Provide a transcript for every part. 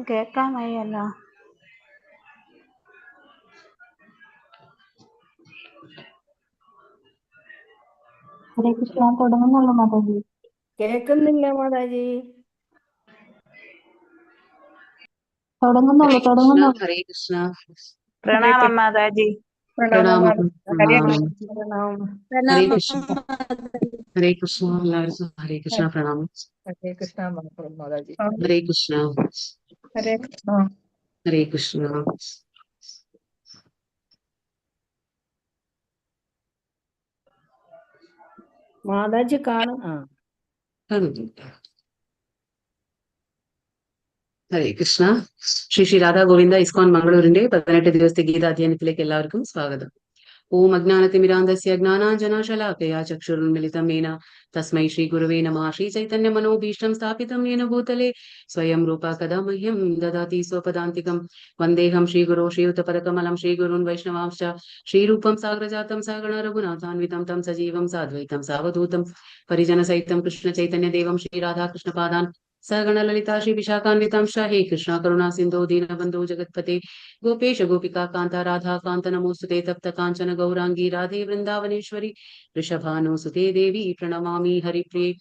കേക്കാൻ വയ്യല്ലോ. ഹരേ കൃഷ്ണ. തുടങ്ങുന്നുള്ളൂ മാതാജി. കേൾക്കുന്നില്ല മാതാജി. തുടങ്ങുന്നുള്ളൂ. ഹരേ കൃഷ്ണ. പ്രണാമം മാതാജി. പ്രണാമം. ഹരേ പ്രണാമം. കൃഷ്ണ. പ്രണാമം. ഹരേ കൃഷ്ണ. ഹരേ കൃഷ്ണ. എല്ലാവർക്കും ഹരേ കൃഷ്ണ പ്രണാമം. ഹരേ കൃഷ്ണ മാതാജി. ഹരേ കൃഷ്ണ. ഹരേ കൃഷ്ണ. ഹരേ കൃഷ്ണ. മാതാജി കാണും. ഹരേ കൃഷ്ണ. ശ്രീ രാധാ ഗോവിന്ദ ഇസ്കോൺ മംഗളൂരിന്റെ 18 ദിവസത്തെ ഗീതാധ്യാനത്തിലേക്ക് എല്ലാവർക്കും സ്വാഗതം. ഓം അജ്ഞാനതിമിരാന്ധസ്യ ജ്ഞാനാഞ്ജനാശലാകയാ ചക്ഷുരുന്മിലിതം യേന തസ്മൈ ശ്രീ ഗുരുവേ നമഃ. ശ്രീ ചൈതന്യ മനോഭീഷ്ടം സ്ഥാപിതം യേന ഭൂതലേ സ്വയം രൂപ കഥാ മഹ്യം ദദാതി സ്വപദാന്തികം. വന്ദേഹം ശ്രീഗുരോ ശ്രീയുതപദകമലം ശ്രീഗുരുन् വൈഷ്ണവാംശ്ച ശ്രീരൂപം സാഗ്രജാതം സഗണ രഘുനാഥാന്വിതം തം സജീവം സാദ്വൈതം സാവധൂതം പരിജനസഹിതം കൃഷ്ണ ചൈതന്യദേവം ശ്രീരാധാകൃഷ്ണപാദാൻ സഗണ ലളിता श्री विशाखान्वितांश. हे कृष्णा करुणा सिंधु दीनबंधु जगत्पते गोपेश गोपिका कांता राधा कांत नमोस्तुते तप्त कांचन गौरांगी राधे वृंदावनेश्वरी वृषभानुसुते देवी प्रणमामि हरिप्रिये.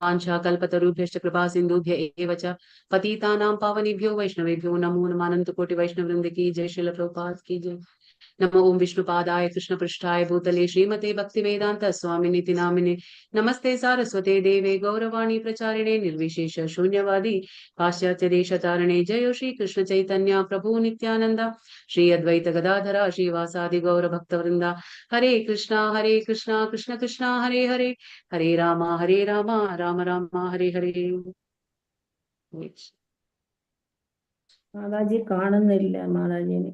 वाञ्छाकल्पतरुभ्यश्च कृपा सिन्धुभ्य एव च पतितानां पावनेभ्यो वैष्णवेभ्यो नमो नमानंत कोटि वैष्णववृंद की जय। श्रील प्रभुपाद की जय। नमो ओम विष्णुपादाय कृष्णपृष्ठाय भूतले श्रीमते भक्तिवेदांत स्वामिनिति नामिने नमस्ते सारस्वते देवे गौरवाणी प्रचारिणे निर्विशेष शून्यवादी पाश्चात्य देशतारिणे। जय श्री कृष्ण चैतन्य प्रभु नित्यानंद श्री अद्वैत गदाधर श्रीवासादि गौर भक्तवृंदा। हरे कृष्णा कृष्ण कृष्णा हरे हरे हरे राम राम राम हरे हरे. മാതാജി കാണുന്നില്ല മാതാജിനെ.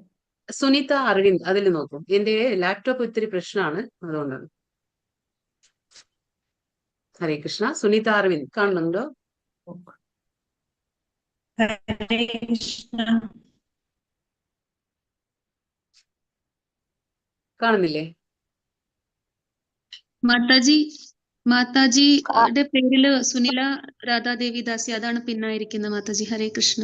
സുനിത അരവിന്ദ് അതിൽ നോക്കും. എന്റെ ലാപ്ടോപ്പ് ഇത്തിരി പ്രശ്നമാണ്, അതുകൊണ്ടാണ്. ഹരേ കൃഷ്ണ. സുനിത അരവിന്ദ് കാണുന്നുണ്ടോ? കാണുന്നില്ലേ? മാതാജിയുടെ പേരില് സുനില രാധാദേവി ദാസി, അതാണ് പിന്നായിരിക്കുന്നത് മാതാജി. ഹരേ കൃഷ്ണ.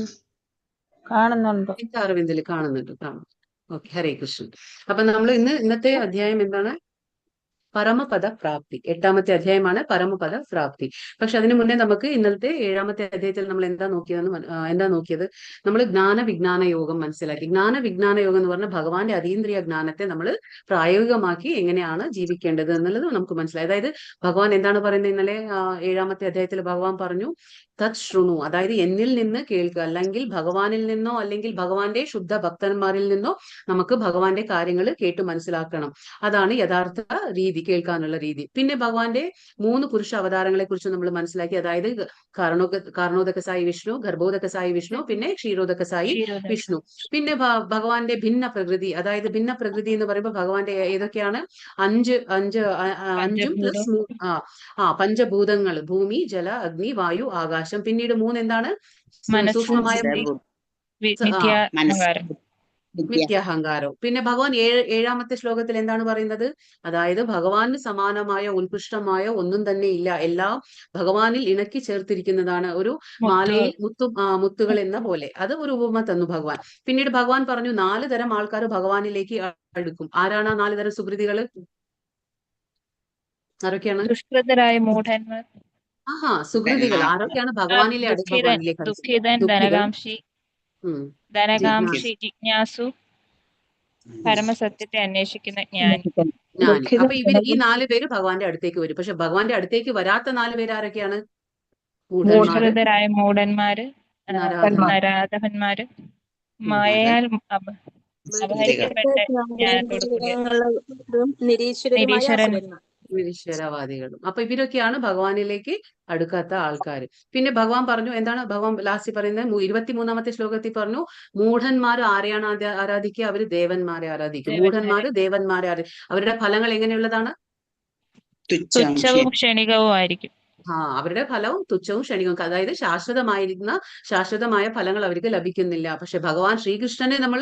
കാണുന്നുണ്ട്. സുനിത അരവിന്ദിൽ കാണുന്നുണ്ട്. കാണും. ഓക്കെ. ഹരേ കൃഷ്ണ. അപ്പൊ നമ്മൾ ഇന്നത്തെ അധ്യായം എന്താണ്? പരമപദ പ്രാപ്തി. 8ാമത്തെ അധ്യായമാണ് പരമപദ പ്രാപ്തി. പക്ഷെ അതിനു മുന്നേ നമുക്ക് ഇന്നത്തെ 7ാമത്തെ അധ്യായത്തിൽ നമ്മൾ എന്താ നോക്കിയത്? നമ്മൾ ജ്ഞാന വിജ്ഞാന യോഗം മനസ്സിലാക്കി. ജ്ഞാന വിജ്ഞാന യോഗം എന്ന് പറഞ്ഞാൽ ഭഗവാന്റെ അതീന്ദ്രിയ ജ്ഞാനത്തെ നമ്മൾ പ്രായോഗികമാക്കി എങ്ങനെയാണ് ജീവിക്കേണ്ടത് എന്നുള്ളത് നമുക്ക് മനസ്സിലായി. അതായത് ഭഗവാൻ എന്താണ് പറയുന്നത്? ഇന്നലെ 7ാമത്തെ അധ്യായത്തിൽ ഭഗവാൻ പറഞ്ഞു, തത് ശൃണു, അതായത് എന്നിൽ നിന്ന് കേൾക്കുക, അല്ലെങ്കിൽ ഭഗവാനിൽ നിന്നോ അല്ലെങ്കിൽ ഭഗവാന്റെ ശുദ്ധ ഭക്തന്മാരിൽ നിന്നോ നമുക്ക് ഭഗവാന്റെ കാര്യങ്ങൾ കേട്ട് മനസ്സിലാക്കണം. അതാണ് യഥാർത്ഥ രീതി, കേൾക്കാനുള്ള രീതി. പിന്നെ ഭഗവാന്റെ 3 പുരുഷ അവതാരങ്ങളെ കുറിച്ച് നമ്മൾ മനസ്സിലാക്കി. അതായത് കാരണോദകസായി വിഷ്ണു, ഗർഭോദകസായി വിഷ്ണു, പിന്നെ ക്ഷീരോദകസായി വിഷ്ണു. പിന്നെ ഭഗവാന്റെ ഭിന്ന പ്രകൃതി, അതായത് ഭിന്ന പ്രകൃതി എന്ന് പറയുമ്പോൾ ഭഗവാന്റെ ഏതൊക്കെയാണ്? 5 പ്ലസ് പഞ്ചഭൂതങ്ങൾ: ഭൂമി, ജല, അഗ്നി, വായു, ആകാശം. പിന്നീട് 3 എന്താണ്? സൂക്ഷ്മമായ മിഥ്യാഹങ്കാരവും. പിന്നെ ഭഗവാൻ ഏഴാമത്തെ ശ്ലോകത്തിൽ എന്താണ് പറയുന്നത്? അതായത് ഭഗവാന് സമാനമായ ഉത്കൃഷ്ടമായ ഒന്നും തന്നെ ഇല്ല, എല്ലാം ഭഗവാനിൽ ഇണക്കി ചേർത്തിരിക്കുന്നതാണ്. ഒരു മാലയിൽ മുത്തുകൾ എന്ന പോലെ അത് ഒരു ഉപമ തന്നു ഭഗവാൻ. പിന്നീട് ഭഗവാൻ പറഞ്ഞു 4 തരം ആൾക്കാർ ഭഗവാനിലേക്ക് അടുക്കും. ആരാണ് ആ 4 തരം സുകൃതികള്? ആരൊക്കെയാണ്? ദുഷ്കൃതരായ മൂഢന്മാർ, സുകൃതികൾ ആരൊക്കെയാണ് ഭഗവാനിലെ ഭഗവാനിലേക്ക് ദുഃഖിതൻ, ധനകാംക്ഷി, ജിജ്ഞാസു, പരമസത്യത്തെ അന്വേഷിക്കുന്ന ജ്ഞാനി. അപ്പൊ ഈ 4 പേര് ഭഗവാന്റെ അടുത്തേക്ക് വരും. പക്ഷെ ഭഗവാന്റെ അടുത്തേക്ക് വരാത്ത 4 പേര് ആരൊക്കെയാണ്? ദുഷ്കൃതരായ മൂഢന്മാര്, നരാധവന്മാര്, മായയാൽ അപഹരിക്കപ്പെട്ട ജ്ഞാനത്തോട് നിരീശ്വരവാദികളും. അപ്പൊ ഇവരൊക്കെയാണ് ഭഗവാനിലേക്ക് അടുക്കാത്ത ആൾക്കാർ. പിന്നെ ഭഗവാൻ പറഞ്ഞു, എന്താണ് ഭഗവാൻ ലാസ്റ്റ് പറയുന്നത്? 23ാമത്തെ ശ്ലോകത്തിൽ പറഞ്ഞു, മൂഢന്മാർ ആരെയാണ് ആരാധിക്കുക? അവര് ദേവന്മാരെ ആരാധിക്കും. മൂഢന്മാര് ദേവന്മാരെ അവരുടെ ഫലങ്ങൾ എങ്ങനെയുള്ളതാണ്? തുച്ഛവും ക്ഷണികവും ആയിരിക്കും. അവരുടെ ഫലവും തുച്ഛവും ക്ഷണികവും, അതായത് ശാശ്വതമായ ഫലങ്ങൾ അവർക്ക് ലഭിക്കുന്നില്ല. പക്ഷെ ഭഗവാൻ ശ്രീകൃഷ്ണനെ നമ്മൾ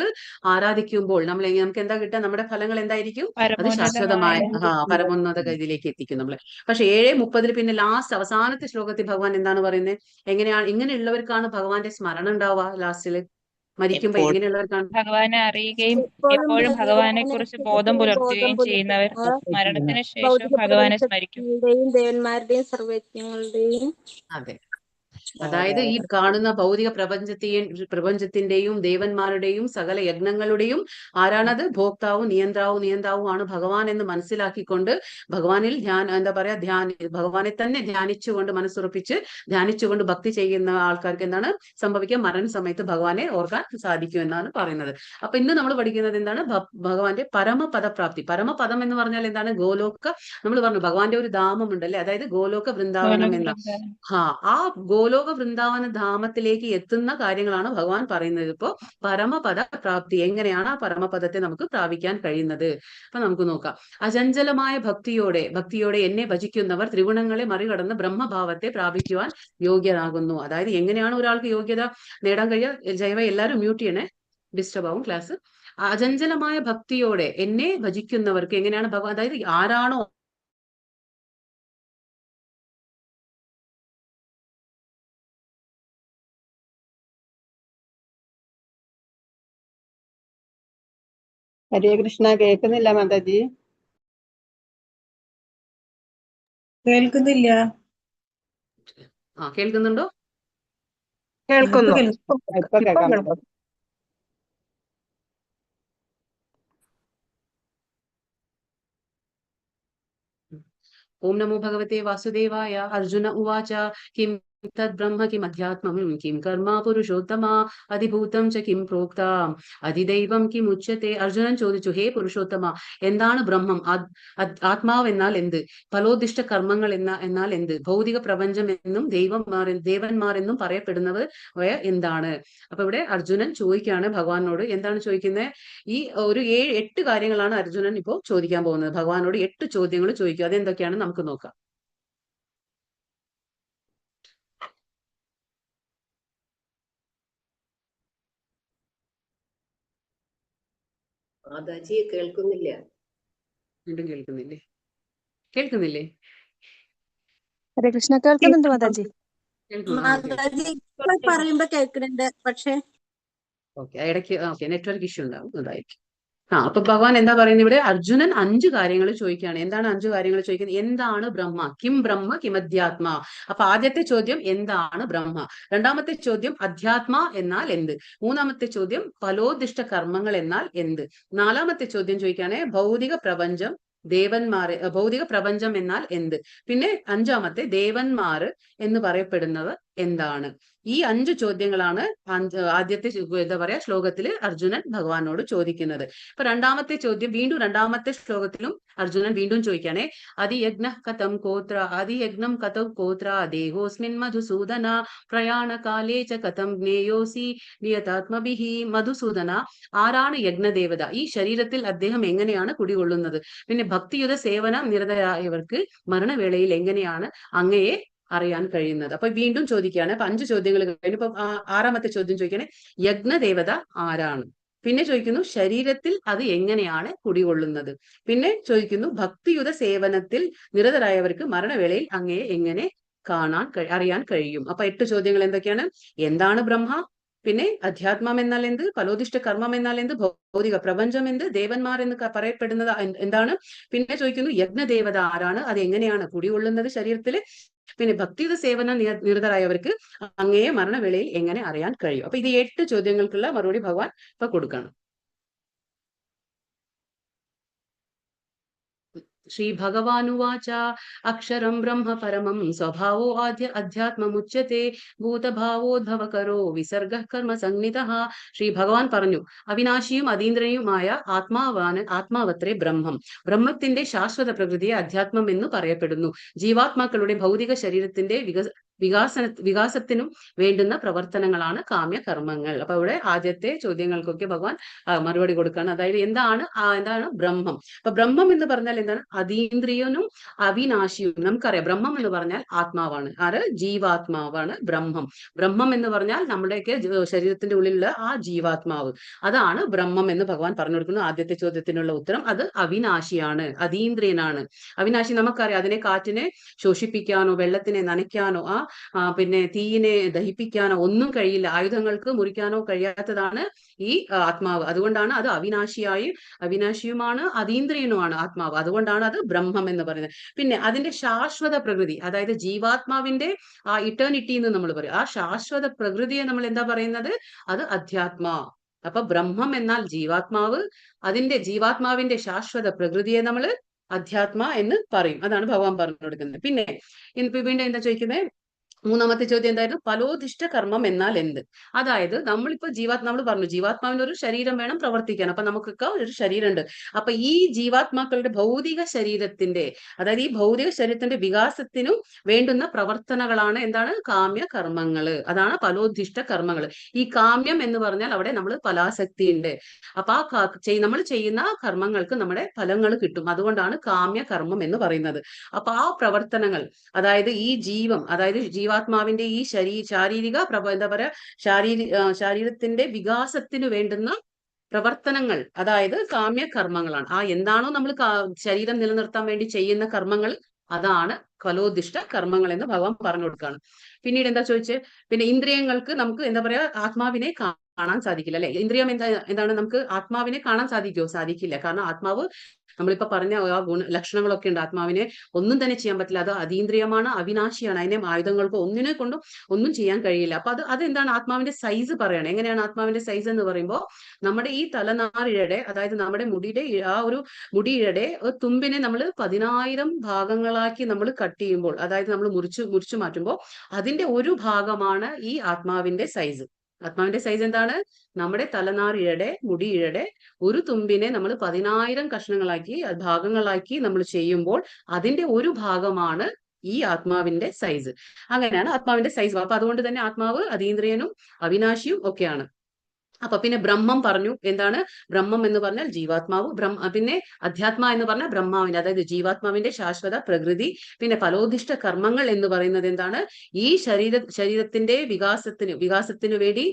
ആരാധിക്കുമ്പോൾ നമുക്ക് എന്താ കിട്ടുക? നമ്മുടെ ഫലങ്ങൾ എന്തായിരിക്കും? അത് ശാശ്വതമായ പരമോന്നത ഗതിയിലേക്ക് എത്തിക്കും നമ്മളെ. പക്ഷെ 7:30 പിന്നെ ലാസ്റ്റ് അവസാനത്തെ ശ്ലോകത്തിൽ ഭഗവാൻ എന്താണ് പറയുന്നത്? ഇങ്ങനെയുള്ളവർക്കാണ് ഭഗവാന്റെ സ്മരണ ഉണ്ടാവുക ലാസ്റ്റില് മരിക്കുമ്പോ. എങ്ങനെയുള്ളവർക്കാണ്? ഭഗവാനെ അറിയുകയും എപ്പോഴും ഭഗവാനെ കുറിച്ച് ബോധം പുലർത്തുകയും ചെയ്യുന്നവർ മരണത്തിന് ശേഷം ഭഗവാനെ സ്മരിക്കും. ദേവന്മാരുടെയും സർവജ്ഞങ്ങളുടെയും. അതെ, അതായത് ഈ കാണുന്ന ഭൗതിക പ്രപഞ്ചത്തിന്റെയും ദേവന്മാരുടെയും സകല യജ്ഞങ്ങളുടെയും ആരാണത്? ഭോക്താവും നിയന്താവുമാണ് ഭഗവാൻ എന്ന് മനസ്സിലാക്കിക്കൊണ്ട് ഭഗവാനിൽ ഭഗവാനെ തന്നെ ധ്യാനിച്ചുകൊണ്ട് മനസ്സുറപ്പിച്ച് ധ്യാനിച്ചുകൊണ്ട് ഭക്തി ചെയ്യുന്ന ആൾക്കാർക്ക് എന്താണ് സംഭവിക്കുക? മരണ സമയത്ത് ഭഗവാനെ ഓർക്കാൻ സാധിക്കും എന്നാണ് പറയുന്നത്. അപ്പൊ ഇന്ന് നമ്മൾ പഠിക്കുന്നത് എന്താണ്? ഭഗവാന്റെ പരമപദപ്രാപ്തി. പരമപദം എന്ന് പറഞ്ഞാൽ എന്താണ്? ഗോലോക. നമ്മൾ പറഞ്ഞു ഭഗവാന്റെ ഒരു ധാമം ഉണ്ടല്ലേ, അതായത് ഗോലോക വൃന്ദാവനം എന്ന ആ ഗോലോക വൃന്ദാവന ധാമത്തിലേക്ക് എത്തുന്ന കാര്യങ്ങളാണ് ഭഗവാൻ പറയുന്നത്. ഇപ്പോ പരമപദ പ്രാപ്തി, എങ്ങനെയാണ് ആ പരമപദത്തെ നമുക്ക് പ്രാപിക്കാൻ കഴിയുന്നത്? അപ്പൊ നമുക്ക് നോക്കാം. അചഞ്ചലമായ ഭക്തിയോടെ എന്നെ ഭജിക്കുന്നവർ ത്രിഗുണങ്ങളെ മറികടന്ന് ബ്രഹ്മഭാവത്തെ പ്രാപിക്കുവാൻ യോഗ്യരാകുന്നു. അതായത് എങ്ങനെയാണ് ഒരാൾക്ക് യോഗ്യത നേടാൻ കഴിയുക? ജൈവ എല്ലാവരും മ്യൂട്ട് ചെയ്യണേ, ഡിസ്റ്റർബ് ആവും ക്ലാസ്. അചഞ്ചലമായ ഭക്തിയോടെ എന്നെ ഭജിക്കുന്നവർക്ക് എങ്ങനെയാണ് ഭഗവാൻ, അതായത് ആരാണോ ഹരേ കൃഷ്ണ. കേൾക്കുന്നില്ല മാതാജി? കേൾക്കുന്നില്ല. കേൾക്കുന്നുണ്ടോ? കേൾക്കുന്നു. ഇപ്പൊ കേൾക്കാം. ഓം നമോ ഭഗവത്തെ വാസുദേവായ. അർജുന ഉവാച കിം തദ്ബ്രഹ്മ കിമധ്യാത്മം കിം കർമ്മ പുരുഷോത്തമ അധിഭൂതം ച കിം പ്രോക്തം അധിദൈവം കിം ഉച്യത്തെ. അർജുനൻ ചോദിച്ചു, ഹേ പുരുഷോത്തമ, എന്താണ് ബ്രഹ്മം? ആത്മാവ് എന്നാൽ എന്ത്? ഫലോദിഷ്ട കർമ്മങ്ങൾ എന്നാൽ എന്ത്? ഭൗതിക പ്രപഞ്ചം എന്നും ദേവന്മാർ എന്നും പറയപ്പെടുന്നവർ എന്താണ്? അപ്പൊ ഇവിടെ അർജുനൻ ചോദിക്കുകയാണ് ഭഗവാനോട്. എന്താണ് ചോദിക്കുന്നത്? ഈ ഒരു 7-8 കാര്യങ്ങളാണ് അർജുനൻ ഇപ്പോ ചോദിക്കാൻ പോകുന്നത്. ഭഗവാനോട് 8 ചോദ്യങ്ങൾ ചോദിക്കും. അതെന്തൊക്കെയാണ് നമുക്ക് നോക്കാം. മാതാജി കേൾക്കുന്നില്ല. വീണ്ടും കേൾക്കുന്നില്ലേ? ഹരേ കൃഷ്ണ. കേൾക്കുന്നുണ്ട് മാതാജി. മാതാജി പറയുമ്പോ കേൾക്കുന്നുണ്ട്, പക്ഷെ ഇടയ്ക്ക് നെറ്റ്വർക്ക് ഇഷ്യൂ ഉണ്ടാവും, അതായിരിക്കും. അപ്പൊ ഭഗവാൻ എന്താ പറയുന്നത് ഇവിടെ? അർജുനൻ 5 കാര്യങ്ങൾ ചോദിക്കുകയാണ്. എന്താണ് 5 കാര്യങ്ങൾ ചോദിക്കുന്നത്? എന്താണ് ബ്രഹ്മ? കിം ബ്രഹ്മ കിമധ്യാത്മ. അപ്പൊ ആദ്യത്തെ ചോദ്യം എന്താണ് ബ്രഹ്മ. രണ്ടാമത്തെ ചോദ്യം അധ്യാത്മ എന്നാൽ എന്ത്. മൂന്നാമത്തെ ചോദ്യം ഫലോദിഷ്ട കർമ്മങ്ങൾ എന്നാൽ എന്ത്. നാലാമത്തെ ചോദ്യം ചോദിക്കുകയാണെ ഭൗതിക പ്രപഞ്ചം എന്നാൽ എന്ത്. പിന്നെ 5ാമത്തെ ദേവന്മാര് എന്ന് പറയപ്പെടുന്നവർ എന്താണ്. ഈ 5 ചോദ്യങ്ങളാണ് ആദ്യത്തെ ശ്ലോകത്തില് അർജുനൻ ഭഗവാനോട് ചോദിക്കുന്നത്. ഇപ്പൊ രണ്ടാമത്തെ ചോദ്യം വീണ്ടും രണ്ടാമത്തെ ശ്ലോകത്തിലും അർജുനൻ വീണ്ടും ചോദിക്കുകയാണെ അതിയജ്ഞം കഥം കോത്ര ദേഹോസ്മിൻ മധുസൂദന പ്രയാണ കാലേ ച കഥം ജ്ഞേയോസി നിയതാത്മഭിഹി. മധുസൂദന, ആരാണ് യജ്ഞദേവത? ഈ ശരീരത്തിൽ അദ്ദേഹം എങ്ങനെയാണ് കുടികൊള്ളുന്നത്? പിന്നെ ഭക്തിയുത സേവന നിരതരായവർക്ക് മരണവേളയിൽ എങ്ങനെയാണ് അങ്ങയെ അറിയാൻ കഴിയുന്നത്? അപ്പൊ വീണ്ടും ചോദിക്കുകയാണ്. അപ്പൊ 5 ചോദ്യങ്ങൾ കഴിഞ്ഞു. ഇപ്പൊ 6ാമത്തെ ചോദ്യം ചോദിക്കണേ യജ്ഞദേവത ആരാണ്. പിന്നെ ചോദിക്കുന്നു ശരീരത്തിൽ അത് എങ്ങനെയാണ് കുടികൊള്ളുന്നത്. പിന്നെ ചോദിക്കുന്നു ഭക്തിയുത സേവനത്തിൽ നിരതരായവർക്ക് മരണവേളയിൽ അങ്ങയെ എങ്ങനെ അറിയാൻ കഴിയും. അപ്പൊ 8 ചോദ്യങ്ങൾ എന്തൊക്കെയാണ്? എന്താണ് ബ്രഹ്മ? പിന്നെ അധ്യാത്മം എന്നാൽ എന്ത്? ഫലോദിഷ്ട കർമ്മം എന്നാൽ എന്ത്? ഭൗതിക പ്രപഞ്ചം എന്ത്? ദേവന്മാർ എന്ന് പറയപ്പെടുന്നത് എന്താണ്? പിന്നെ ചോദിക്കുന്നു യജ്ഞദേവത ആരാണ്? അത് എങ്ങനെയാണ് കുടികൊള്ളുന്നത് ശരീരത്തില്? പിന്നെ ഭക്തിയുത സേവന നിരതരായവർക്ക് അങ്ങയെ മരണവേളയിൽ എങ്ങനെ അറിയാൻ കഴിയും? അപ്പൊ ഇത് 8 ചോദ്യങ്ങൾക്കുള്ള മറുപടി ഭഗവാൻ ഇപ്പൊ കൊടുക്കണം. ശ്രീ ഭഗവാനുവാച അക്ഷരം ബ്രഹ്മ പരമം സ്വഭാവോ അധ്യാത്മമുച്യത്തെ ഭൂതഭാവോദ്ഭവകരോ വിസർഗ കർമ്മ സംനിധഃ. ശ്രീ ഭഗവാൻ പറഞ്ഞു, അവിനാശിയും അതീന്ദ്രിയുമായ ആത്മാവത്രേ ബ്രഹ്മം. ബ്രഹ്മത്തിന്റെ ശാശ്വത പ്രകൃതിയെ അധ്യാത്മം എന്ന് പറയപ്പെടുന്നു. ജീവാത്മാക്കളുടെ ഭൗതിക ശരീരത്തിന്റെ വികാസത്തിനും വേണ്ടുന്ന പ്രവർത്തനങ്ങളാണ് കാമ്യകർമ്മങ്ങൾ. അപ്പൊ ഇവിടെ ആദ്യത്തെ ചോദ്യങ്ങൾക്കൊക്കെ ഭഗവാൻ മറുപടി കൊടുക്കുകയാണ്. അതായത് എന്താണ് ബ്രഹ്മം? അപ്പൊ ബ്രഹ്മം എന്ന് പറഞ്ഞാൽ എന്താണ്? അതീന്ദ്രിയനും അവിനാശിയും. നമുക്കറിയാം ബ്രഹ്മം എന്ന് പറഞ്ഞാൽ ആത്മാവാണ്. ആര്? ജീവാത്മാവാണ് ബ്രഹ്മം. ബ്രഹ്മം എന്ന് പറഞ്ഞാൽ നമ്മുടെയൊക്കെ ശരീരത്തിന്റെ ഉള്ളിലുള്ള ആ ജീവാത്മാവ്, അതാണ് ബ്രഹ്മം എന്ന് ഭഗവാൻ പറഞ്ഞു കൊടുക്കുന്നു. ആദ്യത്തെ ചോദ്യത്തിനുള്ള ഉത്തരം അത് അവിനാശിയാണ്, അതീന്ദ്രിയനാണ്. അവിനാശി നമുക്കറിയാം, അതിനെ കാറ്റിനെ ശോഷിപ്പിക്കാനോ വെള്ളത്തിനെ നനയ്ക്കാനോ പിന്നെ തീയിനെ ദഹിപ്പിക്കാനോ ഒന്നും കഴിയില്ല. ആയുധങ്ങൾക്ക് മുറിക്കാനോ കഴിയാത്തതാണ് ഈ ആത്മാവ്. അതുകൊണ്ടാണ് അത് അവിനാശിയുമാണ്, അതീന്ദ്രിയനുമാണ് ആത്മാവ്. അതുകൊണ്ടാണ് അത് ബ്രഹ്മം എന്ന് പറയുന്നത്. പിന്നെ അതിന്റെ ശാശ്വത പ്രകൃതി, അതായത് ജീവാത്മാവിന്റെ ആ ഇറ്റേണിറ്റി എന്ന് നമ്മൾ പറയും, ആ ശാശ്വത പ്രകൃതിയെ നമ്മൾ എന്താ പറയുന്നത്? അത് അധ്യാത്മ. അപ്പൊ ബ്രഹ്മം എന്നാൽ ജീവാത്മാവ്, അതിന്റെ ജീവാത്മാവിന്റെ ശാശ്വത പ്രകൃതിയെ നമ്മൾ അധ്യാത്മ എന്ന് പറയും. അതാണ് ഭഗവാൻ പറഞ്ഞു കൊടുക്കുന്നത്. പിന്നെ വീണ്ടും എന്താ ചോദിക്കുന്നത്? മൂന്നാമത്തെ ചോദ്യം എന്തായിരുന്നു? ഫലോദിഷ്ട കർമ്മം എന്നാൽ എന്ത്? അതായത് നമ്മളിപ്പോ നമ്മൾ പറഞ്ഞു ജീവാത്മാവിന് ഒരു ശരീരം വേണം പ്രവർത്തിക്കാൻ. അപ്പൊ നമുക്കൊക്കെ ഒരു ശരീരമുണ്ട്. അപ്പൊ ഈ ജീവാത്മാക്കളുടെ ഭൗതിക ശരീരത്തിന്റെ, അതായത് ഈ ഭൗതിക ശരീരത്തിന്റെ വികാസത്തിനും വേണ്ടുന്ന പ്രവർത്തനങ്ങളാണ് എന്താണ്? കാമ്യ കർമ്മങ്ങള്. അതാണ് ഫലോദിഷ്ട കർമ്മങ്ങൾ. ഈ കാമ്യം എന്ന് പറഞ്ഞാൽ അവിടെ നമ്മൾ ഫലാസക്തി ഉണ്ട്. അപ്പൊ നമ്മൾ ചെയ്യുന്ന കർമ്മങ്ങൾക്ക് നമ്മുടെ ഫലങ്ങൾ കിട്ടും. അതുകൊണ്ടാണ് കാമ്യ കർമ്മം എന്ന് പറയുന്നത്. അപ്പൊ ആ പ്രവർത്തനങ്ങൾ, അതായത് ഈ അതായത് ജീവാത്മാവിന്റെ ഈ ശാരീരിക എന്താ പറയാ ശരീരത്തിന്റെ വികാസത്തിന് വേണ്ടുന്ന പ്രവർത്തനങ്ങൾ, അതായത് കാമ്യ കർമ്മങ്ങളാണ്. എന്താണോ നമ്മൾ ശരീരം നിലനിർത്താൻ വേണ്ടി ചെയ്യുന്ന കർമ്മങ്ങൾ, അതാണ് ഫലോദിഷ്ട കർമ്മങ്ങൾ എന്ന് ഭഗവാൻ പറഞ്ഞു കൊടുക്കുകയാണ്. പിന്നീട് എന്താ ചോദിച്ചേ? പിന്നെ ഇന്ദ്രിയങ്ങൾക്ക് നമുക്ക് എന്താ പറയാ ആത്മാവിനെ കാണാൻ സാധിക്കില്ല, അല്ലെ? ഇന്ദ്രിയം എന്താണ്? നമുക്ക് ആത്മാവിനെ കാണാൻ സാധിക്കുമോ? സാധിക്കില്ല. കാരണം ആത്മാവ് നമ്മളിപ്പോ പറഞ്ഞ ആ ലക്ഷണങ്ങളൊക്കെ ഉണ്ട്. ആത്മാവിനെ ഒന്നും തന്നെ ചെയ്യാൻ പറ്റില്ല. അത് അതീന്ദ്രിയമാണ്, അവിനാശിയാണ്. അതിനെ ആയുധങ്ങൾക്ക് ഒന്നിനെ കൊണ്ടും ഒന്നും ചെയ്യാൻ കഴിയില്ല. അപ്പൊ അതെന്താണ്? ആത്മാവിന്റെ സൈസ് പറയണം. എങ്ങനെയാണ് ആത്മാവിന്റെ സൈസ് എന്ന് പറയുമ്പോൾ, നമ്മുടെ ഈ തലനാരിഴയുടെ, അതായത് നമ്മുടെ മുടിയുടെ ആ ഒരു മുടിയുടെ തുമ്പിനെ നമ്മൾ 10,000 ഭാഗങ്ങളാക്കി നമ്മൾ കട്ട് ചെയ്യുമ്പോൾ, അതായത് നമ്മൾ മുറിച്ചു മാറ്റുമ്പോൾ അതിന്റെ ഒരു ഭാഗമാണ് ഈ ആത്മാവിന്റെ സൈസ്. ആത്മാവിന്റെ സൈസ് എന്താണ്? നമ്മുടെ തലനാരിഴയുടെ മുടിയിഴയുടെ ഒരു തുമ്പിനെ നമ്മൾ 10,000 കഷ്ണങ്ങളാക്കി ഭാഗങ്ങളാക്കി നമ്മൾ ചെയ്യുമ്പോൾ അതിന്റെ ഒരു ഭാഗമാണ് ഈ ആത്മാവിന്റെ സൈസ്. അങ്ങനെയാണ് ആത്മാവിന്റെ സൈസ്. അപ്പൊ അതുകൊണ്ട് തന്നെ ആത്മാവ് അതീന്ദ്രിയനും അവിനാശിയും ഒക്കെയാണ്. അപ്പൊ പിന്നെ ബ്രഹ്മം പറഞ്ഞു. എന്താണ് ബ്രഹ്മം എന്ന് പറഞ്ഞാൽ? ജീവാത്മാവ്. പിന്നെ അധ്യാത്മ എന്ന് പറഞ്ഞാൽ ബ്രഹ്മാവിന്റെ, അതായത് ജീവാത്മാവിന്റെ ശാശ്വത പ്രകൃതി. പിന്നെ ഫലോദിഷ്ട കർമ്മങ്ങൾ എന്ന് പറയുന്നത് എന്താണ്? ഈ ശരീരത്തിന്റെ വികാസത്തിന് വേണ്ടി,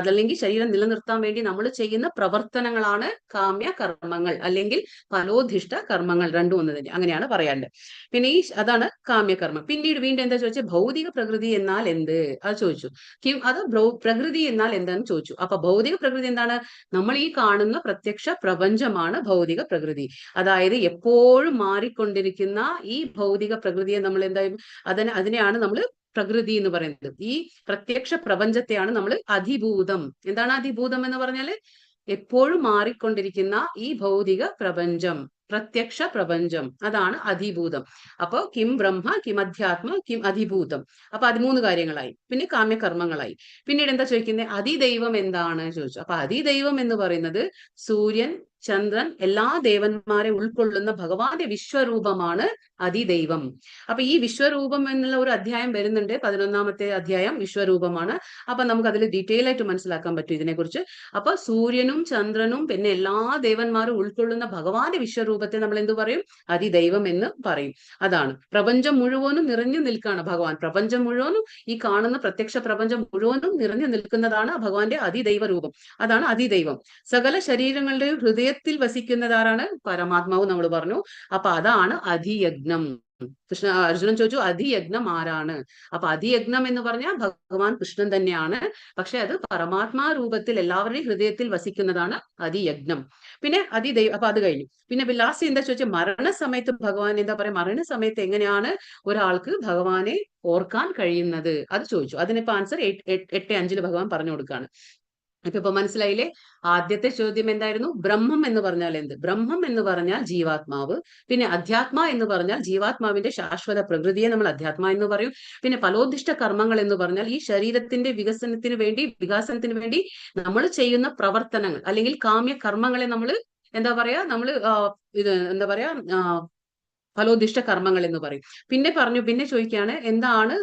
അതല്ലെങ്കിൽ ശരീരം നിലനിർത്താൻ വേണ്ടി നമ്മൾ ചെയ്യുന്ന പ്രവർത്തനങ്ങളാണ് കാമ്യ കർമ്മങ്ങൾ, അല്ലെങ്കിൽ ഫലോദിഷ്ട കർമ്മങ്ങൾ. രണ്ടും ഒന്ന് തന്നെ, അങ്ങനെയാണ് പറയാണ്ട്. പിന്നെ അതാണ് കാമ്യകർമ്മം. പിന്നീട് വീണ്ടും എന്താ ചോദിച്ചത്? ഭൗതിക പ്രകൃതി എന്നാൽ എന്ത്? അത് ചോദിച്ചു. അത് പ്രകൃതി എന്നാൽ എന്താന്ന് ചോദിച്ചു. അപ്പൊ ഭൗതിക പ്രകൃതി എന്താണ്? നമ്മൾ ഈ കാണുന്ന പ്രത്യക്ഷ പ്രപഞ്ചമാണ് ഭൗതിക പ്രകൃതി. അതായത് എപ്പോഴും മാറിക്കൊണ്ടിരിക്കുന്ന ഈ ഭൗതിക പ്രകൃതിയെ നമ്മൾ അതിനെയാണ് നമ്മൾ പ്രകൃതി എന്ന് പറയുന്നത്. ഈ പ്രത്യക്ഷ പ്രപഞ്ചത്തെയാണ് നമ്മൾ അധിഭൂതം. എന്താണ് അധിഭൂതം എന്ന് പറഞ്ഞാല്? എപ്പോഴും മാറിക്കൊണ്ടിരിക്കുന്ന ഈ ഭൗതിക പ്രപഞ്ചം, പ്രത്യക്ഷ പ്രപഞ്ചം, അതാണ് അധിഭൂതം. അപ്പൊ കിം ബ്രഹ്മ, കിം അധ്യാത്മ, കിം അധിഭൂതം. അപ്പൊ 13 കാര്യങ്ങളായി. പിന്നെ കാമ്യകർമ്മങ്ങളായി. പിന്നീട് എന്താ ചോദിക്കുന്നത്? അതിദൈവം എന്താണ് ചോദിച്ചു. അപ്പൊ അതിദൈവം എന്ന് പറയുന്നത് സൂര്യൻ, ചന്ദ്രൻ എല്ലാ ദേവന്മാരെ ഉൾക്കൊള്ളുന്ന ഭഗവാന്റെ വിശ്വരൂപമാണ് അതിദൈവം. അപ്പൊ ഈ വിശ്വരൂപം എന്നുള്ള ഒരു അധ്യായം വരുന്നുണ്ട്, 11ാമത്തെ അധ്യായം വിശ്വരൂപമാണ്. അപ്പൊ നമുക്ക് അതിൽ ഡീറ്റെയിൽ ആയിട്ട് മനസ്സിലാക്കാൻ പറ്റും ഇതിനെക്കുറിച്ച്. അപ്പൊ സൂര്യനും ചന്ദ്രനും പിന്നെ എല്ലാ ദേവന്മാരും ഉൾക്കൊള്ളുന്ന ഭഗവാന്റെ വിശ്വരൂപത്തെ നമ്മൾ എന്ത് പറയും? അതിദൈവം എന്ന് പറയും. അതാണ് പ്രപഞ്ചം മുഴുവനും നിറഞ്ഞു നിൽക്കുകയാണ് ഭഗവാൻ. പ്രപഞ്ചം മുഴുവനും, ഈ കാണുന്ന പ്രത്യക്ഷ പ്രപഞ്ചം മുഴുവനും നിറഞ്ഞു നിൽക്കുന്നതാണ് ഭഗവാന്റെ അതിദൈവ രൂപം. അതാണ് അതിദൈവം. സകല ശരീരങ്ങളുടെയും ഹൃദയത്തിൽ വസിക്കുന്നതാരാണ്? പരമാത്മാവ് നമ്മൾ പറഞ്ഞു. അപ്പൊ അതാണ് അധിയജ്ഞം. അർജുനൻ ചോദിച്ചു അധിയജ്ഞം ആരാണ്? അപ്പൊ അധിയജ്ഞം എന്ന് പറഞ്ഞാൽ ഭഗവാൻ കൃഷ്ണൻ തന്നെയാണ്. പക്ഷെ അത് പരമാത്മാ രൂപത്തിൽ എല്ലാവരുടെയും ഹൃദയത്തിൽ വസിക്കുന്നതാണ് അതിയജ്ഞം. പിന്നെ അപ്പൊ അത് കഴിഞ്ഞു. പിന്നെ ലാസ്റ്റ് എന്താ ചോദിച്ചാൽ മരണസമയത്ത് ഭഗവാൻ എന്താ പറയാ? മരണസമയത്ത് എങ്ങനെയാണ് ഒരാൾക്ക് ഭഗവാനെ ഓർക്കാൻ കഴിയുന്നത്? അത് ചോദിച്ചു. അതിനിപ്പോ ആൻസർ 8:5 ഭഗവാൻ പറഞ്ഞു കൊടുക്കുകയാണ്. ഇപ്പൊ മനസ്സിലായില്ലേ? ആദ്യത്തെ ചോദ്യം എന്തായിരുന്നു? ബ്രഹ്മം എന്ന് പറഞ്ഞാൽ എന്ത്? ബ്രഹ്മം എന്ന് പറഞ്ഞാൽ ജീവാത്മാവ്. പിന്നെ അധ്യാത്മ എന്ന് പറഞ്ഞാൽ ജീവാത്മാവിന്റെ ശാശ്വത പ്രകൃതിയെ നമ്മൾ അധ്യാത്മ എന്ന് പറയും. പിന്നെ ഫലോദ്ദിഷ്ട കർമ്മങ്ങൾ എന്ന് പറഞ്ഞാൽ ഈ ശരീരത്തിന്റെ വികാസനത്തിന് വേണ്ടി നമ്മൾ ചെയ്യുന്ന പ്രവർത്തനങ്ങൾ അല്ലെങ്കിൽ കാമ്യ കർമ്മങ്ങളെ നമ്മൾ എന്താ പറയാ? ഫലോദ്ദിഷ്ട കർമ്മങ്ങൾ എന്ന് പറയും. പിന്നെ ചോദിക്കുകയാണ് എന്താണ്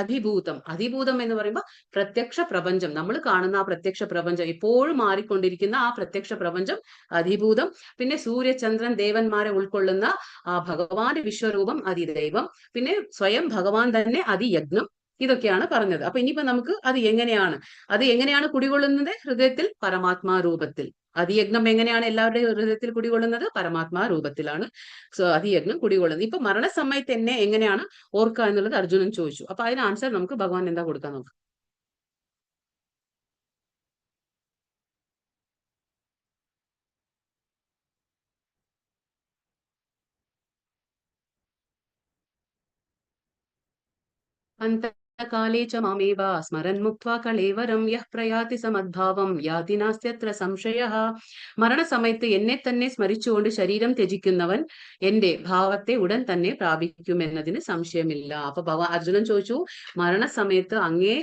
അധിഭൂതം? അധിഭൂതം എന്ന് പറയുമ്പോൾ പ്രത്യക്ഷ പ്രപഞ്ചം, നമ്മൾ കാണുന്ന ആ പ്രത്യക്ഷ പ്രപഞ്ചം, എപ്പോഴും മാറിക്കൊണ്ടിരിക്കുന്ന ആ പ്രത്യക്ഷ പ്രപഞ്ചം അധിഭൂതം. പിന്നെ സൂര്യചന്ദ്രൻ ദേവന്മാരെ ഉൾക്കൊള്ളുന്ന ആ ഭഗവാന്റെ വിശ്വരൂപം അതിദൈവം. പിന്നെ സ്വയം ഭഗവാൻ തന്നെ അതിയജ്ഞം. ഇതൊക്കെയാണ് പറഞ്ഞത്. അപ്പൊ ഇനിയിപ്പോ നമുക്ക് അത് എങ്ങനെയാണ് കുടികൊള്ളുന്നത്? ഹൃദയത്തിൽ പരമാത്മാ രൂപത്തിൽ. അതിയജ്ഞം എങ്ങനെയാണ് എല്ലാവരുടെയും ഹൃദയത്തിൽ കുടികൊള്ളുന്നത്? പരമാത്മാ രൂപത്തിലാണ് അതിയജ്ഞം കുടികൊള്ളുന്നത്. ഇപ്പൊ മരണസമയത്ത് എന്നെ എങ്ങനെയാണ് ഓർക്കുക എന്നുള്ളത് അർജുനൻ ചോദിച്ചു. അപ്പൊ അതിന് ആൻസർ നമുക്ക് ഭഗവാൻ എന്താ കൊടുക്കാൻ നോക്കാം. കാലേ ച മാമേവ സ്മരൻ മുക്ത്വാ കളേവരം യഹ് പ്രയാതി സമദ്ഭാവം യാതി നാസ്ത്യത്ര സംശയഃ. മരണസമയത്ത് എന്നെ തന്നെ സ്മരിച്ചുകൊണ്ട് ശരീരം ത്യജിക്കുന്നവൻ എന്റെ ഭാവത്തെ ഉടൻ തന്നെ പ്രാപിക്കുമെന്നതിന് സംശയമില്ല. അപ്പൊ അർജുനൻ ചോദിച്ചു മരണസമയത്ത് അങ്ങേ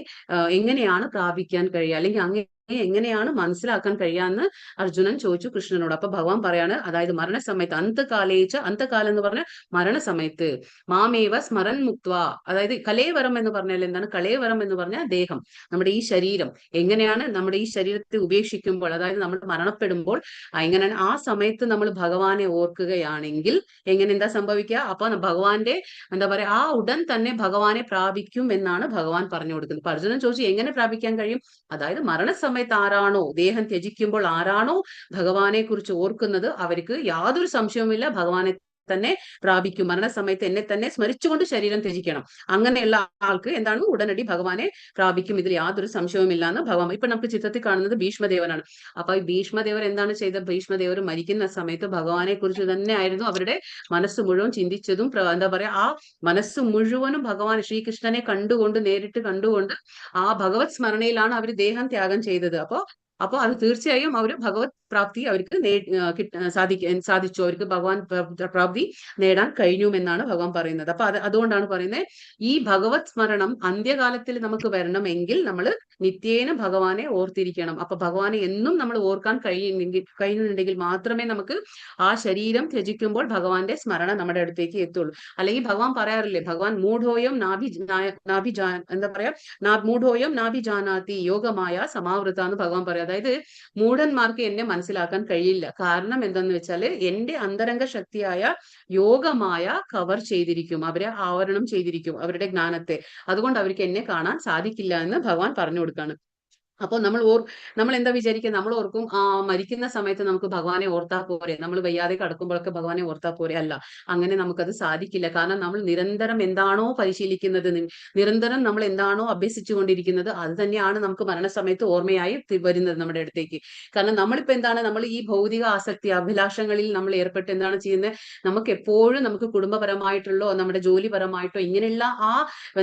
എങ്ങനെയാണ് പ്രാപിക്കാൻ കഴിയുക, അല്ലെങ്കിൽ അങ്ങേ എങ്ങനെയാണ് മനസ്സിലാക്കാൻ കഴിയാന്ന് അർജുനൻ ചോദിച്ചു കൃഷ്ണനോട്. അപ്പൊ ഭഗവാൻ പറയാണ്, അതായത് മരണസമയത്ത് അന്തകാലം എന്ന് പറഞ്ഞ മരണസമയത്ത് മാമേവ സ്മരൻ മുക്ത്വ, അതായത് കലേവരം എന്ന് പറഞ്ഞാൽ എന്താണ്? കലേവരം എന്ന് പറഞ്ഞാൽ ദേഹം, നമ്മുടെ ഈ ശരീരം എങ്ങനെയാണ് നമ്മുടെ ഈ ശരീരത്തെ ഉപേക്ഷിക്കുമ്പോൾ, അതായത് നമ്മൾ മരണപ്പെടുമ്പോൾ എങ്ങനെയാണ് ആ സമയത്ത് നമ്മൾ ഭഗവാനെ ഓർക്കുകയാണെങ്കിൽ എന്താ സംഭവിക്കുക? അപ്പൊ ഭഗവാന്റെ എന്താ പറയാ ആ ഉടൻ തന്നെ ഭഗവാനെ പ്രാപിക്കും എന്നാണ് ഭഗവാൻ പറഞ്ഞു കൊടുക്കുന്നത്. അപ്പൊ അർജുനൻ ചോദിച്ചു എങ്ങനെ പ്രാപിക്കാൻ കഴിയും? അതായത് മരണസമയത്ത് ആരാണോ, ദേഹം ത്യജിക്കുമ്പോൾ ആരാണോ ഭഗവാനെ കുറിച്ച് ഓർക്കുന്നത് അവർക്ക് യാതൊരു സംശയവുമില്ല ഭഗവാനെ തന്നെ പ്രാപിക്കും. മരണസമയത്ത് എന്നെ തന്നെ സ്മരിച്ചുകൊണ്ട് ശരീരം ത്യജിക്കണം. അങ്ങനെയുള്ള ആൾക്ക് എന്താണ്? ഉടനടി ഭഗവാനെ പ്രാപിക്കും. ഇതിൽ യാതൊരു സംശയവുമില്ല എന്ന് ഭഗവാൻ. ഇപ്പൊ നമുക്ക് ചിത്രത്തിൽ കാണുന്നത് ഭീഷ്മദേവനാണ്. അപ്പൊ ഈ ഭീഷ്മദേവർ എന്താണ് ചെയ്തത്? ഭീഷ്മദേവർ മരിക്കുന്ന സമയത്ത് ഭഗവാനെ കുറിച്ച് തന്നെ ആയിരുന്നു അവരുടെ മനസ്സ് മുഴുവൻ ചിന്തിച്ചതും. എന്താ പറയാ ആ മനസ്സ് മുഴുവനും ഭഗവാൻ ശ്രീകൃഷ്ണനെ നേരിട്ട് കണ്ടുകൊണ്ട് ആ ഭഗവത് സ്മരണയിലാണ് അവർ ദേഹം ത്യാഗം ചെയ്തത്. അപ്പൊ അത് തീർച്ചയായും അവർ ഭഗവത് പ്രാപ്തി അവർക്ക് സാധിച്ചു. അവർക്ക് ഭഗവാൻ പ്രാപ്തി നേടാൻ കഴിഞ്ഞു എന്നാണ് ഭഗവാൻ പറയുന്നത്. അപ്പൊ അതുകൊണ്ടാണ് പറയുന്നത് ഈ ഭഗവത് സ്മരണം അന്ത്യകാലത്തിൽ നമുക്ക് വരണമെങ്കിൽ നമ്മൾ നിത്യേന ഭഗവാനെ ഓർത്തിരിക്കണം. അപ്പൊ ഭഗവാനെ എന്നും നമ്മൾ ഓർക്കാൻ കഴിയുന്നുണ്ടെങ്കിൽ മാത്രമേ നമുക്ക് ആ ശരീരം ത്യജിക്കുമ്പോൾ ഭഗവാന്റെ സ്മരണ നമ്മുടെ അടുത്തേക്ക് എത്തുള്ളൂ. അല്ലെങ്കിൽ ഭഗവാൻ പറയാറില്ലേ, ഭഗവാൻ മൂഢോയം മൂഢോയം നാഭിജാനാതി യോഗമായ സമാവൃത എന്ന് ഭഗവാൻ പറയാം. അതായത് മൂഢന്മാർക്ക് എന്നെ മനസ്സിലാക്കാൻ കഴിയില്ല. കാരണം എന്തെന്ന് വെച്ചാൽ എന്റെ അന്തരംഗ ശക്തിയായ യോഗമായ കവർ ചെയ്തിരിക്കും, അവരെ ആവരണം ചെയ്തിരിക്കും അവരുടെ ജ്ഞാനത്തെ. അതുകൊണ്ട് അവർക്ക് എന്നെ കാണാൻ സാധിക്കില്ല എന്ന് ഭഗവാൻ പറഞ്ഞു കൊടുക്കാണ്. അപ്പോൾ നമ്മൾ എന്താ വിചാരിക്കുക? നമ്മൾ ഓർക്കും മരിക്കുന്ന സമയത്ത് നമുക്ക് ഭഗവാനെ ഓർത്താ പോരെ, നമ്മൾ വയ്യാതെ കിടക്കുമ്പോഴൊക്കെ ഭഗവാനെ ഓർത്താ പോരെ. അല്ല, അങ്ങനെ നമുക്കത് സാധിക്കില്ല. കാരണം നമ്മൾ നിരന്തരം എന്താണോ പരിശീലിക്കുന്നത്, നിരന്തരം നമ്മൾ എന്താണോ അഭ്യസിച്ചുകൊണ്ടിരിക്കുന്നത്, അത് തന്നെയാണ് നമുക്ക് മരണസമയത്ത് ഓർമ്മയായി വരുന്നത് നമ്മുടെ അടുത്തേക്ക്. കാരണം നമ്മളിപ്പോ എന്താണ്, നമ്മൾ ഈ ഭൗതിക ആസക്തി അഭിലാഷങ്ങളിൽ നമ്മൾ ഏർപ്പെട്ട് എന്താണ് ചെയ്യുന്നത്? നമുക്ക് എപ്പോഴും നമുക്ക് കുടുംബപരമായിട്ടുള്ളോ നമ്മുടെ ജോലിപരമായിട്ടോ ഇങ്ങനെയുള്ള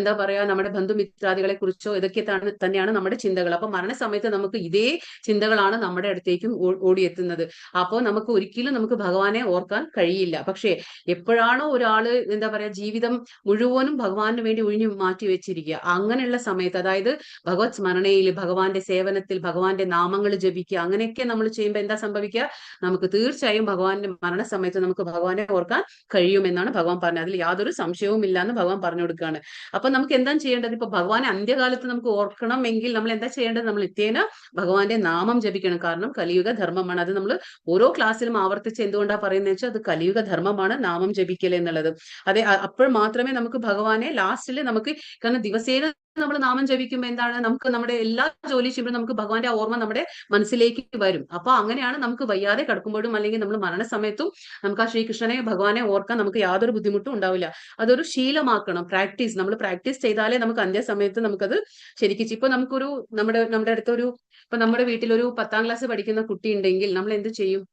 എന്താ പറയാ നമ്മുടെ ബന്ധുമിത്രാദികളെ കുറിച്ചോ ഇതൊക്കെ തന്നെയാണ് നമ്മുടെ ചിന്തകൾ. അപ്പൊ മരണസമയത്ത് നമുക്ക് ഇതേ ചിന്തകളാണ് നമ്മുടെ അടുത്തേക്കും ഓടിയെത്തുന്നത്. അപ്പോൾ നമുക്ക് ഒരിക്കലും നമുക്ക് ഭഗവാനെ ഓർക്കാൻ കഴിയില്ല. പക്ഷേ എപ്പോഴാണോ ഒരാള് എന്താ പറയാ ജീവിതം മുഴുവനും ഭഗവാന് വേണ്ടി ഒഴിഞ്ഞു മാറ്റി വെച്ചിരിക്കുക, അങ്ങനെയുള്ള സമയത്ത്, അതായത് ഭഗവത് സ്മരണയിൽ, ഭഗവാന്റെ സേവനത്തിൽ, ഭഗവാന്റെ നാമങ്ങൾ ജപിക്കുക, അങ്ങനെയൊക്കെ നമ്മൾ ചെയ്യുമ്പോൾ എന്താ സംഭവിക്കുക, നമുക്ക് തീർച്ചയായും ഭഗവാന്റെ മരണസമയത്ത് നമുക്ക് ഭഗവാനെ ഓർക്കാൻ കഴിയുമെന്നാണ് ഭഗവാൻ പറഞ്ഞത്. അതിൽ യാതൊരു സംശയവും ഇല്ല എന്ന് ഭഗവാൻ പറഞ്ഞു കൊടുക്കുകയാണ്. അപ്പൊ നമുക്ക് എന്താ ചെയ്യേണ്ടത്? ഇപ്പൊ ഭഗവാനെ അന്ത്യകാലത്ത് നമുക്ക് ഓർക്കണമെങ്കിൽ നമ്മൾ എന്താ ചെയ്യേണ്ടത്? നമ്മൾ നിത്യേന ഭഗവാന്റെ നാമം ജപിക്കണം. കാരണം കലിയുഗ ധർമ്മമാണ്. അത് നമ്മൾ ഓരോ ക്ലാസ്സിലും ആവർത്തിച്ച് എന്തുകൊണ്ടാണ് പറയുന്നത് വെച്ചാൽ അത് കലിയുഗ ധർമ്മമാണ് നാമം ജപിക്കൽ എന്നുള്ളത്. അതെ, അപ്പോൾ മാത്രമേ നമുക്ക് ഭഗവാനെ ലാസ്റ്റില് നമുക്ക്, കാരണം ദിവസേന നമ്മൾ നാമം ജപിക്കുമ്പോൾ എന്താണ്, നമുക്ക് നമ്മുടെ എല്ലാ ജോലി ചെയ്യുമ്പോഴും നമുക്ക് ഭഗവാന്റെ ഓർമ്മ നമ്മുടെ മനസ്സിലേക്ക് വരും. അപ്പൊ അങ്ങനെയാണ് നമുക്ക് വയ്യാതെ കിടക്കുമ്പോഴും അല്ലെങ്കിൽ നമ്മൾ മരണസമയത്തും നമുക്ക് ആ ശ്രീകൃഷ്ണനെ ഭഗവാനെ ഓർക്കാൻ നമുക്ക് യാതൊരു ബുദ്ധിമുട്ടും ഉണ്ടാവില്ല. അതൊരു ശീലമാക്കണം, പ്രാക്ടീസ്. നമ്മൾ പ്രാക്ടീസ് ചെയ്താലേ നമുക്ക് അന്ത്യസമയത്ത് നമുക്കത് ശരിക്കും. ഇപ്പൊ നമുക്കൊരു നമ്മുടെ അടുത്തൊരു, ഇപ്പൊ നമ്മുടെ വീട്ടിലൊരു 10ാം ക്ലാസ് പഠിക്കുന്ന കുട്ടി ഉണ്ടെങ്കിൽ നമ്മൾ എന്ത് ചെയ്യും?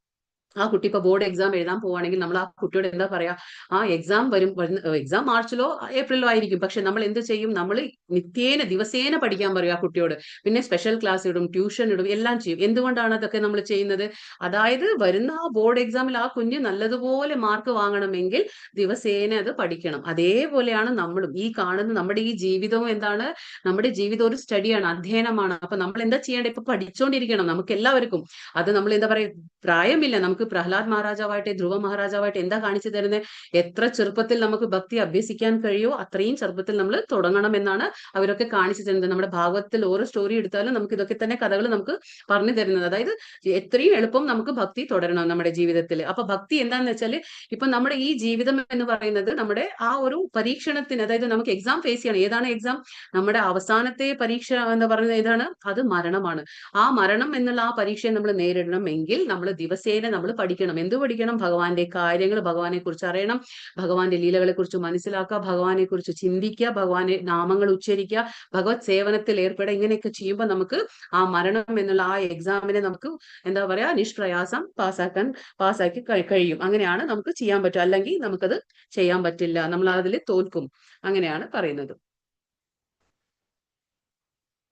ആ കുട്ടി ഇപ്പൊ ബോർഡ് എക്സാം എഴുതാൻ പോവാണെങ്കിൽ നമ്മൾ ആ കുട്ടിയോട് എന്താ പറയാ, ആ എക്സാം എക്സാം മാർച്ചിലോ ഏപ്രിലോ ആയിരിക്കും, പക്ഷെ നമ്മൾ എന്ത് ചെയ്യും? നമ്മൾ നിത്യേന ദിവസേന പഠിക്കാൻ പറയും ആ കുട്ടിയോട്. പിന്നെ സ്പെഷ്യൽ ക്ലാസ് ഇടും, ട്യൂഷൻ ഇടും, എല്ലാം ചെയ്യും. എന്തുകൊണ്ടാണ് അതൊക്കെ നമ്മൾ ചെയ്യുന്നത്? അതായത് വരുന്ന ആ ബോർഡ് എക്സാമിൽ ആ കുഞ്ഞ് നല്ലതുപോലെ മാർക്ക് വാങ്ങണമെങ്കിൽ ദിവസേന അത് പഠിക്കണം. അതേപോലെയാണ് നമ്മളും ഈ കാണുന്ന നമ്മുടെ ഈ ജീവിതവും. എന്താണ്? നമ്മുടെ ജീവിതം ഒരു സ്റ്റഡിയാണ്, അധ്യയനമാണ്. അപ്പൊ നമ്മൾ എന്താ ചെയ്യേണ്ടത്? ഇപ്പൊ പഠിച്ചുകൊണ്ടിരിക്കണം നമുക്ക് എല്ലാവർക്കും. അത് നമ്മൾ എന്താ പറയാ, പ്രായമില്ല. നമുക്ക് പ്രഹ്ലാദ് മഹാരാജാവായിട്ട്, ധ്രുവ മഹാരാജാവായിട്ട് എന്താ കാണിച്ചു തരുന്നത്? എത്ര ചെറുപ്പത്തിൽ നമുക്ക് ഭക്തി അഭ്യസിക്കാൻ കഴിയോ അത്രയും ചെറുപ്പത്തിൽ നമ്മൾ തുടങ്ങണം എന്നാണ് അവരൊക്കെ കാണിച്ചു തരുന്നത്. നമ്മുടെ ഭാഗവതത്തിൽ ഓരോ സ്റ്റോറി എടുത്താലും നമുക്ക് ഇതൊക്കെ തന്നെ കഥകൾ നമുക്ക് പറഞ്ഞു തരുന്നത്. അതായത് എത്രയും എളുപ്പം നമുക്ക് ഭക്തി തുടരണം നമ്മുടെ ജീവിതത്തിൽ. അപ്പൊ ഭക്തി എന്താന്ന് വെച്ചാൽ, ഇപ്പൊ നമ്മുടെ ഈ ജീവിതം എന്ന് പറയുന്നത് നമ്മുടെ ആ ഒരു പരീക്ഷണത്തിന്, അതായത് നമുക്ക് എക്സാം ഫേസ് ചെയ്യണം. ഏതാണ് എക്സാം? നമ്മുടെ അവസാനത്തെ പരീക്ഷ എന്ന് പറയുന്നത് ഏതാണ്? അത് മരണമാണ്. ആ മരണം എന്നുള്ള ആ പരീക്ഷയെ നമ്മൾ നേരിടണമെങ്കിൽ നമ്മൾ ദിവസേന നമ്മൾ പഠിക്കണം. എന്ത് പഠിക്കണം? ഭഗവാന്റെ കാര്യങ്ങൾ, ഭഗവാനെ കുറിച്ച് അറിയണം, ഭഗവാന്റെ ലീലകളെ കുറിച്ച് മനസ്സിലാക്കുക, ഭഗവാനെ കുറിച്ച് ചിന്തിക്കുക, ഭഗവാന്റെ നാമങ്ങൾ ഉച്ചരിക്കുക, ഭഗവത് സേവനത്തിൽ ഏർപ്പെടുക. ഇങ്ങനെയൊക്കെ ചെയ്യുമ്പോൾ നമുക്ക് ആ മരണം എന്നുള്ള ആ എക്സാമിനെ നമുക്ക് എന്താ പറയാ, നിഷ്പ്രയാസം പാസ്സാക്കി കഴിയും. അങ്ങനെയാണ് നമുക്ക് ചെയ്യാൻ പറ്റും. അല്ലെങ്കിൽ നമുക്കത് ചെയ്യാൻ പറ്റില്ല, നമ്മൾ അതിൽ തോൽക്കും. അങ്ങനെയാണ് പറയുന്നത്.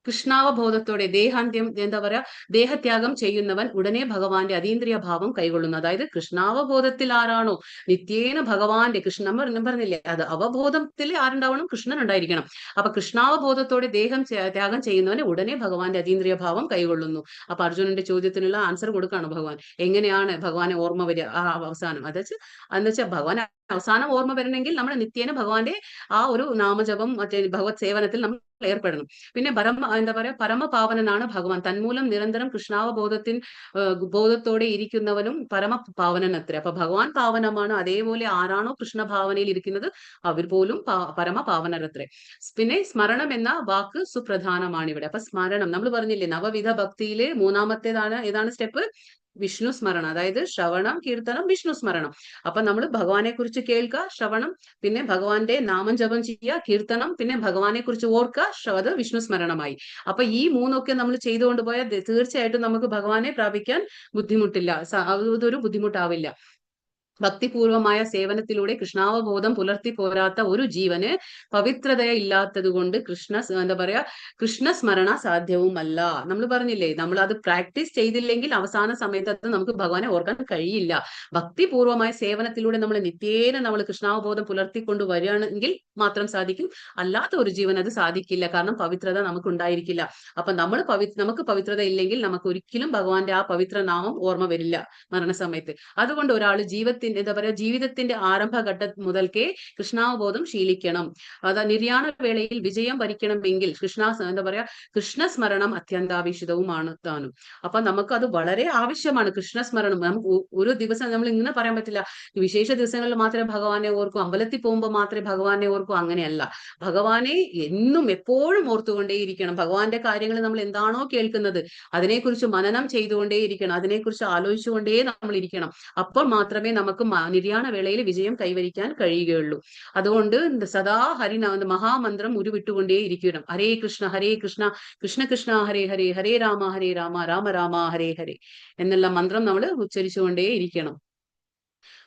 കൃഷ്ണാവബോധത്തോടെ ദേഹാന്ത്യം എന്താ പറയാ, ദേഹത്യാഗം ചെയ്യുന്നവൻ ഉടനെ ഭഗവാന്റെ അതീന്ദ്രിയ ഭാവം കൈകൊള്ളുന്നു. അതായത് കൃഷ്ണാവബോധത്തിൽ ആരാണോ നിത്യേന ഭഗവാന്റെ, കൃഷ്ണൻ പറഞ്ഞില്ലേ, അത് അവബോധത്തിൽ ആരുണ്ടാവണം? കൃഷ്ണൻ ഉണ്ടായിരിക്കണം. അപ്പൊ കൃഷ്ണാവബോധത്തോടെ ദേഹം ത്യാഗം ചെയ്യുന്നവന് ഉടനെ ഭഗവാന്റെ അതീന്ദ്രിയ ഭാവം കൈകൊള്ളുന്നു. അപ്പൊ അർജുനന്റെ ചോദ്യത്തിനുള്ള ആൻസർ കൊടുക്കാണ് ഭഗവാൻ. എങ്ങനെയാണ് ഭഗവാനെ ഓർമ്മ വരിക ആ അവസാനം? അതെന്നുവെച്ചാൽ ഭഗവാൻ അവസാനം ഓർമ്മ വരണമെങ്കിൽ നമ്മൾ നിത്യേന ഭഗവാന്റെ ആ ഒരു നാമജപം, മറ്റേ ഭഗവത് സേവനത്തിൽ നമ്മൾ ഏർപ്പെടണം. പിന്നെ എന്താ പറയാ, പരമപാവനനാണ് ഭഗവാൻ. തന്മൂലം നിരന്തരം ബോധത്തോടെ ഇരിക്കുന്നവനും പരമപാവനനത്രേ. അപ്പൊ ഭഗവാൻ പാവനമാണ്. അതേപോലെ ആരാണോ കൃഷ്ണഭാവനയിൽ ഇരിക്കുന്നത് അവർ പോലും പരമപാവനരത്രേ. പിന്നെ സ്മരണം എന്ന വാക്ക് സുപ്രധാനമാണ് ഇവിടെ. അപ്പൊ സ്മരണം നമ്മൾ പറഞ്ഞില്ലേ, നവവിധ ഭക്തിയില് മൂന്നാമത്തേതാണ് ഏതാണ് സ്റ്റെപ്പ്? വിഷ്ണു സ്മരണ. അതായത് ശ്രവണം, കീർത്തനം, വിഷ്ണു സ്മരണം. അപ്പൊ നമ്മൾ ഭഗവാനെ കുറിച്ച് കേൾക്കുക, ശ്രവണം, പിന്നെ ഭഗവാന്റെ നാമം ജപം ചെയ്യുക, കീർത്തനം, പിന്നെ ഭഗവാനെ കുറിച്ച് ഓർക്കുക, അത് വിഷ്ണു സ്മരണമായി. അപ്പൊ ഈ മൂന്നൊക്കെ നമ്മൾ ചെയ്തുകൊണ്ട് പോയാൽ തീർച്ചയായിട്ടും നമുക്ക് ഭഗവാനെ പ്രാപിക്കാൻ ബുദ്ധിമുട്ടില്ല, അതൊരു ബുദ്ധിമുട്ടാവില്ല. ഭക്തിപൂർവമായ സേവനത്തിലൂടെ കൃഷ്ണാവബോധം പുലർത്തി പോരാത്ത ഒരു ജീവന് പവിത്രതയില്ലാത്തത് കൊണ്ട് എന്താ പറയാ, കൃഷ്ണസ്മരണ സാധ്യവുമല്ല. നമ്മൾ പറഞ്ഞില്ലേ, നമ്മൾ അത് പ്രാക്ടീസ് ചെയ്തില്ലെങ്കിൽ അവസാന സമയത്ത് അത് നമുക്ക് ഭഗവാനെ ഓർക്കാൻ കഴിയില്ല. ഭക്തിപൂർവമായ സേവനത്തിലൂടെ നമ്മൾ നിത്യേന നമ്മൾ കൃഷ്ണാവബോധം പുലർത്തിക്കൊണ്ട് വരികയാണെങ്കിൽ മാത്രം സാധിക്കും. അല്ലാത്ത ഒരു ജീവൻ അത് സാധിക്കില്ല. കാരണം പവിത്രത നമുക്ക് ഉണ്ടായിരിക്കില്ല. അപ്പൊ നമുക്ക് പവിത്രത ഇല്ലെങ്കിൽ നമുക്ക് ഒരിക്കലും ഭഗവാന്റെ ആ പവിത്ര നാമം ഓർമ്മ വരില്ല മരണസമയത്ത്. അതുകൊണ്ട് ഒരാൾ എന്താ പറയാ, ജീവിതത്തിന്റെ ആരംഭഘട്ടം മുതൽക്കേ കൃഷ്ണാവബോധം ശീലിക്കണം. നിർയാണ വേളയിൽ വിജയം വരിക്കണമെങ്കിൽ എന്താ പറയാ, കൃഷ്ണസ്മരണം അത്യന്താപേക്ഷിതവുമാണ് താനും. അപ്പൊ നമുക്കത് വളരെ ആവശ്യമാണ് കൃഷ്ണസ്മരണം. നമുക്ക് ഒരു ദിവസം നമ്മൾ ഇങ്ങനെ പറയാൻ പറ്റില്ല, വിശേഷ ദിവസങ്ങളിൽ മാത്രമേ ഭഗവാനെ ഓർക്കൂ, അമ്പലത്തിൽ പോകുമ്പോൾ മാത്രമേ ഭഗവാനെ ഓർക്കൂ, അങ്ങനെയല്ല. ഭഗവാനെ എന്നും എപ്പോഴും ഓർത്തുകൊണ്ടേയിരിക്കണം. ഭഗവാന്റെ കാര്യങ്ങൾ നമ്മൾ എന്താണോ കേൾക്കുന്നത് അതിനെക്കുറിച്ച് മനനം ചെയ്തുകൊണ്ടേയിരിക്കണം, അതിനെക്കുറിച്ച് ആലോചിച്ചുകൊണ്ടേ നമ്മൾ ഇരിക്കണം. അപ്പോൾ മാത്രമേ നമുക്ക് നിർയാണ വേളയിൽ വിജയം കൈവരിക്കാൻ കഴിയുകയുള്ളൂ. അതുകൊണ്ട് സദാ മഹാമന്ത്രം ഉരുവിട്ടുകൊണ്ടേ ഇരിക്കണം. ഹരേ കൃഷ്ണ കൃഷ്ണ കൃഷ്ണ ഹരേ ഹരേ, ഹരേ രാമ രാമ രാമ ഹരേ ഹരേ എന്നുള്ള മന്ത്രം നമ്മൾ ഉച്ചരിച്ചുകൊണ്ടേ ഇരിക്കണം.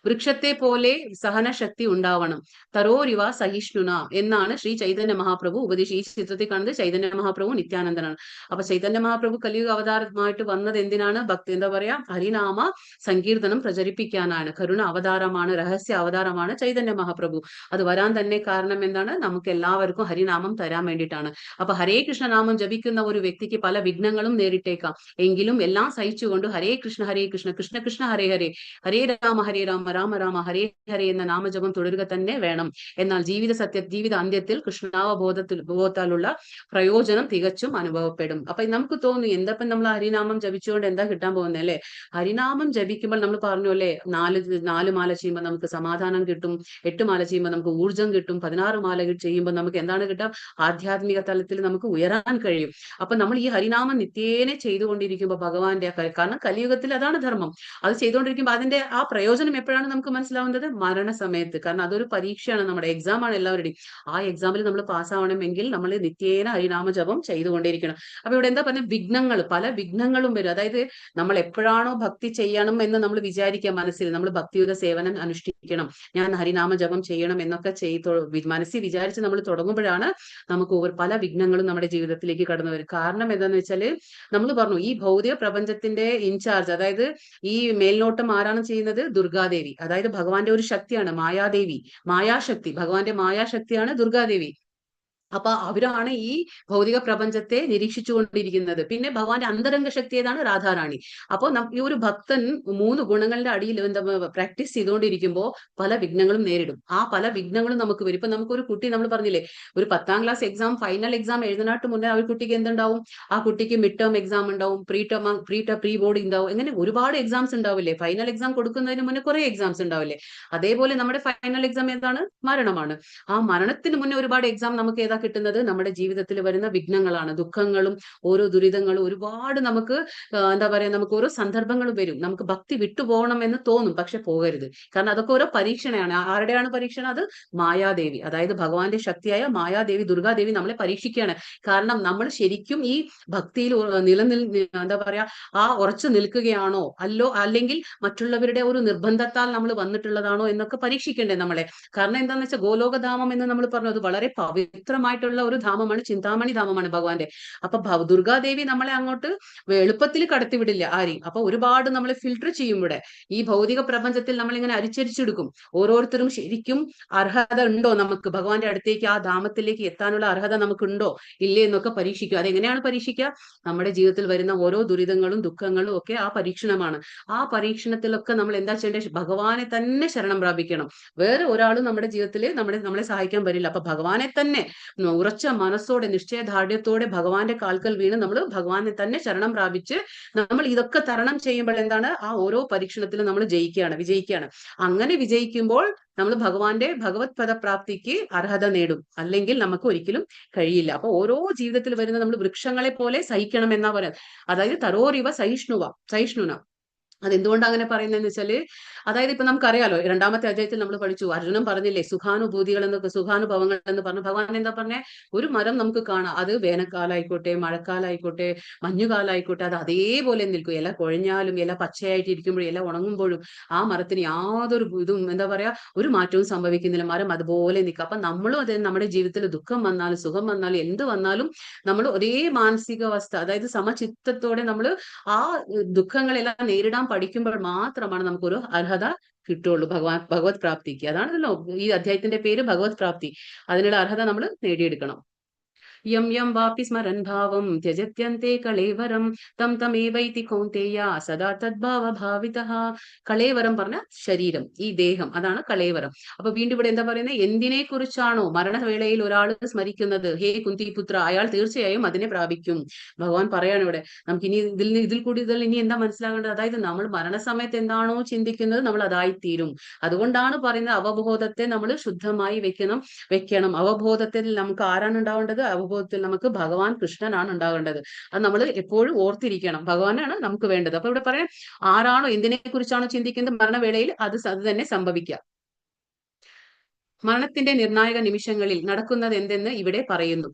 വൃക്ഷത്തെ പോലെ സഹനശക്തി ഉണ്ടാവണം. തരോരിവ സഹിഷ്ണുന എന്നാണ് ശ്രീ ചൈതന്യ മഹാപ്രഭു ഉപദേശിച്ച് ഈ ചിത്രത്തിൽ കാണുന്നത് ചൈതന്യ മഹാപ്രഭു നിത്യാനന്ദനാണ്. അപ്പൊ ചൈതന്യ മഹാപ്രഭു കലിയുഗ അവതാരമായിട്ട് വന്നത് എന്തിനാണ്? ഭക്തി എന്താ പറയാ ഹരിനാമ സങ്കീർത്തനം പ്രചരിപ്പിക്കാനാണ്. കരുണ അവതാരമാണ്, രഹസ്യ അവതാരമാണ് ചൈതന്യ മഹാപ്രഭു. അത് വരാൻ തന്നെ കാരണം എന്താണ്? നമുക്ക് എല്ലാവർക്കും ഹരിനാമം തരാൻ വേണ്ടിയിട്ടാണ്. അപ്പൊ ഹരേ കൃഷ്ണ നാമം ജപിക്കുന്ന ഒരു വ്യക്തിക്ക് പല വിഘ്നങ്ങളും നേരിട്ടേക്കാം. എങ്കിലും എല്ലാം സഹിച്ചുകൊണ്ട് ഹരേ കൃഷ്ണ കൃഷ്ണ കൃഷ്ണ ഹരേ ഹരേ ഹരേ രാമ രാമ രാമ ഹരേ ഹരേ എന്ന നാമജപം തുടരുക തന്നെ വേണം. എന്നാൽ ജീവിത അന്ത്യത്തിൽ കൃഷ്ണാവബോധത്താലുള്ള പ്രയോജനം തികച്ചും അനുഭവപ്പെടും. അപ്പൊ നമുക്ക് തോന്നുന്നു എന്തപ്പം നമ്മൾ ഹരിനാമം ജപിച്ചുകൊണ്ട് എന്താ കിട്ടാൻ പോകുന്നത് അല്ലെ? ഹരിനാമം ജപിക്കുമ്പോൾ നമ്മൾ പറഞ്ഞു അല്ലെ, 4 മാല ചെയ്യുമ്പോൾ നമുക്ക് സമാധാനം കിട്ടും, 8 മാല ചെയ്യുമ്പോൾ നമുക്ക് ഊർജം കിട്ടും, 16 മാല ചെയ്യുമ്പോൾ നമുക്ക് എന്താണ് കിട്ടാം? ആധ്യാത്മിക തലത്തിൽ നമുക്ക് ഉയരാൻ കഴിയും. അപ്പൊ നമ്മൾ ഈ ഹരിനാമം നിത്യേനെ ചെയ്തുകൊണ്ടിരിക്കുമ്പോൾ ഭഗവാന്റെ, കാരണം കലിയുഗത്തിൽ അതാണ് ധർമ്മം, അത് ചെയ്തുകൊണ്ടിരിക്കുമ്പോൾ അതിന്റെ ആ പ്രയോജനം എപ്പോഴാണ് നമുക്ക് മനസ്സിലാവുന്നത്? മരണസമയത്ത്. കാരണം അതൊരു പരീക്ഷയാണ്, നമ്മുടെ എക്സാം ആണ് എല്ലാവരുടെയും. ആ എക്സാമിൽ നമ്മൾ പാസ്സാവണമെങ്കിൽ നമ്മൾ നിത്യേന ഹരിനാമ ജപം ചെയ്തുകൊണ്ടിരിക്കണം. അപ്പൊ ഇവിടെ എന്താ പറഞ്ഞ വിഘ്നങ്ങൾ, പല വിഘ്നങ്ങളും വരും. അതായത് നമ്മൾ എപ്പോഴാണോ ഭക്തി ചെയ്യണം എന്ന് നമ്മൾ വിചാരിക്കുക മനസ്സിൽ, നമ്മൾ ഭക്തിയുടെ സേവനം അനുഷ്ഠിക്കണം, ഞാൻ ഹരിനാമ ജപം ചെയ്യണം എന്നൊക്കെ മനസ്സിൽ വിചാരിച്ച് നമ്മൾ തുടങ്ങുമ്പോഴാണ് നമുക്ക് പല വിഘ്നങ്ങളും നമ്മുടെ ജീവിതത്തിലേക്ക് കടന്നു വരും. കാരണം എന്താന്ന് വെച്ചാല് നമ്മൾ പറഞ്ഞു ഈ ഭൗതിക പ്രപഞ്ചത്തിന്റെ ഇൻചാർജ്, അതായത് ഈ മേൽനോട്ടം ആരാണ് ചെയ്യുന്നത്? ദുർഗാദേവി. അതായത് ഭഗവാന്റെ ഒരു ശക്തിയാണ് മായാദേവി, മായാശക്തി. ഭഗവാന്റെ മായാശക്തിയാണ് ദുർഗാദേവി. അപ്പൊ അവരാണ് ഈ ഭൗതിക പ്രപഞ്ചത്തെ നിരീക്ഷിച്ചുകൊണ്ടിരിക്കുന്നത്. പിന്നെ ഭഗവാന്റെ അന്തരംഗ ശക്തി ഏതാണ്? രാധാറാണി. അപ്പോൾ ഈ ഒരു ഭക്തൻ 3 ഗുണങ്ങളുടെ അടിയിൽ എന്താ പ്രാക്ടീസ് ചെയ്തുകൊണ്ടിരിക്കുമ്പോൾ പല വിഘ്നങ്ങളും നേരിടും. ആ പല വിഘ്നങ്ങളും നമുക്ക് വരും. ഇപ്പൊ നമുക്കൊരു കുട്ടി, നമ്മൾ പറഞ്ഞില്ലേ, ഒരു 10ാം ക്ലാസ് എക്സാം, ഫൈനൽ എക്സാം എഴുതാനായിട്ട് മുന്നേ ആ ഒരു കുട്ടിക്ക് എന്തുണ്ടാവും? ആ കുട്ടിക്ക് മിഡ് ടേം എക്സാം ഉണ്ടാവും, പ്രീ ബോർഡ് ഉണ്ടാവും, അങ്ങനെ ഒരുപാട് എക്സാംസ് ഉണ്ടാവില്ലേ? ഫൈനൽ എക്സാം കൊടുക്കുന്നതിന് മുന്നേ കുറെ എക്സാംസ് ഉണ്ടാവില്ലേ? അതേപോലെ നമ്മുടെ ഫൈനൽ എക്സാം ഏതാണ്? മരണമാണ്. ആ മരണത്തിന് മുന്നേ ഒരുപാട് എക്സാം നമുക്ക് ഏതാ കിട്ടുന്നത്? നമ്മുടെ ജീവിതത്തിൽ വരുന്ന വിഘ്നങ്ങളാണ്, ദുഃഖങ്ങളും ഓരോ ദുരിതങ്ങളും ഒരുപാട് നമുക്ക് എന്താ പറയാ, നമുക്ക് ഓരോ സന്ദർഭങ്ങൾ വരും. നമുക്ക് ഭക്തി വിട്ടുപോകണം എന്ന് തോന്നും, പക്ഷെ പോകരുത്. കാരണം അതൊക്കെ ഓരോ പരീക്ഷണയാണ്. ആരുടെയാണ് പരീക്ഷണം? അത് മായാദേവി, അതായത് ഭഗവാന്റെ ശക്തിയായ മായാദേവി, ദുർഗാദേവി നമ്മളെ പരീക്ഷിക്കുകയാണ്. കാരണം നമ്മൾ ശരിക്കും ഈ ഭക്തിയിൽ എന്താ പറയാ ഉറച്ചു നിൽക്കുകയാണോ അല്ലെങ്കിൽ മറ്റുള്ളവരുടെ ഒരു നിർബന്ധത്താൽ നമ്മൾ വന്നിട്ടുള്ളതാണോ എന്നൊക്കെ പരീക്ഷിക്കണ്ടേ നമ്മളെ. കാരണം എന്താന്ന് വെച്ചാൽ ഗോലോകധാമം എന്ന് നമ്മൾ പറഞ്ഞു, അത് വളരെ പവിത്രമായിട്ടുള്ള ഒരു ധാമമാണ്, ചിന്താമണി ധാമമാണ് ഭഗവാന്റെ. അപ്പൊ ദുർഗാദേവി നമ്മളെ അങ്ങോട്ട് എളുപ്പത്തിൽ കടത്തിവിടില്ല ആരെയും. അപ്പൊ ഒരുപാട് നമ്മളെ ഫിൽട്ടർ ചെയ്യും. ഇവിടെ ഈ ഭൗതിക പ്രപഞ്ചത്തിൽ നമ്മൾ ഇങ്ങനെ അരിച്ചരിച്ചെടുക്കും. ഓരോരുത്തരും ശരിക്കും അർഹത ഉണ്ടോ നമുക്ക് ഭഗവാന്റെ അടുത്തേക്ക്, ആ ധാമത്തിലേക്ക് എത്താനുള്ള അർഹത നമുക്കുണ്ടോ ഇല്ലേ എന്നൊക്കെ പരീക്ഷിക്കും. അതെങ്ങനെയാണ് പരീക്ഷിക്കുക? നമ്മുടെ ജീവിതത്തിൽ വരുന്ന ഓരോ ദുരിതങ്ങളും ദുഃഖങ്ങളും ഒക്കെ ആ പരീക്ഷണമാണ്. ആ പരീക്ഷണത്തിലൊക്കെ നമ്മൾ എന്താ ചെയ്യേണ്ടത്? ഭഗവാനെ തന്നെ ശരണം പ്രാപിക്കണം. വേറെ ഒരാളും നമ്മുടെ ജീവിതത്തിൽ നമ്മളെ സഹായിക്കാൻ വരില്ല. അപ്പൊ ഭഗവാനെ തന്നെ ഉറച്ച മനസ്സോടെ, നിശ്ചയദാർഢ്യത്തോടെ ഭഗവാന്റെ കാൽക്കൽ വീണ് നമ്മൾ ഭഗവാനെ തന്നെ ശരണം പ്രാപിച്ച് നമ്മൾ ഇതൊക്കെ തരണം ചെയ്യുമ്പോൾ എന്താണ്? ആ ഓരോ പരീക്ഷണത്തിലും നമ്മൾ വിജയിക്കുകയാണ്. അങ്ങനെ വിജയിക്കുമ്പോൾ നമ്മൾ ഭഗവാന്റെ ഭഗവത് പദപ്രാപ്തിക്ക് അർഹത നേടും. അല്ലെങ്കിൽ നമുക്ക് ഒരിക്കലും കഴിയില്ല. അപ്പൊ ഓരോ ജീവിതത്തിൽ വരുന്ന നമ്മൾ വൃക്ഷങ്ങളെ പോലെ സഹിക്കണം എന്നാ പറയുന്നത്. അതായത് തരോരിവ സഹിഷ്ണുന. അതെന്തുകൊണ്ടാണ് അങ്ങനെ പറയുന്നതെന്ന് വെച്ചാല്, അതായത് ഇപ്പൊ നമുക്കറിയാലോ, 2ാമത്തെ അധ്യായത്തിൽ നമ്മൾ പഠിച്ചു, അർജുനൻ പറഞ്ഞില്ലേ സുഖാനുഭൂതികൾ എന്നൊക്കെ, സുഖാനുഭവങ്ങൾ എന്ന് പറഞ്ഞു. ഭഗവാൻ എന്താ പറഞ്ഞേ? ഒരു മരം നമുക്ക് കാണാം, അത് വേനൽക്കാലായിക്കോട്ടെ, മഴക്കാലായിക്കോട്ടെ, മഞ്ഞുകാലായിക്കോട്ടെ, അത് അതേപോലെ നിൽക്കും. ഇല കൊഴിഞ്ഞാലും, ഇല പച്ചയായിട്ട് ഇരിക്കുമ്പോഴും, ഇല ഉണങ്ങുമ്പോഴും ആ മരത്തിന് യാതൊരു ഇതും എന്താ പറയാ ഒരു മാറ്റവും സംഭവിക്കുന്നില്ല. മരം അതുപോലെ നിൽക്കുക. അപ്പൊ നമ്മളും അതെ, നമ്മുടെ ജീവിതത്തിൽ ദുഃഖം വന്നാലും സുഖം വന്നാലും എന്ത് വന്നാലും നമ്മൾ ഒരേ മാനസികാവസ്ഥ, അതായത് സമചിത്തത്തോടെ നമ്മൾ ആ ദുഃഖങ്ങളെല്ലാം നേരിടാൻ പഠിക്കുമ്പോൾ മാത്രമാണ് നമുക്കൊരു അർഹത കിട്ടുള്ളൂ ഭഗവത് പ്രാപ്തിക്ക്. അതാണല്ലോ ഈ അധ്യായത്തിന്റെ പേര്, ഭഗവത് പ്രാപ്തി. അതിനുള്ള അർഹത നമ്മൾ നേടിയെടുക്കണം. യം യം വാപി സ്മരൻ ഭാവം ത്യജത്യന്തെ കളേവരം തം തമേവൈതി കൗന്തേയ സദാ തദ്ഭാവ ഭാവിതഃ. കളേവരം പറഞ്ഞ ശരീരം, ഈ ദേഹം, അതാണ് കളേവരം. അപ്പൊ വീണ്ടും ഇവിടെ എന്താ പറയുന്നത്? എന്തിനെ കുറിച്ചാണോ മരണവേളയിൽ ഒരാൾ സ്മരിക്കുന്നത്, ഹേ കുന്തിപുത്ര, അയാൾ തീർച്ചയായും അതിനെ പ്രാപിക്കും. ഭഗവാൻ പറയാണ് ഇവിടെ. നമുക്ക് ഇനി ഇതിൽ കൂടുതൽ ഇനി എന്താ മനസ്സിലാകേണ്ടത്? അതായത് നമ്മൾ മരണസമയത്ത് എന്താണോ ചിന്തിക്കുന്നത് നമ്മൾ അതായിത്തീരും. അതുകൊണ്ടാണ് പറയുന്നത് അവബോധത്തെ നമ്മൾ ശുദ്ധമായി വെക്കണം. അവബോധത്തിൽ നമുക്ക് ആരാണ് ഉണ്ടാവേണ്ടത്? അവബോധത്തിൽ നമുക്ക് ഭഗവാൻ കൃഷ്ണനാണ് ഉണ്ടാകേണ്ടത്. അത് നമ്മൾ എപ്പോഴും ഓർത്തിരിക്കണം. ഭഗവാനാണ് നമുക്ക് വേണ്ടത്. അപ്പൊ ഇവിടെ പറയാം, ആരാണോ എന്തിനെ കുറിച്ചാണോ ചിന്തിക്കുന്നത് മരണവേളയിൽ അത് തന്നെ സംഭവിക്കുക. മരണത്തിന്റെ നിർണായക നിമിഷങ്ങളിൽ നടക്കുന്നത് എന്തെന്ന് ഇവിടെ പറയുന്നു.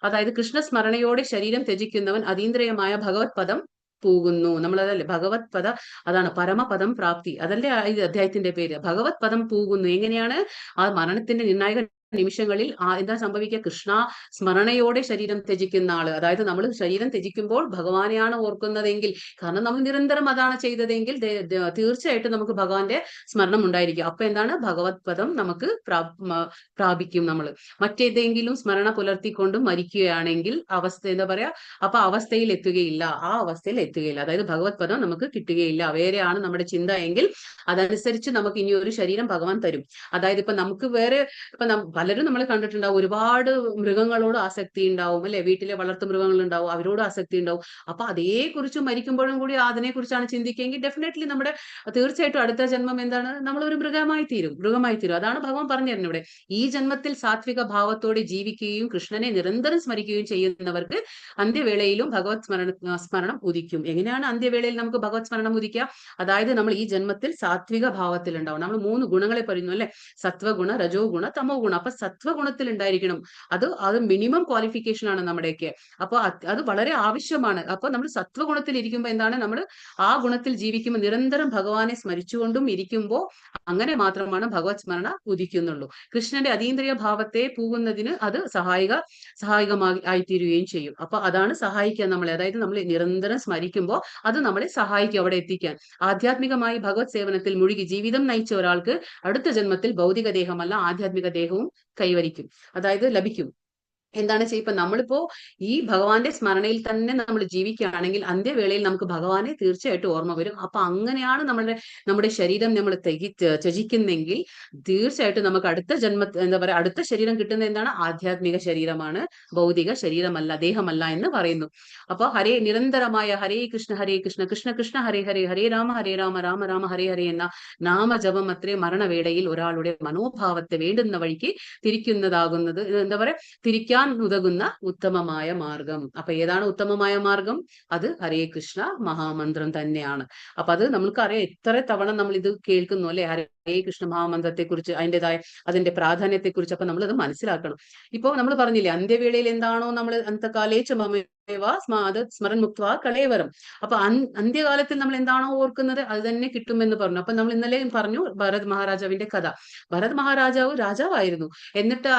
അതായത് കൃഷ്ണ സ്മരണയോടെ ശരീരം ത്യജിക്കുന്നവൻ അതീന്ദ്രിയമായ ഭഗവത് പദം പോകുന്നു. നമ്മളതല്ലേ ഭഗവത് പദ, അതാണ് പരമപദം പ്രാപ്തി, അതല്ലേ ഈ അധ്യായത്തിന്റെ പേര്. ഭഗവത് പദം പോകുന്നു. എങ്ങനെയാണ് ആ മരണത്തിന്റെ നിർണായക നിമിഷങ്ങളിൽ എന്താ സംഭവിക്കുക? കൃഷ്ണ സ്മരണയോടെ ശരീരം ത്യജിക്കുന്ന ആള്, അതായത് നമ്മൾ ശരീരം ത്യജിക്കുമ്പോൾ ഭഗവാനെയാണ് ഓർക്കുന്നതെങ്കിൽ, കാരണം നമ്മൾ നിരന്തരം അതാണ് ചെയ്തതെങ്കിൽ തീർച്ചയായിട്ടും നമുക്ക് ഭഗവാന്റെ സ്മരണം ഉണ്ടായിരിക്കും. അപ്പൊ എന്താണ്? ഭഗവത് പദം നമുക്ക് പ്രാപിക്കും. നമ്മൾ മറ്റേതെങ്കിലും സ്മരണ പുലർത്തിക്കൊണ്ടും മരിക്കുകയാണെങ്കിൽ അവസ്ഥ എന്താ പറയാ, അപ്പൊ അവസ്ഥയിൽ എത്തുകയില്ല, ആ അവസ്ഥയിൽ എത്തുകയില്ല. അതായത് ഭഗവത് പദം നമുക്ക് കിട്ടുകയില്ല. വേറെയാണ് നമ്മുടെ ചിന്ത എങ്കിൽ അതനുസരിച്ച് നമുക്ക് ഇനി ഒരു ശരീരം ഭഗവാൻ തരും. അതായത് ഇപ്പൊ നമുക്ക് വേറെ, ഇപ്പൊ പലരും നമ്മൾ കണ്ടിട്ടുണ്ടാവും, ഒരുപാട് മൃഗങ്ങളോട് ആസക്തി ഉണ്ടാവും അല്ലെ, വീട്ടിലെ വളർത്തു മൃഗങ്ങൾ ഉണ്ടാവും, അവരോട് ആസക്തി ഉണ്ടാവും. അപ്പൊ അതേക്കുറിച്ച് മരിക്കുമ്പോഴും കൂടി അതിനെ കുറിച്ചാണ് ചിന്തിക്കുകയെങ്കിൽ ഡെഫിനറ്റ്ലി നമ്മുടെ തീർച്ചയായിട്ടും അടുത്ത ജന്മം എന്താണ്? നമ്മളൊരു മൃഗമായി തീരും. അതാണ് ഭഗവാൻ പറഞ്ഞു തരുന്നത് ഇവിടെ. ഈ ജന്മത്തിൽ സാത്വിക ഭാവത്തോടെ ജീവിക്കുകയും കൃഷ്ണനെ നിരന്തരം സ്മരിക്കുകയും ചെയ്യുന്നവർക്ക് അന്ത്യവേളയിലും ഭഗവത് സ്മരണം ഉദിക്കും. എങ്ങനെയാണ് അന്ത്യവേളയിൽ നമുക്ക് ഭഗവത് സ്മരണം ഉദിക്കുക? അതായത് നമ്മൾ ഈ ജന്മത്തിൽ സാത്വിക ഭാവത്തിൽ ഉണ്ടാവും. നമ്മൾ 3 ഗുണങ്ങളെ പറയുന്നു അല്ലെ, സത്വഗുണ, രജോ ഗുണ, തമോ ഗുണം. അപ്പൊ സത്വഗുണത്തിൽ ഉണ്ടായിരിക്കണം. അത് മിനിമം ക്വാളിഫിക്കേഷൻ ആണ് നമ്മുടെയൊക്കെ. അപ്പൊ അത് വളരെ ആവശ്യമാണ്. അപ്പൊ നമ്മൾ സത്വഗുണത്തിൽ ഇരിക്കുമ്പോൾ എന്താണ്, നമ്മൾ ആ ഗുണത്തിൽ ജീവിക്കുമ്പോൾ നിരന്തരം ഭഗവാനെ സ്മരിച്ചുകൊണ്ടും ഇരിക്കുമ്പോൾ അങ്ങനെ മാത്രമാണ് ഭഗവത് സ്മരണ ഉദിക്കുന്നുള്ളൂ. കൃഷ്ണന്റെ അതീന്ദ്രിയ ഭാവത്തെ പോകുന്നതിന് അത് സഹായകമായി തീരുകയും ചെയ്യും. അപ്പൊ അതാണ് സഹായിക്കുക നമ്മളെ. അതായത് നമ്മൾ നിരന്തരം സ്മരിക്കുമ്പോൾ അത് നമ്മളെ സഹായിക്കും അവിടെ എത്തിക്കാൻ. ആധ്യാത്മികമായി ഭഗവത് സേവനത്തിൽ മുഴുകി ജീവിതം നയിച്ച ഒരാൾക്ക് അടുത്ത ജന്മത്തിൽ ഭൗതിക ദേഹമല്ല ആധ്യാത്മിക ദേഹവും കൈവരിക്കും, അതായത് ലഭിക്കും. എന്താണ് ഇപ്പൊ നമ്മളിപ്പോ ഈ ഭഗവാന്റെ സ്മരണയിൽ തന്നെ നമ്മൾ ജീവിക്കുകയാണെങ്കിൽ അന്ത്യവേളയിൽ നമുക്ക് ഭഗവാനെ തീർച്ചയായിട്ടും ഓർമ്മ വരും. അപ്പൊ അങ്ങനെയാണ് നമ്മുടെ ശരീരം നമ്മൾ ത്യജിക്കുന്നെങ്കിൽ തീർച്ചയായിട്ടും നമുക്ക് അടുത്ത എന്താ പറയാ, അടുത്ത ശരീരം കിട്ടുന്ന എന്താണ്? ആധ്യാത്മിക ശരീരമാണ്, ഭൗതിക ശരീരമല്ല, ദേഹമല്ല എന്ന് പറയുന്നു. അപ്പൊ നിരന്തരമായ ഹരേ കൃഷ്ണ കൃഷ്ണ കൃഷ്ണ ഹരേ ഹരേ, ഹരേ രാമ രാമ രാമ ഹരേ ഹരേ എന്ന നാമജപം അത്രേ മരണവേളയിൽ ഒരാളുടെ മനോഭാവത്തെ വേണ്ടുന്ന വഴിക്ക് തിരിക്കുന്നതാകുന്നത്, എന്താ പറയാ, തിരിക്കാൻ ഉതകുന്ന ഉത്തമമായ മാർഗം. അപ്പൊ ഏതാണ് ഉത്തമമായ മാർഗം? അത് ഹരേ കൃഷ്ണ മഹാമന്ത്രം തന്നെയാണ്. അപ്പൊ അത് നമുക്കറിയാം, എത്ര തവണ നമ്മൾ ഇത് കേൾക്കുന്നു അല്ലെ, ഹരേ കൃഷ്ണ മഹാമന്ത്രത്തെ കുറിച്ച്, അതിന്റെ പ്രാധാന്യത്തെ കുറിച്ച്. അപ്പൊ നമ്മളത് മനസ്സിലാക്കണം. ഇപ്പൊ നമ്മൾ പറഞ്ഞില്ലേ, അന്ത്യവേളയിൽ എന്താണോ നമ്മൾ അന്തകാലേച്ച സ്മരൺ മുക്ത കളേവരം. അപ്പൊ അന്ത്യകാലത്തിൽ നമ്മൾ എന്താണോ ഓർക്കുന്നത് അത് തന്നെ കിട്ടുമെന്ന് പറഞ്ഞു. അപ്പൊ നമ്മൾ ഇന്നലെ പറഞ്ഞു ഭരത് മഹാരാജാവിന്റെ കഥ. ഭരത് മഹാരാജാവ് രാജാവായിരുന്നു. എന്നിട്ട്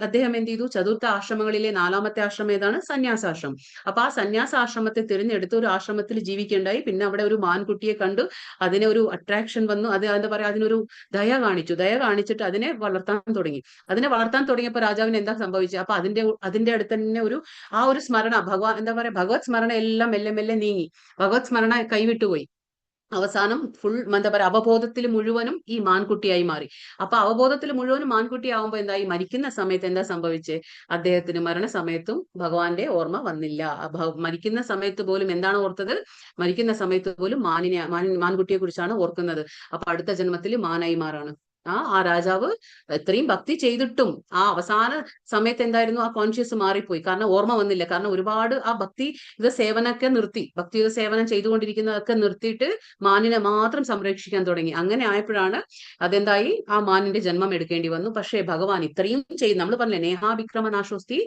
അദ്ദേഹം എന്ത് ചെയ്തു? ചതുർത്ഥ ആശ്രമങ്ങളിലെ 4ാമത്തെ ആശ്രമം ഏതാണ്? സന്യാസാശ്രമം. അപ്പൊ ആ സന്യാസാശ്രമത്തെ തിരഞ്ഞെടുത്ത് ഒരു ആശ്രമത്തിൽ ജീവിക്കേണ്ടായി. പിന്നെ അവിടെ ഒരു മാൻകുട്ടിയെ കണ്ടു, അതിനെ ഒരു അട്രാക്ഷൻ വന്നു, അത് എന്താ പറയാ, അതിനൊരു ദയ കാണിച്ചിട്ട് അതിനെ വളർത്താൻ തുടങ്ങിയപ്പോ രാജാവിന് എന്താ സംഭവിച്ചത്? അപ്പൊ അതിന്റെ അടുത്ത് തന്നെ ആ ഒരു സ്മരണ, എന്താ പറയാ, ഭഗവത് സ്മരണ എല്ലാം മെല്ലെ മെല്ലെ നീങ്ങി, ഭഗവത് സ്മരണ കൈവിട്ടുപോയി. അവസാനം എന്താ പറയാ, അവബോധത്തിൽ മുഴുവനും ഈ മാൻകുട്ടിയായി മാറി. അപ്പൊ അവബോധത്തിൽ മുഴുവനും മാൻകുട്ടിയാവുമ്പോ എന്തായി? മരിക്കുന്ന സമയത്ത് എന്താ സംഭവിച്ചേ? അദ്ദേഹത്തിന് മരണസമയത്തും ഭഗവാന്റെ ഓർമ്മ വന്നില്ല. മരിക്കുന്ന സമയത്ത് പോലും എന്താണ് ഓർത്തത്? മരിക്കുന്ന സമയത്ത് പോലും മാൻകുട്ടിയെ കുറിച്ചാണ് ഓർക്കുന്നത്. അപ്പൊ അടുത്ത ജന്മത്തിൽ മാനായി മാറാണ്. ആ രാജാവ് എത്രയും ഭക്തി ചെയ്തിട്ടും ആ അവസാന സമയത്ത് എന്തായിരുന്നു? ആ കോൺഷ്യസ് മാറിപ്പോയി. കാരണം ഓർമ്മ വന്നില്ല. കാരണം ഒരുപാട് ആ ഭക്തിയുത സേവനമൊക്കെ നിർത്തി, ഭക്തിയുത സേവനം ചെയ്തുകൊണ്ടിരിക്കുന്നതൊക്കെ നിർത്തിയിട്ട് മാനിനെ മാത്രം സംരക്ഷിക്കാൻ തുടങ്ങി. അങ്ങനെ ആയപ്പോഴാണ് അതെന്തായി? ആ മാനിന്റെ ജന്മം എടുക്കേണ്ടി വന്നു. പക്ഷേ ഭഗവാൻ ഇത്രയും ചെയ്ത്, നമ്മൾ പറഞ്ഞില്ലേ, നേഹാവിക്രമനാശോസ്തി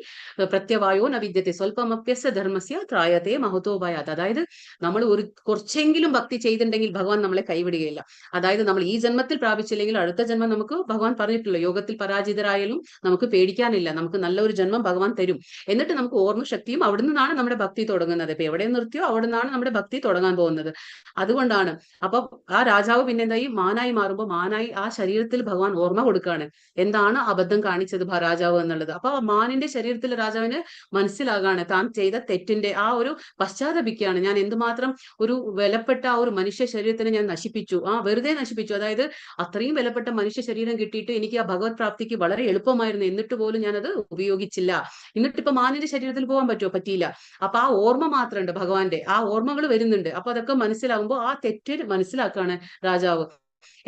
പ്രത്യവായോ ന വിദ്യത്തെ സ്വല്പമപ്യസ്യ ധർമ്മസ്യ ത്രായത്തെ മഹതോഭയാത്. അതായത് നമ്മൾ കുറച്ചെങ്കിലും ഭക്തി ചെയ്തിട്ടുണ്ടെങ്കിൽ ഭഗവാൻ നമ്മളെ കൈവിടുകയില്ല. അതായത് നമ്മൾ ഈ ജന്മത്തിൽ പ്രാപിച്ചില്ലെങ്കിൽ അടുത്ത ജന്മം നമുക്ക് ഭഗവാൻ പറഞ്ഞിട്ടുള്ള യോഗത്തിൽ പരാജിതരായാലും നമുക്ക് പേടിക്കാനില്ല, നമുക്ക് നല്ലൊരു ജന്മം ഭഗവാൻ തരും. എന്നിട്ട് നമുക്ക് ഓർമ്മശക്തിയും അവിടെ നിന്നാണ് നമ്മുടെ ഭക്തി തുടങ്ങുന്നത്. ഇപ്പൊ എവിടെ നിർത്തിയോ അവിടെ നിന്നാണ് നമ്മുടെ ഭക്തി തുടങ്ങാൻ പോകുന്നത്. അതുകൊണ്ടാണ് അപ്പൊ ആ രാജാവ് പിന്നെ എന്തായി? മാനായി മാറുമ്പോൾ മാനായി ആ ശരീരത്തിൽ ഭഗവാൻ ഓർമ്മ കൊടുക്കുകയാണ്, എന്താണ് അബദ്ധം കാണിച്ചത് രാജാവ് എന്നുള്ളത്. അപ്പൊ മാനിന്റെ ശരീരത്തിൽ രാജാവിന് മനസ്സിലാകാണ് താൻ ചെയ്ത തെറ്റിന്റെ ആ ഒരു പശ്ചാത്തപിക്കുകയാണ്. ഞാൻ എന്തുമാത്രം ഒരു വിലപ്പെട്ട ആ ഒരു മനുഷ്യ ശരീരത്തിനെ ഞാൻ നശിപ്പിച്ചു, വെറുതെ നശിപ്പിച്ചു. അതായത് അത്രയും വിലപ്പെട്ട മനുഷ്യ ശരീരം കിട്ടിയിട്ട് എനിക്ക് ആ ഭഗവത് പ്രാപ്തിക്ക് വളരെ എളുപ്പമായിരുന്നു, എന്നിട്ട് പോലും ഞാനത് ഉപയോഗിച്ചില്ല. എന്നിട്ടിപ്പോ മാനിന്റെ ശരീരത്തിൽ പോകാൻ പറ്റുമോ? പറ്റിയില്ല. അപ്പൊ ആ ഓർമ്മ മാത്രമുണ്ട് ഭഗവാന്റെ, ആ ഓർമ്മകൾ വരുന്നുണ്ട്. അപ്പൊ അതൊക്കെ മനസ്സിലാകുമ്പോൾ ആ തെറ്റ് മനസ്സിലാക്കാണ് രാജാവ്.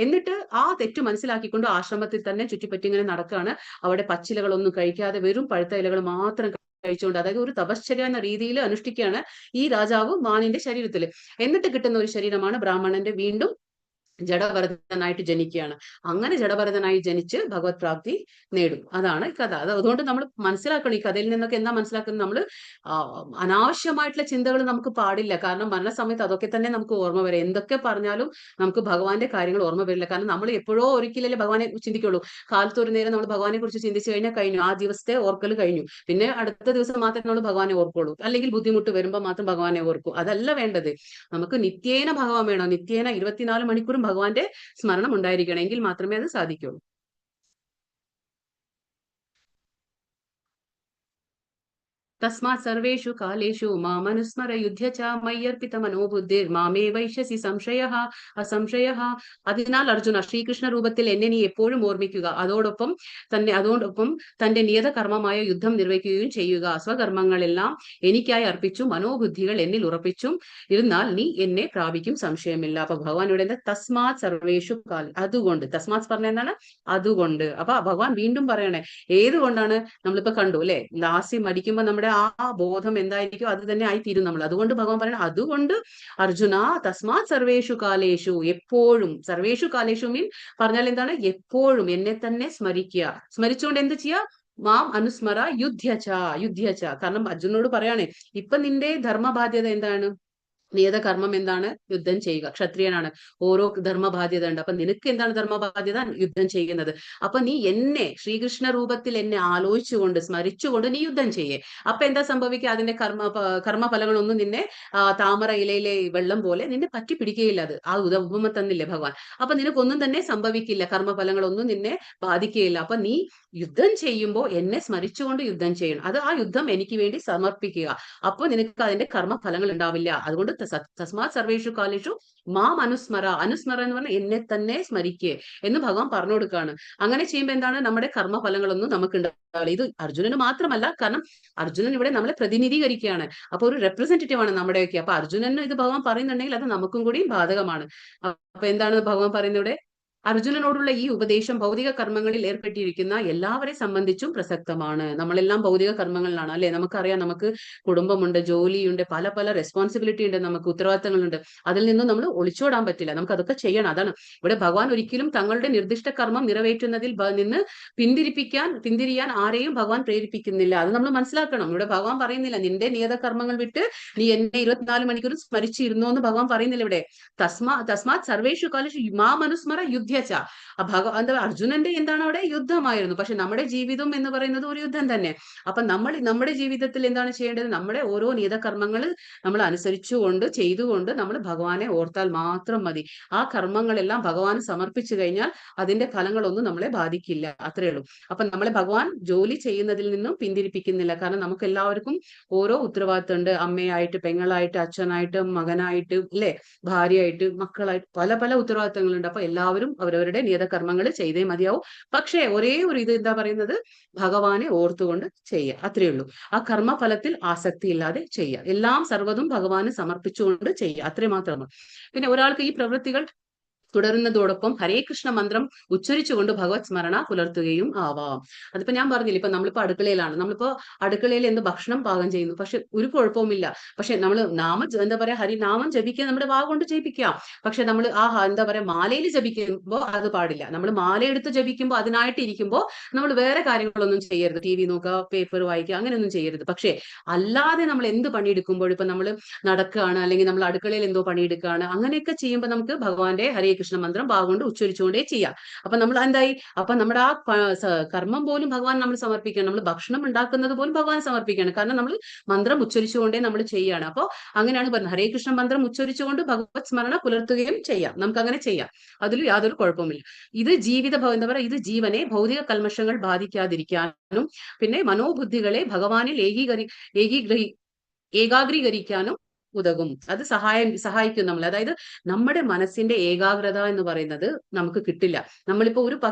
എന്നിട്ട് ആ തെറ്റ് മനസ്സിലാക്കിക്കൊണ്ട് ആശ്രമത്തിൽ തന്നെ ചുറ്റിപ്പറ്റി ഇങ്ങനെ നടക്കുകയാണ്. അവിടെ പച്ചിലകളൊന്നും കഴിക്കാതെ വെറും പഴുത്ത ഇലകൾ മാത്രം കഴിച്ചുകൊണ്ട്, അതായത് ഒരു തപശ്ചര്യ എന്ന രീതിയിൽ അനുഷ്ഠിക്കുകയാണ് ഈ രാജാവ് മാനിന്റെ ശരീരത്തിൽ. എന്നിട്ട് കിട്ടുന്ന ഒരു ശരീരമാണ് ബ്രാഹ്മണന്റെ വീണ്ടും ജഡഭരതനായിട്ട് ജനിക്കുകയാണ്. അങ്ങനെ ജഡഭരതനായി ജനിച്ച് ഭഗവത് പ്രാപ്തി നേടും. അതാണ് കഥ. അതുകൊണ്ട് നമ്മൾ മനസ്സിലാക്കണം, ഈ കഥയിൽ നിന്നൊക്കെ എന്താ മനസ്സിലാക്കുന്നത്, നമ്മൾ അനാവശ്യമായിട്ടുള്ള ചിന്തകൾ നമുക്ക് പാടില്ല. കാരണം മരണസമയത്ത് അതൊക്കെ തന്നെ നമുക്ക് ഓർമ്മ വരും. എന്തൊക്കെ പറഞ്ഞാലും നമുക്ക് ഭഗവാന്റെ കാര്യങ്ങൾ ഓർമ്മ വരില്ല. കാരണം നമ്മൾ എപ്പോഴോ ഒരിക്കലല്ലേ ഭഗവാനെ ചിന്തിക്കുള്ളൂ. കാലത്ത് ഒരു നേരം നമ്മൾ ഭഗവാനെ കുറിച്ച് ചിന്തിച്ചു കഴിഞ്ഞാൽ കഴിഞ്ഞു, ആ ദിവസത്തെ ഓർക്കൽ കഴിഞ്ഞു. പിന്നെ അടുത്ത ദിവസം മാത്രമേ നമ്മൾ ഭഗവാനെ ഓർക്കുള്ളൂ. അല്ലെങ്കിൽ ബുദ്ധിമുട്ട് വരുമ്പോൾ മാത്രം ഭഗവാനെ ഓർക്കൂ. അതല്ല വേണ്ടത്. നമുക്ക് നിത്യേന ഭഗവാൻ വേണം. നിത്യേന 24 മണിക്കൂറും ഭഗവാന്റെ സ്മരണം ഉണ്ടായിരിക്കണമെങ്കിൽ മാത്രമേ അത് സാധിക്കുള്ളൂ. തസ്മാത് സർവേഷു കാലേഷു മാമനുസ്മര യുധ്യ ച മയ്യർപ്പിത മനോബുദ്ധിർ മാമേ വൈശ്യസി സംശയഃ അസംശയഃ. അതിനാൽ അർജുന, ശ്രീകൃഷ്ണ രൂപത്തിൽ എന്നെ നീ എപ്പോഴും ഓർമ്മിക്കുക. അതോടൊപ്പം തന്റെ നിയത കർമ്മമായ യുദ്ധം നിർവഹിക്കുകയും ചെയ്യുക. സ്വകർമ്മങ്ങളെല്ലാം എനിക്കായി അർപ്പിച്ചു മനോബുദ്ധികൾ എന്നിൽ ഉറപ്പിച്ചും ഇരുന്നാൽ നീ എന്നെ പ്രാപിക്കും, സംശയമില്ല. അപ്പൊ ഭഗവാൻ ഇവിടെ എന്താ, തസ്മാത് സർവേഷു കാൽ, അതുകൊണ്ട്. തസ്മാത് പറഞ്ഞ എന്താണ്, അതുകൊണ്ട്. അപ്പൊ ഭഗവാൻ വീണ്ടും പറയണേ, ഏതുകൊണ്ടാണ്? നമ്മളിപ്പോ കണ്ടു അല്ലെ, ലാസ്റ്റ് മരിക്കുമ്പോ നമ്മുടെ ആ ബോധം എന്തായിരിക്കും, അത് തന്നെ ആയിത്തീരും നമ്മൾ. അതുകൊണ്ട് ഭഗവാൻ പറയണ, അതുകൊണ്ട് അർജുന തസ്മാത് സർവേഷു കാലേഷു, എപ്പോഴും. സർവേഷു കാലേഷു മീൻ പറഞ്ഞാൽ എന്താണ്, എപ്പോഴും എന്നെ തന്നെ സ്മരിക്കുക. സ്മരിച്ചുകൊണ്ട് എന്ത് ചെയ്യാ, മാം അനുസ്മര യുദ്ധ്യച. കാരണം അർജുനോട് പറയാണ്, ഇപ്പൊ നിന്റെ ധർമ്മബാധ്യത എന്താണ്, നിയത കർമ്മം എന്താണ്, യുദ്ധം ചെയ്യുക. ക്ഷത്രിയനാണ്, ഓരോ ധർമ്മബാധ്യത ഉണ്ട്. അപ്പൊ നിനക്ക് എന്താണ് ധർമ്മബാധ്യത, യുദ്ധം ചെയ്യുന്നത്. അപ്പൊ നീ എന്നെ ശ്രീകൃഷ്ണ രൂപത്തിൽ എന്നെ ആലോചിച്ചുകൊണ്ട് സ്മരിച്ചുകൊണ്ട് നീ യുദ്ധം ചെയ്യേ. അപ്പൊ എന്താ സംഭവിക്കുക, അതിന്റെ കർമ്മഫലങ്ങളൊന്നും നിന്നെ താമര ഇലയിലെ വെള്ളം പോലെ നിന്നെ പറ്റി പിടിക്കുകയില്ല. അത് ആ ഉപമ തന്നില്ലേ ഭഗവാൻ. അപ്പൊ നിനക്കൊന്നും തന്നെ സംഭവിക്കില്ല, കർമ്മഫലങ്ങളൊന്നും നിന്നെ ബാധിക്കുകയില്ല. അപ്പൊ നീ യുദ്ധം ചെയ്യുമ്പോൾ എന്നെ സ്മരിച്ചുകൊണ്ട് യുദ്ധം ചെയ്യണം. അത് ആ യുദ്ധം എനിക്ക് വേണ്ടി സമർപ്പിക്കുക. അപ്പൊ നിനക്ക് അതിന്റെ കർമ്മഫലങ്ങൾ ഉണ്ടാവില്ല. അതുകൊണ്ട് തസ്മാത് സർവേഷു കാലേഷു മാം അനുസ്മര. അനുസ്മര എന്ന് പറഞ്ഞാൽ എന്നെ തന്നെ സ്മരിക്കേ എന്ന് ഭഗവാൻ പറഞ്ഞു കൊടുക്കുകയാണ്. അങ്ങനെ ചെയ്യുമ്പോൾ എന്താണ്, നമ്മുടെ കർമ്മഫലങ്ങളൊന്നും നമുക്ക് ഉണ്ടാവില്ല. ഇത് അർജുനന് മാത്രമല്ല, കാരണം അർജുനൻ ഇവിടെ നമ്മളെ പ്രതിനിധീകരിക്കുകയാണ്. അപ്പൊ ഒരു റെപ്രസെന്റേറ്റീവ് ആണ് നമ്മുടെയൊക്കെ. അപ്പൊ അർജുനന് ഇത് ഭഗവാൻ പറയുന്നുണ്ടെങ്കിൽ അത് നമുക്കും കൂടി ബാധകമാണ്. അപ്പൊ എന്താണ് ഭഗവാൻ പറയുന്നത് ഇവിടെ, അർജുനനോടുള്ള ഈ ഉപദേശം ഭൗതിക കർമ്മങ്ങളിൽ ഏർപ്പെട്ടിരിക്കുന്ന എല്ലാവരെയും സംബന്ധിച്ചും പ്രസക്തമാണ്. നമ്മളെല്ലാം ഭൗതിക കർമ്മങ്ങളിലാണ് അല്ലെ. നമുക്കറിയാം, നമുക്ക് കുടുംബമുണ്ട്, ജോലിയുണ്ട്, പല പല റെസ്പോൺസിബിലിറ്റി ഉണ്ട്, നമുക്ക് ഉത്തരവാദിത്തങ്ങളുണ്ട്. അതിൽ നിന്നും നമ്മൾ ഒളിച്ചോടാൻ പറ്റില്ല, നമുക്ക് അതൊക്കെ ചെയ്യണം. അതാണ് ഇവിടെ ഭഗവാൻ ഒരിക്കലും തങ്ങളുടെ നിർദ്ദിഷ്ട കർമ്മം നിറവേറ്റുന്നതിൽ നിന്ന് പിന്തിരിയാൻ ആരെയും ഭഗവാൻ പ്രേരിപ്പിക്കുന്നില്ല. അത് നമ്മൾ മനസ്സിലാക്കണം. ഇവിടെ ഭഗവാൻ പറയുന്നില്ല, നിന്റെ നിയത കർമ്മങ്ങൾ വിട്ട് നീ എന്നെ 24 മണിക്കൂർ സ്മരിച്ചിരുന്നോ എന്ന് ഭഗവാൻ പറയുന്നില്ല ഇവിടെ. തസ്മാത് സർവേഷു കാലേഷു മാം അനുസ്മര യുദ്ധ്യച. എന്താ, അർജുനന്റെ എന്താണ് അവിടെ, യുദ്ധമായിരുന്നു. പക്ഷെ നമ്മുടെ ജീവിതം എന്ന് പറയുന്നത് ഒരു യുദ്ധം തന്നെ. അപ്പൊ നമ്മുടെ ജീവിതത്തിൽ എന്താണ് ചെയ്യേണ്ടത്, നമ്മുടെ ഓരോ നിയതകർമ്മങ്ങൾ നമ്മൾ അനുസരിച്ചുകൊണ്ട് ചെയ്തുകൊണ്ട് നമ്മൾ ഭഗവാനെ ഓർത്താൽ മാത്രം മതി. ആ കർമ്മങ്ങളെല്ലാം ഭഗവാന് സമർപ്പിച്ചു കഴിഞ്ഞാൽ അതിന്റെ ഫലങ്ങളൊന്നും നമ്മളെ ബാധിക്കില്ല. അത്രേ ഉള്ളൂ. അപ്പൊ നമ്മളെ ഭഗവാൻ ജോലി ചെയ്യുന്നതിൽ നിന്നും പിന്തിരിപ്പിക്കുന്നില്ല. കാരണം നമുക്ക് എല്ലാവർക്കും ഓരോ ഉത്തരവാദിത്തം ഉണ്ട്. അമ്മയായിട്ട്, പെങ്ങളായിട്ട്, അച്ഛനായിട്ട്, മകനായിട്ട്, അല്ലെ, ഭാര്യയായിട്ട്, മക്കളായിട്ട്, പല പല ഉത്തരവാദിത്തങ്ങളുണ്ട്. അപ്പൊ എല്ലാവരും അവരവരുടെ നിയതകർമ്മങ്ങൾ ചെയ്തേ മതിയാവും. പക്ഷേ ഒരേ ഒരു ഇത് എന്താ പറയുന്നത്, ഭഗവാനെ ഓർത്തുകൊണ്ട് ചെയ്യുക. അത്രയേ ഉള്ളൂ. ആ കർമ്മഫലത്തിൽ ആസക്തി ഇല്ലാതെ ചെയ്യുക. എല്ലാം സർവ്വതും ഭഗവാന് സമർപ്പിച്ചുകൊണ്ട് ചെയ്യുക. അത്രേ മാത്രമാണ്. പിന്നെ ഒരാൾക്ക് ഈ പ്രവൃത്തികൾ തുടരുന്നതോടൊപ്പം ഹരേ കൃഷ്ണ മന്ത്രം ഉച്ചരിച്ചുകൊണ്ട് ഭഗവത് സ്മരണ പുലർത്തുകയും ആവാം. അതിപ്പോ ഞാൻ പറഞ്ഞില്ല, ഇപ്പൊ നമ്മളിപ്പോ അടുക്കളയിലാണ്, നമ്മളിപ്പോ അടുക്കളയിൽ എന്ത് ഭക്ഷണം പാകം ചെയ്യുന്നു, പക്ഷെ ഒരു കുഴപ്പവുമില്ല. പക്ഷെ നമ്മൾ എന്താ പറയാ, ഹരിനാമം ജപിക്കാൻ നമ്മുടെ വാ കൊണ്ട് ജപിക്കാം. പക്ഷെ നമ്മൾ എന്താ പറയാ, മാലയിൽ ജപിക്കുമ്പോൾ അത് പാടില്ല. നമ്മൾ മാല എടുത്ത് ജപിക്കുമ്പോൾ അതിനായിട്ട് ഇരിക്കുമ്പോൾ നമ്മൾ വേറെ കാര്യങ്ങളൊന്നും ചെയ്യരുത്. TV നോക്കുക, പേപ്പർ വായിക്കുക, അങ്ങനെയൊന്നും ചെയ്യരുത്. പക്ഷെ അല്ലാതെ നമ്മൾ എന്ത് പണിയെടുക്കുമ്പോൾ, ഇപ്പൊ നമ്മൾ നടക്കുകയാണ്, അല്ലെങ്കിൽ നമ്മൾ അടുക്കളയിൽ എന്തോ പണിയെടുക്കുകയാണ്, അങ്ങനെയൊക്കെ ചെയ്യുമ്പോൾ നമുക്ക് ഭഗവാന്റെ ഹരേ കൃഷ്ണ മന്ത്രം ഭാഗം ഉച്ചരിച്ചുകൊണ്ടേ ചെയ്യാം. അപ്പൊ നമ്മൾ എന്തായി, അപ്പൊ നമ്മുടെ ആ കർമ്മം പോലും ഭഗവാൻ നമ്മൾ സമർപ്പിക്കണം. നമ്മൾ ഭക്ഷണം ഉണ്ടാക്കുന്നത് പോലും ഭഗവാൻ സമർപ്പിക്കണം. കാരണം നമ്മൾ മന്ത്രം ഉച്ചരിച്ചുകൊണ്ടേ നമ്മൾ ചെയ്യാണ്. അപ്പൊ അങ്ങനെയാണ് പറയുന്നത്, ഹരേ കൃഷ്ണ മന്ത്രം ഉച്ചരിച്ചുകൊണ്ട് ഭഗവത് സ്മരണ പുലർത്തുകയും ചെയ്യാം. നമുക്ക് അങ്ങനെ ചെയ്യാം, അതിൽ യാതൊരു കുഴപ്പമില്ല. ഇത് എന്താ പറയുക, ഇത് ജീവനെ ഭൗതിക കൽമഷങ്ങൾ ബാധിക്കാതിരിക്കാനും പിന്നെ മനോബുദ്ധികളെ ഭഗവാനിൽ ഏകാഗ്രീകരിക്കാനും ഉതകും. അത് സഹായിക്കും നമ്മൾ. അതായത് നമ്മുടെ മനസ്സിന്റെ ഏകാഗ്രത എന്ന് പറയുന്നത് നമുക്ക് കിട്ടില്ല. നമ്മളിപ്പോ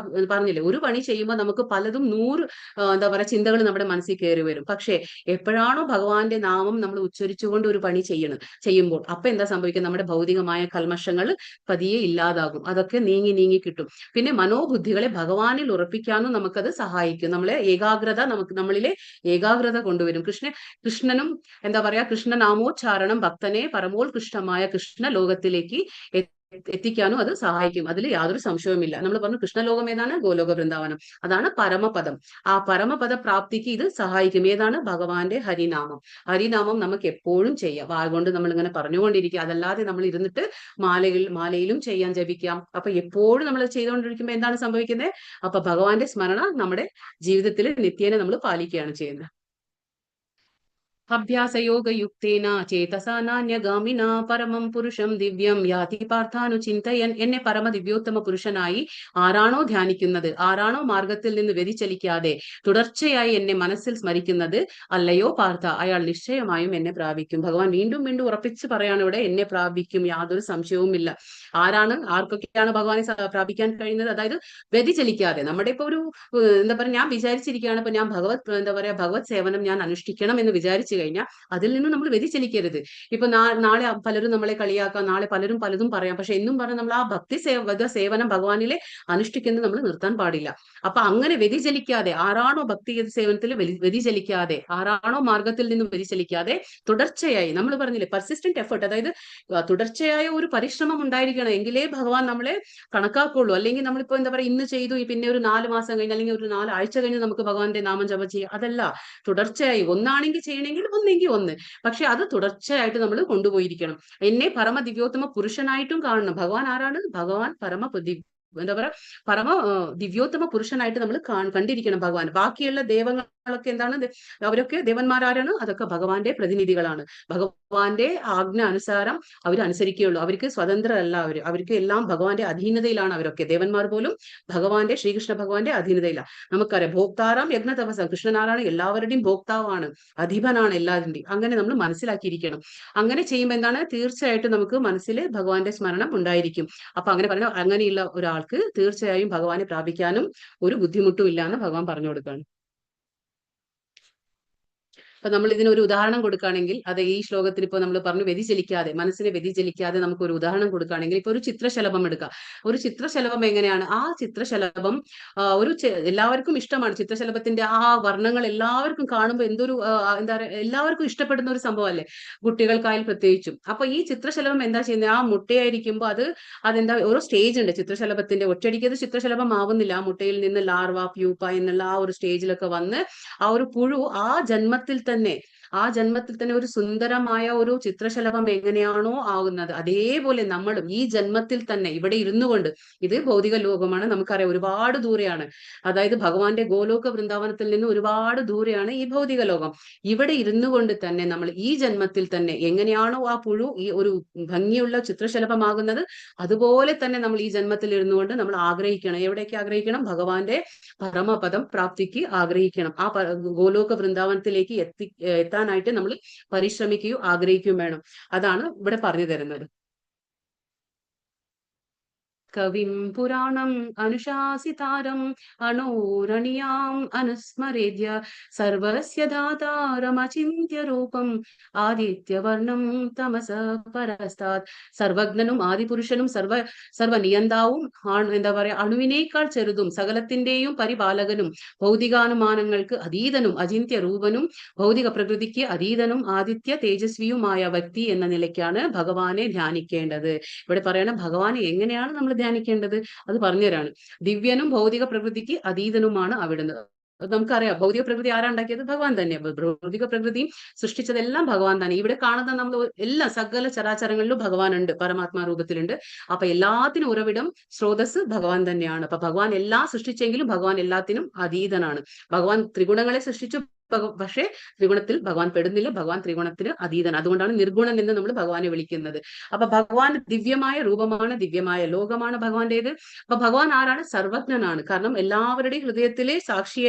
പറഞ്ഞില്ലേ, ഒരു പണി ചെയ്യുമ്പോൾ നമുക്ക് പലതും 100 എന്താ പറയാ ചിന്തകൾ നമ്മുടെ മനസ്സിൽ കയറി വരും. പക്ഷെ എപ്പോഴാണോ ഭഗവാന്റെ നാമം നമ്മൾ ഉച്ചരിച്ചുകൊണ്ട് ഒരു പണി ചെയ്യുമ്പോൾ അപ്പൊ എന്താ സംഭവിക്കുക, നമ്മുടെ ഭൗതികമായ കൽമഷങ്ങൾ പതിയെ ഇല്ലാതാകും. അതൊക്കെ നീങ്ങി കിട്ടും. പിന്നെ മനോബുദ്ധികളെ ഭഗവാനിൽ ഉറപ്പിക്കാനും നമുക്കത് സഹായിക്കും. നമ്മളിലെ ഏകാഗ്രത കൊണ്ടുവരും. കൃഷ്ണനും എന്താ പറയാ, കൃഷ്ണനാമോച്ചാരണം ഭക്തനെ പരമോത്കൃഷ്ടമായ കൃഷ്ണ ലോകത്തിലേക്ക് എത്തിക്കാനും അത് സഹായിക്കും. അതിൽ യാതൊരു സംശയവുമില്ല. നമ്മൾ പറഞ്ഞു കൃഷ്ണലോകം ഏതാണ്? ഗോലോക വൃന്ദാവനം. അതാണ് പരമപദം. ആ പരമപദ പ്രാപ്തിക്ക് ഇത് സഹായിക്കും. ഏതാണ്? ഭഗവാന്റെ ഹരിനാമം. ഹരിനാമം നമുക്ക് എപ്പോഴും ചെയ്യാം. വാഗൊണ്ട് നമ്മൾ ഇങ്ങനെ പറഞ്ഞുകൊണ്ടിരിക്കുക. അതല്ലാതെ നമ്മൾ ഇരുന്നിട്ട് മാലയിലും ചെയ്യാൻ ജപിക്കാം. അപ്പൊ എപ്പോഴും നമ്മൾ ചെയ്തുകൊണ്ടിരിക്കുമ്പോൾ എന്താണ് സംഭവിക്കുന്നത്? അപ്പൊ ഭഗവാന്റെ സ്മരണ നമ്മുടെ ജീവിതത്തിൽ നിത്യേന നമ്മൾ പാലിക്കുകയാണ് ചെയ്യുന്നത്. അഭ്യാസയോഗയുക്തേന ചേതസാ നാന്യഗാമിന പരമം പുരുഷം ദിവ്യം യാതി പാർത്ഥാനുചിന്തയൻ. എന്നെ പരമ ദിവ്യോത്തമ പുരുഷനായി ആരാണോ ധ്യാനിക്കുന്നത്, ആരാണോ മാർഗത്തിൽ നിന്ന് വ്യതിചലിക്കാതെ തുടർച്ചയായി എന്നെ മനസ്സിൽ സ്മരിക്കുന്നത്, അല്ലയോ പാർത്ഥ, അയാൾ നിശ്ചയമായും എന്നെ പ്രാപിക്കും. ഭഗവാൻ വീണ്ടും വീണ്ടും ഉറപ്പിച്ച് പറയാണ് ഇവിടെ, എന്നെ പ്രാപിക്കും, യാതൊരു സംശയവുമില്ല. ആർക്കൊക്കെയാണ് ഭഗവാനെ പ്രാപിക്കാൻ കഴിയുന്നത്? അതായത് വ്യതിചലിക്കാതെ. നമ്മുടെ ഇപ്പൊ ഒരു എന്താ പറയുക, ഞാൻ വിചാരിച്ചിരിക്കുകയാണ്, ഇപ്പൊ ഞാൻ ഭഗവത് സേവനം ഞാൻ അനുഷ്ഠിക്കണം എന്ന് വിചാരിച്ചു കഴിഞ്ഞാൽ അതിൽ നിന്ന് നമ്മൾ വ്യതിചലിക്കരുത്. ഇപ്പൊ നാളെ പലരും നമ്മളെ കളിയാക്കാം, നാളെ പലരും പലതും പറയാം. പക്ഷെ എന്നും പറഞ്ഞ് നമ്മൾ ആ ഭക്തി സേവനം ഭഗവാനിലെ അനുഷ്ഠിക്കുന്നത് നമ്മൾ നിർത്താൻ പാടില്ല. അപ്പൊ അങ്ങനെ വ്യതിചലിക്കാതെ, ആരാണോ ഭക്തി സേവനത്തിൽ വ്യതിചലിക്കാതെ, ആരാണോ മാർഗത്തിൽ നിന്നും വ്യതിചലിക്കാതെ തുടർച്ചയായി, നമ്മൾ പറഞ്ഞില്ലേ പെർസിസ്റ്റന്റ് എഫേർട്ട്, അതായത് തുടർച്ചയായ ഒരു പരിശ്രമം ഉണ്ടായിരിക്കണം, എങ്കിലേ ഭഗവാൻ നമ്മളെ കണക്കാക്കുള്ളൂ. അല്ലെങ്കിൽ നമ്മളിപ്പോ എന്താ പറയുക, ഇന്ന് ചെയ്തു, പിന്നെ ഒരു 4 മാസം കഴിഞ്ഞ് അല്ലെങ്കിൽ ഒരു 4 ആഴ്ച കഴിഞ്ഞ് നമുക്ക് ഭഗവാന്റെ നാമം ജപം ചെയ്യാം. അതല്ല, തുടർച്ചയായി ഒന്നാണെങ്കിൽ ചെയ്യണമെങ്കിൽ ഒന്നെങ്കിൽ ഒന്ന്, പക്ഷെ അത് തുടർച്ചയായിട്ട് നമ്മൾ കൊണ്ടുപോയിരിക്കണം. എന്നെ പരമ ദിവ്യോത്തമ പുരുഷനായിട്ടും കാണണം. ഭഗവാൻ ആരാണ്? ഭഗവാൻ എന്താ പറയാ, പരമ ദിവ്യോത്തമ പുരുഷനായിട്ട് നമ്മൾ കണ്ടിരിക്കണം ഭഗവാൻ. ബാക്കിയുള്ള ദേവങ്ങളൊക്കെ എന്താണ്? അവരൊക്കെ ദേവന്മാരാരാണ്? അതൊക്കെ ഭഗവാന്റെ പ്രതിനിധികളാണ്. ഭഗവാന്റെ ആജ്ഞ അനുസാരം അവർ അനുസരിക്കുകയുള്ളൂ. അവർക്ക് സ്വതന്ത്രരല്ല. അവർക്ക് എല്ലാം ഭഗവാന്റെ അധീനതയിലാണ്. അവരൊക്കെ ദേവന്മാർ പോലും ശ്രീകൃഷ്ണ ഭഗവാന്റെ അധീനതയിലാണ്. നമുക്കറിയാം, ഭോക്താറാം യജ്ഞ തപസം, കൃഷ്ണനാരാണ്? എല്ലാവരുടെയും ഭോക്താവാണ്, അധിപനാണ് എല്ലാവരുടെയും. അങ്ങനെ നമ്മൾ മനസ്സിലാക്കിയിരിക്കണം. അങ്ങനെ ചെയ്യുമ്പോൾ എന്താണ്? തീർച്ചയായിട്ടും നമുക്ക് മനസ്സിൽ ഭഗവാന്റെ സ്മരണം ഉണ്ടായിരിക്കും. അപ്പൊ അങ്ങനെ പറഞ്ഞ അങ്ങനെയുള്ള ഒരാൾക്ക് തീർച്ചയായും ഭഗവാനെ പ്രാപിക്കാനും ഒരു ബുദ്ധിമുട്ടും ഇല്ല എന്ന് ഭഗവാൻ പറഞ്ഞു കൊടുക്കുകയാണ്. അപ്പൊ നമ്മൾ ഇതിനൊരു ഉദാഹരണം കൊടുക്കുകയാണെങ്കിൽ, അത് ഈ ശ്ലോകത്തിൽ ഇപ്പൊ നമ്മൾ പറഞ്ഞു വ്യതിചലിക്കാതെ, മനസ്സിനെ വ്യതിചലിക്കാതെ നമുക്ക് ഒരു ഉദാഹരണം കൊടുക്കുകയാണെങ്കിൽ, ഇപ്പൊ ഒരു ചിത്രശലഭം എടുക്കാം. ഒരു ചിത്രശലഭം എങ്ങനെയാണ്? ആ ചിത്രശലഭം എല്ലാവർക്കും ഇഷ്ടമാണ്. ചിത്രശലഭത്തിന്റെ ആ വർണ്ണങ്ങൾ എല്ലാവർക്കും കാണുമ്പോൾ എന്തൊരു എന്താ പറയുക, എല്ലാവർക്കും ഇഷ്ടപ്പെടുന്ന ഒരു സംഭവമല്ലേ, കുട്ടികൾക്കായാലും പ്രത്യേകിച്ചും. അപ്പൊ ഈ ചിത്രശലഭം എന്താ ചെയ്യുന്നത്? ആ മുട്ടയായിരിക്കുമ്പോൾ അതെന്താ, ഓരോ സ്റ്റേജ് ഉണ്ട് ചിത്രശലഭത്തിന്റെ. ഒറ്റയടിക്കത് ചിത്രശലഭം ആവുന്നില്ല. ആ മുട്ടയിൽ നിന്ന് ലാർവ, പ്യൂപ്പ എന്നുള്ള ആ ഒരു സ്റ്റേജിലൊക്കെ വന്ന് ആ ഒരു പുഴു ആ ജന്മത്തിൽ തന്നെ ഒരു സുന്ദരമായ ഒരു ചിത്രശലഭം എങ്ങനെയാണോ ആകുന്നത്, അതേപോലെ നമ്മളും ഈ ജന്മത്തിൽ തന്നെ ഇവിടെ ഇരുന്നു കൊണ്ട്, ഇത് ഭൗതിക ലോകമാണ്, നമുക്കറിയാം ഒരുപാട് ദൂരെയാണ്. അതായത് ഭഗവാന്റെ ഗോലോക വൃന്ദാവനത്തിൽ നിന്ന് ഒരുപാട് ദൂരെയാണ് ഈ ഭൗതിക ലോകം. ഇവിടെ ഇരുന്നു കൊണ്ട് തന്നെ നമ്മൾ ഈ ജന്മത്തിൽ തന്നെ എങ്ങനെയാണോ ആ പുഴു ഈ ഒരു ഭംഗിയുള്ള ചിത്രശലഭമാകുന്നത്, അതുപോലെ തന്നെ നമ്മൾ ഈ ജന്മത്തിൽ ഇരുന്നു കൊണ്ട് നമ്മൾ ആഗ്രഹിക്കണം. എവിടേക്ക് ആഗ്രഹിക്കണം? ഭഗവാന്റെ പരമപദം പ്രാപ്തിക്ക് ആഗ്രഹിക്കണം. ആ ഗോലോക വൃന്ദാവനത്തിലേക്ക് എത്താനായിട്ട് നമ്മൾ പരിശ്രമിക്കുകയും ആഗ്രഹിക്കുകയും വേണം. അതാണ് ഇവിടെ പറഞ്ഞു തരുന്നത്. കവിം പുരാണം അനുശാസിതാരം അണോരണിയാം അനുസ്മരേദ്യ സർവസ്യ ധാതാരമചിന്യ രൂപം ആദിത്യവർണം തമസ പരസ്താത്. സർവജ്ഞനും ആദിപുരുഷനും സർവനിയന്താവും എന്താ പറയാ, അണുവിനേക്കാൾ ചെറുതും സകലത്തിന്റെയും പരിപാലകനും ഭൗതികാനുമാനങ്ങൾക്ക് അതീതനും അചിന്യ രൂപനും ഭൗതിക പ്രകൃതിക്ക് അതീതനും ആദിത്യ തേജസ്വിയുമായ വ്യക്തി എന്ന നിലയ്ക്കാണ് ഭഗവാനെ ധ്യാനിക്കേണ്ടത്. ഇവിടെ പറയണ ഭഗവാനെ എങ്ങനെയാണ് നമ്മൾ ധ്യാനിക്കേണ്ടത് അത് പറഞ്ഞുതരാണ്. ദിവ്യനും ഭൗതിക പ്രകൃതിക്ക് അതീതനുമാണ് അവിടുന്ന്. നമുക്കറിയാം ഭൗതിക പ്രകൃതി ആരാണ്ടാക്കിയത്? ഭഗവാൻ തന്നെ. ഭൗതിക പ്രകൃതി സൃഷ്ടിച്ചതെല്ലാം ഭഗവാൻ തന്നെ. ഇവിടെ കാണുന്ന നമ്മൾ എല്ലാ സകല ചരാചരങ്ങളിലും ഭഗവാൻ ഉണ്ട്, പരമാത്മാ രൂപത്തിലുണ്ട്. അപ്പൊ എല്ലാത്തിനും ഉറവിടം സ്രോതസ് ഭഗവാൻ തന്നെയാണ്. അപ്പൊ ഭഗവാൻ എല്ലാം സൃഷ്ടിച്ചെങ്കിലും ഭഗവാൻ എല്ലാത്തിനും അതീതനാണ്. ഭഗവാൻ ത്രിഗുണങ്ങളെ സൃഷ്ടിച്ചു, പക്ഷേ ത്രിഗുണത്തിൽ ഭഗവാൻ പെടുന്നില്ല. ഭഗവാൻ ത്രിഗുണത്തിന് അതീതൻ. അതുകൊണ്ടാണ് നിർഗുണൻ എന്ന് നമ്മൾ ഭഗവാനെ വിളിക്കുന്നത്. അപ്പൊ ഭഗവാൻ ദിവ്യമായ രൂപമാണ്, ദിവ്യമായ ലോകമാണ് ഭഗവാന്റേത്. അപ്പൊ ഭഗവാൻ ആരാണ്? സർവജ്ഞനാണ്. കാരണം എല്ലാവരുടെയും ഹൃദയത്തിലെ സാക്ഷി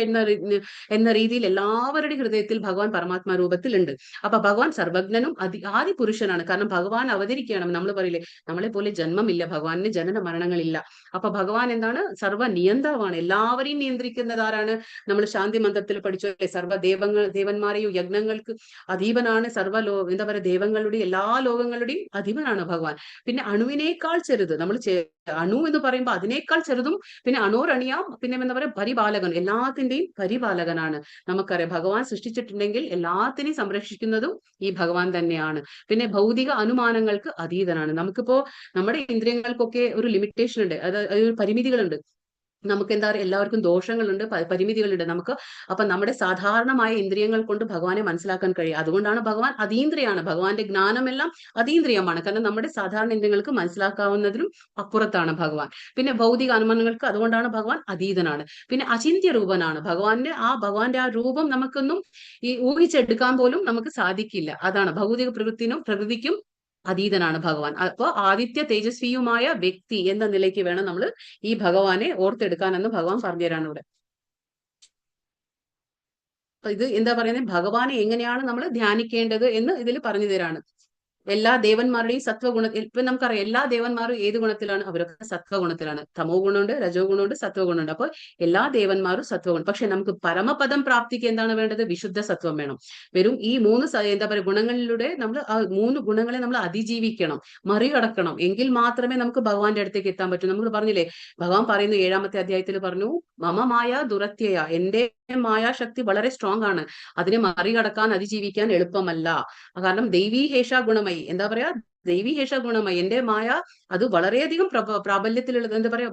എന്ന രീതിയിൽ എല്ലാവരുടെയും ഹൃദയത്തിൽ ഭഗവാൻ പരമാത്മാ രൂപത്തിലുണ്ട്. അപ്പൊ ഭഗവാൻ സർവജ്ഞനും ആദിപുരുഷനാണ്. കാരണം ഭഗവാൻ അവതരിക്കണം. നമ്മൾ പറയില്ലേ, നമ്മളെ പോലെ ജന്മമില്ല, ഭഗവാനിന് ജനന മരണങ്ങളില്ല. അപ്പൊ ഭഗവാൻ എന്താണ്? സർവ്വനിയന്താവാണ്. എല്ലാവരെയും നിയന്ത്രിക്കുന്നത് ആരാണ്? നമ്മൾ ശാന്തി മന്ത്രത്തിൽ പഠിച്ചോല്ലേ, സർവ്വ ദേവന്മാരെയും യജ്ഞങ്ങൾക്ക് അധീപനാണ്. എന്താ പറയാ ദേവങ്ങളുടെ എല്ലാ ലോകങ്ങളുടെയും അധീപനാണ് ഭഗവാൻ. പിന്നെ അണുവിനേക്കാൾ ചെറുത് നമ്മൾ അണു എന്ന് പറയുമ്പോൾ അതിനേക്കാൾ ചെറുതും, പിന്നെ അണോരണിയാം, പിന്നെ എന്താ പറയാ പരിപാലകൻ, എല്ലാത്തിന്റെയും പരിപാലകനാണ്. നമുക്കറിയാം ഭഗവാൻ സൃഷ്ടിച്ചിട്ടുണ്ടെങ്കിൽ എല്ലാത്തിനെയും സംരക്ഷിക്കുന്നതും ഈ ഭഗവാൻ തന്നെയാണ്. പിന്നെ ഭൗതിക അനുമാനങ്ങൾക്ക് അതീതനാണ്. നമുക്കിപ്പോ നമ്മുടെ ഇന്ദ്രിയങ്ങൾക്കൊക്കെ ഒരു ലിമിറ്റേഷൻ ഉണ്ട്, അതായത് പരിമിതികളുണ്ട്. നമുക്ക് എന്താ പറയുക, എല്ലാവർക്കും ദോഷങ്ങളുണ്ട്, പരിമിതികളുണ്ട് നമുക്ക്. അപ്പൊ നമ്മുടെ സാധാരണമായ ഇന്ദ്രിയങ്ങൾ കൊണ്ട് ഭഗവാനെ മനസ്സിലാക്കാൻ കഴിയും. അതുകൊണ്ടാണ് ഭഗവാൻ അതീന്ദ്രിയാണ്. ഭഗവാന്റെ ജ്ഞാനമെല്ലാം അതീന്ദ്രിയമാണ്. കാരണം നമ്മുടെ സാധാരണ ഇന്ദ്രിയങ്ങൾക്ക് മനസ്സിലാക്കാവുന്നതിനും അപ്പുറത്താണ് ഭഗവാൻ. പിന്നെ ഭൗതിക അനുമാനങ്ങൾക്ക് അതുകൊണ്ടാണ് ഭഗവാൻ അതീതനാണ്. പിന്നെ അചിന്ത്യ രൂപനാണ് ഭഗവാന്റെ ആ രൂപം നമുക്കൊന്നും ഈ ഊഹിച്ചെടുക്കാൻ പോലും നമുക്ക് സാധിക്കില്ല. അതാണ് ഭൗതിക പ്രകൃതിക്കും അതീതനാണ് ഭഗവാൻ. അപ്പോ ആദിത്യ തേജസ്വിയുമായ വ്യക്തി എന്ന നിലയ്ക്ക് വേണം നമ്മൾ ഈ ഭഗവാനെ ഓർത്തെടുക്കാനെന്ന് ഭഗവാൻ പറഞ്ഞുതരാണ് ഇവിടെ. ഇത് എന്താ പറയുന്നത്, ഭഗവാനെ എങ്ങനെയാണ് നമ്മൾ ധ്യാനിക്കേണ്ടത് എന്ന് ഇതിൽ പറഞ്ഞു തരാണ്. എല്ലാ ദേവന്മാരുടെയും സത്വഗുണ, ഇപ്പൊ നമുക്കറിയാം എല്ലാ ദേവന്മാരും ഏത് ഗുണത്തിലാണ്, അവരൊക്കെ സത്വഗുണത്തിലാണ്. തമോ ഗുണമുണ്ട്, രജോ ഗുണമുണ്ട്, സത്വഗുണമുണ്ട്. അപ്പോൾ എല്ലാ ദേവന്മാരും സത്വഗുണം. പക്ഷെ നമുക്ക് പരമപദം പ്രാപ്തിക്ക് എന്താണ് വേണ്ടത്? വിശുദ്ധ സത്വം വേണം. വെറും ഈ 3 എന്താ പറയുക ഗുണങ്ങളിലൂടെ നമ്മൾ ആ 3 ഗുണങ്ങളെ നമ്മൾ അതിജീവിക്കണം, മറികടക്കണം. എങ്കിൽ മാത്രമേ നമുക്ക് ഭഗവാന്റെ അടുത്തേക്ക് എത്താൻ പറ്റൂ. നമ്മൾ പറഞ്ഞില്ലേ, ഭഗവാൻ പറയുന്നു 7ാമത്തെ അധ്യായത്തിൽ പറഞ്ഞു, മമ മായ ദുരത്യയ, എന്റെ മായാശക്തി വളരെ സ്ട്രോങ് ആണ്, അതിനെ മറികടക്കാൻ അതിജീവിക്കാൻ എളുപ്പമല്ല. കാരണം ദൈവീഹേഷ ഗുണമായി, എന്താ പറയാ, ദൈവീഹേഷ ഗുണമായി, എന്റെ മായ അത് വളരെയധികം പ്രാബല്യത്തിലുള്ളത്, എന്താ പറയാ,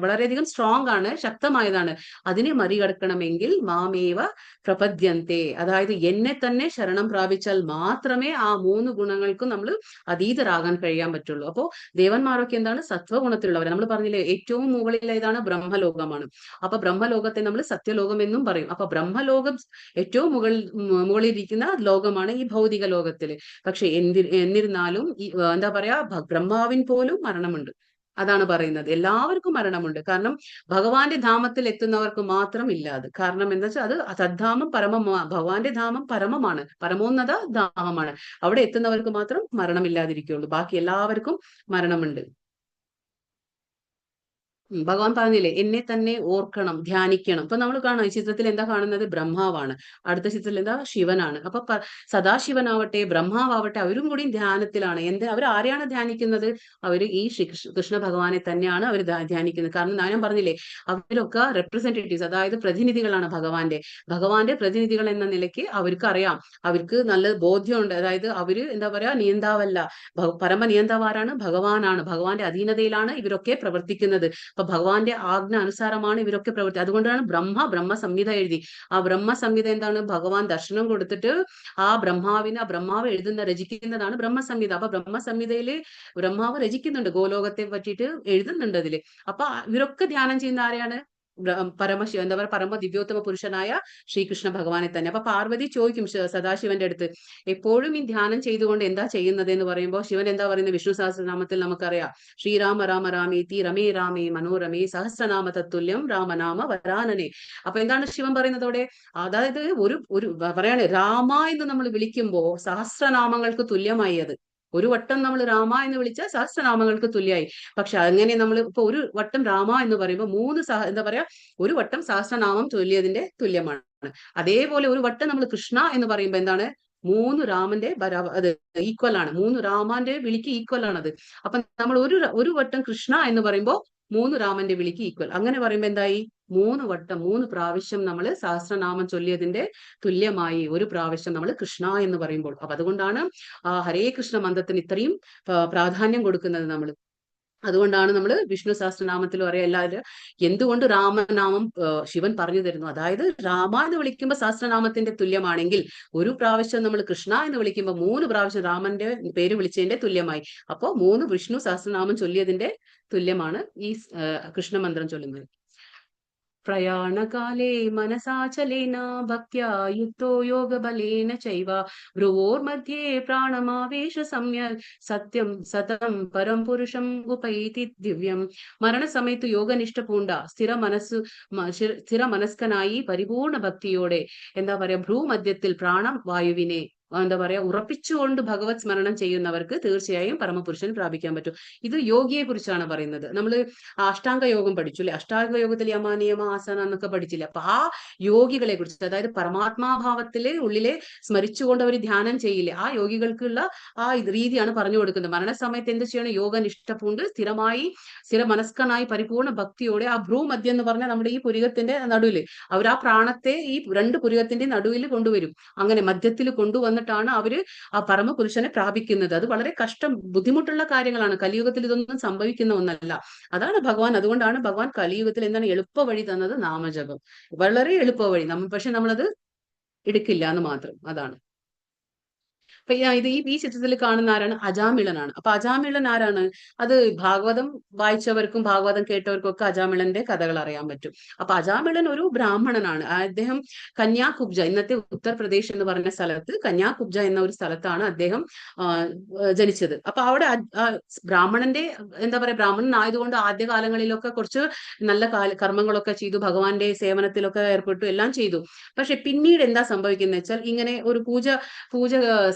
വളരെയധികം സ്ട്രോങ് ആണ്, ശക്തമായതാണ്. അതിനെ മറികടക്കണമെങ്കിൽ മാമേവ പ്രപദ്യന്തെ, അതായത് എന്നെ തന്നെ ശരണം പ്രാപിച്ചാൽ മാത്രമേ ആ 3 ഗുണങ്ങൾക്കും നമ്മൾ അതീതരാകാൻ കഴിയാൻ പറ്റുള്ളൂ. അപ്പോ ദേവന്മാരൊക്കെ എന്താണ്? സത്വഗുണത്തിലുള്ളവർ. നമ്മൾ പറഞ്ഞില്ലേ ഏറ്റവും മുകളിൽ ഏതാണ്? ബ്രഹ്മലോകമാണ്. അപ്പൊ ബ്രഹ്മലോകത്തെ നമ്മൾ സത്യലോകം എന്നും പറയും. അപ്പൊ ബ്രഹ്മലോകം ഏറ്റവും മുകളിലിരിക്കുന്ന ലോകമാണ് ഈ ഭൗതിക ലോകത്തില്. പക്ഷെ എന്നിരുന്നാലും എന്താ പറയാ, ബ്രഹ്മാവിൻ പോലും മരണമുണ്ട്. അതാണ് പറയുന്നത്, എല്ലാവർക്കും മരണമുണ്ട്. കാരണം ഭഗവാന്റെ ധാമത്തിൽ എത്തുന്നവർക്ക് മാത്രം ഇല്ലാതെ. കാരണം എന്താ വെച്ചാൽ അത് തദ്ധാമം ഭഗവാന്റെ ധാമം പരമമാണ്, പരമോന്നത ധാമമാണ്. അവിടെ എത്തുന്നവർക്ക് മാത്രം മരണമില്ലാതിരിക്കുള്ളൂ, ബാക്കി എല്ലാവർക്കും മരണമുണ്ട്. ഭഗവാൻ പറഞ്ഞില്ലേ, എന്നെ തന്നെ ഓർക്കണം, ധ്യാനിക്കണം. ഇപ്പൊ നമ്മൾ കാണാം ഈ ചിത്രത്തിൽ എന്താ കാണുന്നത്? ബ്രഹ്മാവാണ്. അടുത്ത ചിത്രത്തിൽ എന്താ? ശിവനാണ്. അപ്പൊ സദാശിവനാവട്ടെ ബ്രഹ്മാവട്ടെ അവരും കൂടി ധ്യാനത്തിലാണ്. അവർ ആരെയാണ് ധ്യാനിക്കുന്നത്? അവർ ഈ കൃഷ്ണ ഭഗവാനെ തന്നെയാണ് അവർ ധ്യാനിക്കുന്നത്. കാരണം ഞാൻ പറഞ്ഞില്ലേ, അവരൊക്കെ റെപ്രസെന്റേറ്റീവ്സ്, അതായത് പ്രതിനിധികളാണ് ഭഗവാന്റെ പ്രതിനിധികൾ എന്ന നിലയ്ക്ക് അവർക്ക് അറിയാം, അവർക്ക് നല്ല ബോധ്യമുണ്ട്. അതായത് അവര് എന്താ പറയാ, നിയന്താവല്ല, പരമ നിയന്താവാരാണ്? ഭഗവാനാണ്. ഭഗവാന്റെ അധീനതയിലാണ് ഇവരൊക്കെ പ്രവർത്തിക്കുന്നത്. അപ്പൊ ഭഗവാന്റെ ആജ്ഞ അനുസാരമാണ് ഇവരൊക്കെ പ്രവർത്തി. അതുകൊണ്ടാണ് ബ്രഹ്മസംഹിത എഴുതി. ആ ബ്രഹ്മസംഹിത എന്താണ്? ഭഗവാൻ ദർശനം കൊടുത്തിട്ട് ആ ബ്രഹ്മാവ് രചിക്കുന്നതാണ് ബ്രഹ്മസംഹിത. അപ്പൊ ബ്രഹ്മസംഹിതയില് ബ്രഹ്മാവ് രചിക്കുന്നുണ്ട്, ഗോലോകത്തെ പറ്റിയിട്ട് എഴുതുന്നുണ്ട് അതില്. അപ്പൊ ഇവരൊക്കെ ധ്യാനം ചെയ്യുന്ന ആരെയാണ്? പരമശിവ, എന്താ പറയുക, പരമ ദിവ്യോത്തമ പുരുഷനായ ശ്രീകൃഷ്ണ ഭഗവാനെ തന്നെ. അപ്പൊ പാർവതി ചോദിക്കും സദാശിവന്റെ അടുത്ത്, എപ്പോഴും ഈ ധ്യാനം ചെയ്തുകൊണ്ട് എന്താ ചെയ്യുന്നത് എന്ന് പറയുമ്പോൾ ശിവൻ എന്താ പറയുന്നത്? വിഷ്ണു സഹസ്രനാമത്തിൽ നമുക്കറിയാം, ശ്രീരാമ രാമ രാമേതി രമേ രാമേ മനോരമേ സഹസ്രനാമ തത്തുല്യം രാമനാമ വരാനനെ. അപ്പൊ എന്താണ് ശിവൻ പറയുന്നത് അവിടെ? അതായത് ഒരു പറയാണ്, രാമ എന്ന് നമ്മൾ വിളിക്കുമ്പോ സഹസ്രനാമങ്ങൾക്ക് തുല്യമായി. അത് ഒരു വട്ടം നമ്മൾ രാമ എന്ന് വിളിച്ചാൽ സഹസ്രനാമങ്ങൾക്ക് തുല്യമായി. പക്ഷെ അങ്ങനെ നമ്മൾ ഇപ്പൊ ഒരു വട്ടം രാമ എന്ന് പറയുമ്പോൾ 3 എന്താ പറയാ, ഒരു വട്ടം സഹസ്രനാമം ചൊല്ലിയതിന്റെ തുല്യമാണ്. അതേപോലെ ഒരു വട്ടം നമ്മൾ കൃഷ്ണ എന്ന് പറയുമ്പോൾ എന്താണ്? 3 രാമന്റെ അത് ഈക്വൽ ആണ്. 3 രാമാന്റെ വിളിക്ക് ഈക്വൽ ആണത്. അപ്പൊ നമ്മൾ ഒരു വട്ടം കൃഷ്ണ എന്ന് പറയുമ്പോൾ 3 രാമന്റെ വിളിക്ക് ഈക്വൽ. അങ്ങനെ പറയുമ്പോൾ എന്തായി? 3 പ്രാവശ്യം നമ്മൾ സഹസ്രനാമം ചൊല്ലിയതിന്റെ തുല്യമായി ഒരു പ്രാവശ്യം നമ്മൾ കൃഷ്ണ എന്ന് പറയുമ്പോൾ. അപ്പൊ അതുകൊണ്ടാണ് ഹരേ കൃഷ്ണ മന്ത്രത്തിന് ഇത്രയും പ്രാധാന്യം കൊടുക്കുന്നത് നമ്മൾ. അതുകൊണ്ടാണ് നമ്മൾ വിഷ്ണു സഹസ്രനാമത്തിൽ പറയാം എല്ലാവരും എന്തുകൊണ്ട് രാമനാമം ശിവൻ പറഞ്ഞു തരുന്നു. അതായത് രാമ എന്ന് വിളിക്കുമ്പോൾ സഹസ്രനാമത്തിന്റെ തുല്യമാണെങ്കിൽ ഒരു പ്രാവശ്യം നമ്മൾ കൃഷ്ണ എന്ന് വിളിക്കുമ്പോൾ 3 പ്രാവശ്യം രാമന്റെ പേര് വിളിച്ചതിന്റെ തുല്യമായി. അപ്പോൾ 3 വിഷ്ണു സഹസ്രനാമം ചൊല്ലിയതിന്റെ തുല്യമാണ് ഈ കൃഷ്ണമന്ത്രം ചൊല്ലുന്നത്. പ്രയാണകാലേ മനസാചലേന ഭക്ത്യാ യുക്തോ യോഗബലേന ചൈവ ഭ്രുവോർമധ്യേ പ്രാണമാവേശ സമ്യക് സത്യം സതം പരം പുരുഷം ഉപൈതി ദിവ്യം. മരണസമയത്ത് യോഗനിഷ്ഠ പൂണ്ട സ്ഥിര മനസ്കനായി പരിപൂർണ ഭക്തിയോടെ എന്താ പറയാ, ഭ്രൂമധ്യത്തിൽ പ്രാണവായുവിനെ എന്താ പറയാ ഉറപ്പിച്ചുകൊണ്ട് ഭഗവത് സ്മരണം ചെയ്യുന്നവർക്ക് തീർച്ചയായും പരമപുരുഷൻ പ്രാപിക്കാൻ പറ്റും. ഇത് യോഗിയെ കുറിച്ചാണ് പറയുന്നത്. നമ്മൾ അഷ്ടാംഗ യോഗം പഠിച്ചു അല്ലെ? അഷ്ടാംഗ യോഗത്തിൽ യമ നിയമ ആസന എന്നൊക്കെ പഠിച്ചില്ല. അപ്പൊ ആ യോഗികളെ കുറിച്ച്, അതായത് പരമാത്മാഭാവത്തിലെ ഉള്ളിലെ സ്മരിച്ചുകൊണ്ട് അവർ ധ്യാനം ചെയ്യില്ലേ, ആ യോഗികൾക്കുള്ള ആ രീതിയാണ് പറഞ്ഞു കൊടുക്കുന്നത്. മരണസമയത്ത് എന്ത് ചെയ്യണം? യോഗ നിഷ്ഠപൂണ്ട് സ്ഥിരമായി സ്ഥിരമനസ്കനായി പരിപൂർണ്ണ ഭക്തിയോടെ ആ ഭ്രൂമധ്യം എന്ന് പറഞ്ഞാൽ നമ്മുടെ ഈ പുരികത്തിന്റെ നടുവില് അവർ ആ പ്രാണത്തെ ഈ രണ്ട് പുരികത്തിന്റെ നടുവിൽ കൊണ്ടുവരും. അങ്ങനെ മധ്യത്തിൽ കൊണ്ടുവന്നിട്ടാണ് അവര് ആ പരമപുരുഷനെ പ്രാപിക്കുന്നത്. അത് വളരെ ബുദ്ധിമുട്ടുള്ള കാര്യങ്ങളാണ്. കലിയുഗത്തിൽ ഇതൊന്നും സംഭവിക്കുന്ന ഒന്നല്ല. അതാണ് ഭഗവാൻ, അതുകൊണ്ടാണ് ഭഗവാൻ കലിയുഗത്തിൽ എന്താണ് എളുപ്പ വഴി തന്നത്? നാമജപം. വളരെ എളുപ്പ വഴി. പക്ഷെ നമ്മളത് എടുക്കില്ല എന്ന് മാത്രം. അതാണ്. അപ്പൊ ഈ ചിത്രത്തിൽ കാണുന്ന ആരാണ്? അജാമിളനാണ്. അപ്പൊ അജാമിളൻ ആരാണ്? അത് ഭാഗവതം വായിച്ചവർക്കും ഭാഗവതം കേട്ടവർക്കും ഒക്കെ അജാമിളന്റെ കഥകൾ അറിയാൻ പറ്റും. അപ്പൊ അജാമിളൻ ഒരു ബ്രാഹ്മണനാണ്. അദ്ദേഹം കന്യാകുബ്ജ, ഇന്നത്തെ ഉത്തർപ്രദേശ് എന്ന് പറഞ്ഞ സ്ഥലത്ത് കന്യാകുബ്ജ എന്ന ഒരു സ്ഥലത്താണ് അദ്ദേഹം ജനിച്ചത്. അപ്പൊ അവിടെ ബ്രാഹ്മണന്റെ എന്താ പറയാ, ബ്രാഹ്മണൻ ആയതുകൊണ്ട് ആദ്യകാലങ്ങളിലൊക്കെ കുറച്ച് നല്ല കർമ്മങ്ങളൊക്കെ ചെയ്തു, ഭഗവാന്റെ സേവനത്തിലൊക്കെ ഏർപ്പെട്ടു, എല്ലാം ചെയ്തു. പക്ഷെ പിന്നീട് എന്താ സംഭവിക്കുന്നത് വെച്ചാൽ, ഇങ്ങനെ ഒരു പൂജ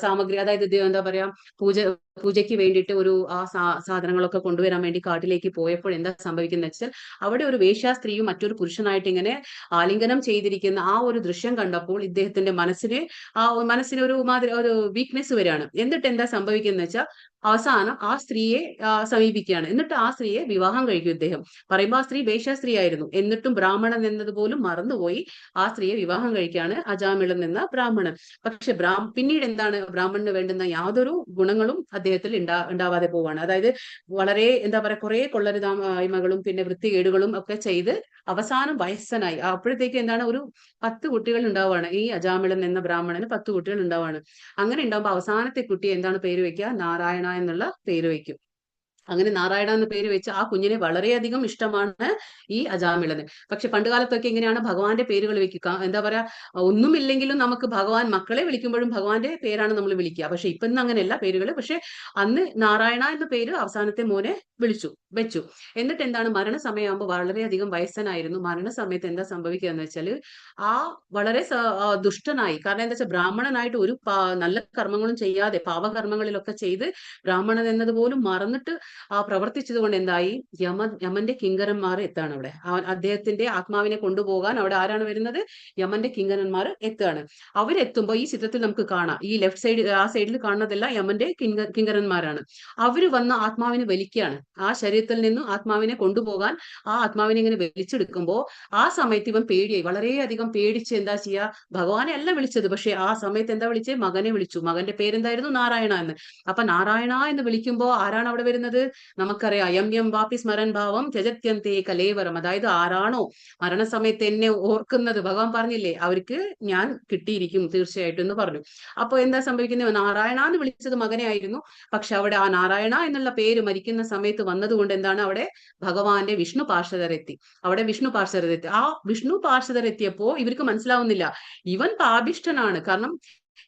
സാമഗ്രി, അതായത് എന്താ പറയാ, പൂജയ്ക്ക് വേണ്ടിയിട്ട് ഒരു സാധനങ്ങളൊക്കെ കൊണ്ടുവരാൻ വേണ്ടി കാട്ടിലേക്ക് പോയപ്പോൾ എന്താ സംഭവിക്കുന്നത് വെച്ചാൽ, അവിടെ ഒരു വേശ്യാസ്ത്രീയും മറ്റൊരു പുരുഷനായിട്ട് ഇങ്ങനെ ആലിംഗനം ചെയ്തിരിക്കുന്ന ആ ഒരു ദൃശ്യം കണ്ടപ്പോൾ ഇദ്ദേഹത്തിന്റെ മനസ്സിന് ഒരു മാതിരി ഒരു വീക്ക്നെസ് വരികയാണ്. എന്നിട്ട് എന്താ സംഭവിക്കുന്നത് വെച്ചാൽ, അവസാനം ആ സ്ത്രീയെ സമീപിക്കുകയാണ്. എന്നിട്ട് ആ സ്ത്രീയെ വിവാഹം കഴിക്കും ഇദ്ദേഹം. പറയുമ്പോൾ ആ സ്ത്രീ വേശ്യാസ്ത്രീ ആയിരുന്നു. എന്നിട്ടും ബ്രാഹ്മണൻ എന്നതുപോലും മറന്നുപോയി ആ സ്ത്രീയെ വിവാഹം കഴിക്കുകയാണ് അജാമിളൻ എന്ന ബ്രാഹ്മണൻ. പക്ഷെ പിന്നീട് എന്താണ്, ബ്രാഹ്മണന് വേണ്ടുന്ന യാതൊരു ഗുണങ്ങളും അദ്ദേഹത്തിൽ ഉണ്ടാവാതെ പോവാണ്. അതായത് വളരെ എന്താ പറയാ, കുറെ കൊള്ളരുതായ്മകളും പിന്നെ വൃത്തികേടുകളും ഒക്കെ ചെയ്ത് അവസാനം വയസ്സനായി. അപ്പോഴത്തേക്ക് എന്താണ്, ഒരു 10 കുട്ടികൾ ഉണ്ടാവുകയാണ്. ഈ അജാമിളൻ എന്ന ബ്രാഹ്മണന് 10 കുട്ടികൾ ഉണ്ടാവുകയാണ്. അങ്ങനെ ഉണ്ടാവുമ്പോൾ അവസാനത്തെ കുട്ടി എന്താണ് പേര് വെക്കുക? നാരായണ എന്നുള്ള പേര് വയ്ക്കും. അങ്ങനെ നാരായണ എന്ന പേര് വെച്ച് ആ കുഞ്ഞിനെ വളരെയധികം ഇഷ്ടമാണ് ഈ അജാമിളന്. പക്ഷെ പണ്ടുകാലത്തൊക്കെ എങ്ങനെയാണ് ഭഗവാന്റെ പേരുകൾ വെക്കുക? എന്താ പറയാ, ഒന്നുമില്ലെങ്കിലും നമുക്ക് ഭഗവാൻ, മക്കളെ വിളിക്കുമ്പോഴും ഭഗവാന്റെ പേരാണ് നമ്മൾ വിളിക്കുക. പക്ഷെ ഇപ്പൊ അങ്ങനെയല്ല പേരുകൾ. പക്ഷെ അന്ന് നാരായണ എന്ന പേര് അവസാനത്തെ മോനെ വെച്ചു. എന്നിട്ട് എന്താണ്, മരണസമയമാകുമ്പോൾ വളരെയധികം വയസ്സനായിരുന്നു. മരണസമയത്ത് എന്താ സംഭവിക്കുക എന്ന് വെച്ചാല്, ആ വളരെ ദുഷ്ടനായി. കാരണം എന്താ വെച്ചാൽ, ബ്രാഹ്മണനായിട്ട് ഒരു നല്ല കർമ്മങ്ങളും ചെയ്യാതെ പാപകർമ്മങ്ങളിലൊക്കെ ചെയ്ത് ബ്രാഹ്മണൻ എന്നതുപോലും മറന്നിട്ട് പ്രവർത്തിച്ചത് കൊണ്ട് എന്തായി, യമന്റെ കിങ്കരന്മാർ എത്താണ് അവിടെ. അദ്ദേഹത്തിന്റെ ആത്മാവിനെ കൊണ്ടുപോകാൻ അവിടെ ആരാണ് വരുന്നത്? യമന്റെ കിങ്കരന്മാർ എത്തുകയാണ്. അവരെത്തുമ്പോൾ ഈ ചിത്രത്തിൽ നമുക്ക് കാണാം, ഈ ലെഫ്റ്റ് സൈഡ്, ആ സൈഡിൽ കാണുന്നതെല്ലാം യമന്റെ കിങ്കരന്മാരാണ്. അവര് വന്ന ആത്മാവിനെ വലിക്കുകയാണ്. ആ ശരീരത്തിൽ നിന്നും ആത്മാവിനെ കൊണ്ടുപോകാൻ ആ ആത്മാവിനെ ഇങ്ങനെ വലിച്ചെടുക്കുമ്പോൾ ആ സമയത്ത് ഇവൻ പേടിയായി, വളരെയധികം പേടിച്ച് എന്താ ചെയ്യുക, ഭഗവാനെ അല്ല വിളിച്ചത്. പക്ഷെ ആ സമയത്ത് എന്താ വിളിച്ചത്? മകനെ വിളിച്ചു. മകന്റെ പേരെന്തായിരുന്നു? നാരായണ എന്ന്. അപ്പൊ നാരായണ എന്ന് വിളിക്കുമ്പോൾ ആരാണ് അവിടെ വരുന്നത്? നമുക്കറിയാം, യം വാപി സ്മരൻ ഭാവം ത്യജത്യന്തേ കലേവരം. അതായത് ആരാണോ മരണസമയത്ത് എന്നെ ഓർക്കുന്നത്, ഭഗവാൻ പറഞ്ഞില്ലേ, അവർക്ക് ഞാൻ കിട്ടിയിരിക്കും തീർച്ചയായിട്ടും എന്ന് പറഞ്ഞു. അപ്പൊ എന്താ സംഭവിക്കുന്നത്? നാരായണ എന്ന് വിളിച്ചത് മകനെ ആയിരുന്നു. പക്ഷെ അവിടെ ആ നാരായണ എന്നുള്ള പേര് മരിക്കുന്ന സമയത്ത് വന്നതുകൊണ്ട് എന്താണ്, അവിടെ ഭഗവാന്റെ വിഷ്ണു പാർഷദരെത്തി. ആ വിഷ്ണു പാർഷദരെത്തിയപ്പോ ഇവർക്ക് മനസ്സിലാവുന്നില്ല, ഇവൻ പാപിഷ്ഠനാണ്. കാരണം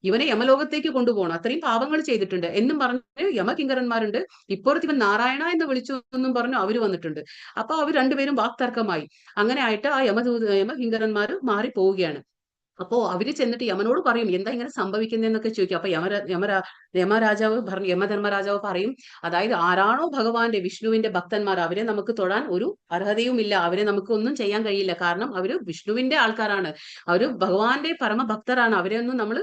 ഇവനെ യമലോകത്തേക്ക് കൊണ്ടുപോകണം, അത്രയും പാപങ്ങൾ ചെയ്തിട്ടുണ്ട് എന്നും പറഞ്ഞ് യമകിങ്കരന്മാരുണ്ട്. ഇപ്പുറത്ത് ഇവൻ നാരായണ എന്ന് വിളിച്ചു എന്നും പറഞ്ഞു അവര് വന്നിട്ടുണ്ട്. അപ്പൊ അവർ രണ്ടുപേരും വാക്തർക്കമായി. അങ്ങനെ ആയിട്ട് ആ യമകിങ്കരന്മാർ മാറി പോവുകയാണ്. അപ്പോ അവര് ചെന്നിട്ട് യമനോട് പറയും, എന്താ ഇങ്ങനെ സംഭവിക്കുന്നതെന്നൊക്കെ ചോദിക്കും. അപ്പൊ യമധർമ്മരാജാവ് പറയും, അതായത് ആരാണോ ഭഗവാന്റെ വിഷ്ണുവിന്റെ ഭക്തന്മാർ, അവരെ നമുക്ക് തൊടാൻ ഒരു അർഹതയും ഇല്ല, അവരെ നമുക്ക് ഒന്നും ചെയ്യാൻ കഴിയില്ല. കാരണം അവര് വിഷ്ണുവിന്റെ ആൾക്കാരാണ്, അവര് ഭഗവാന്റെ പരമഭക്തരാണ്, അവരെ ഒന്നും നമ്മൾ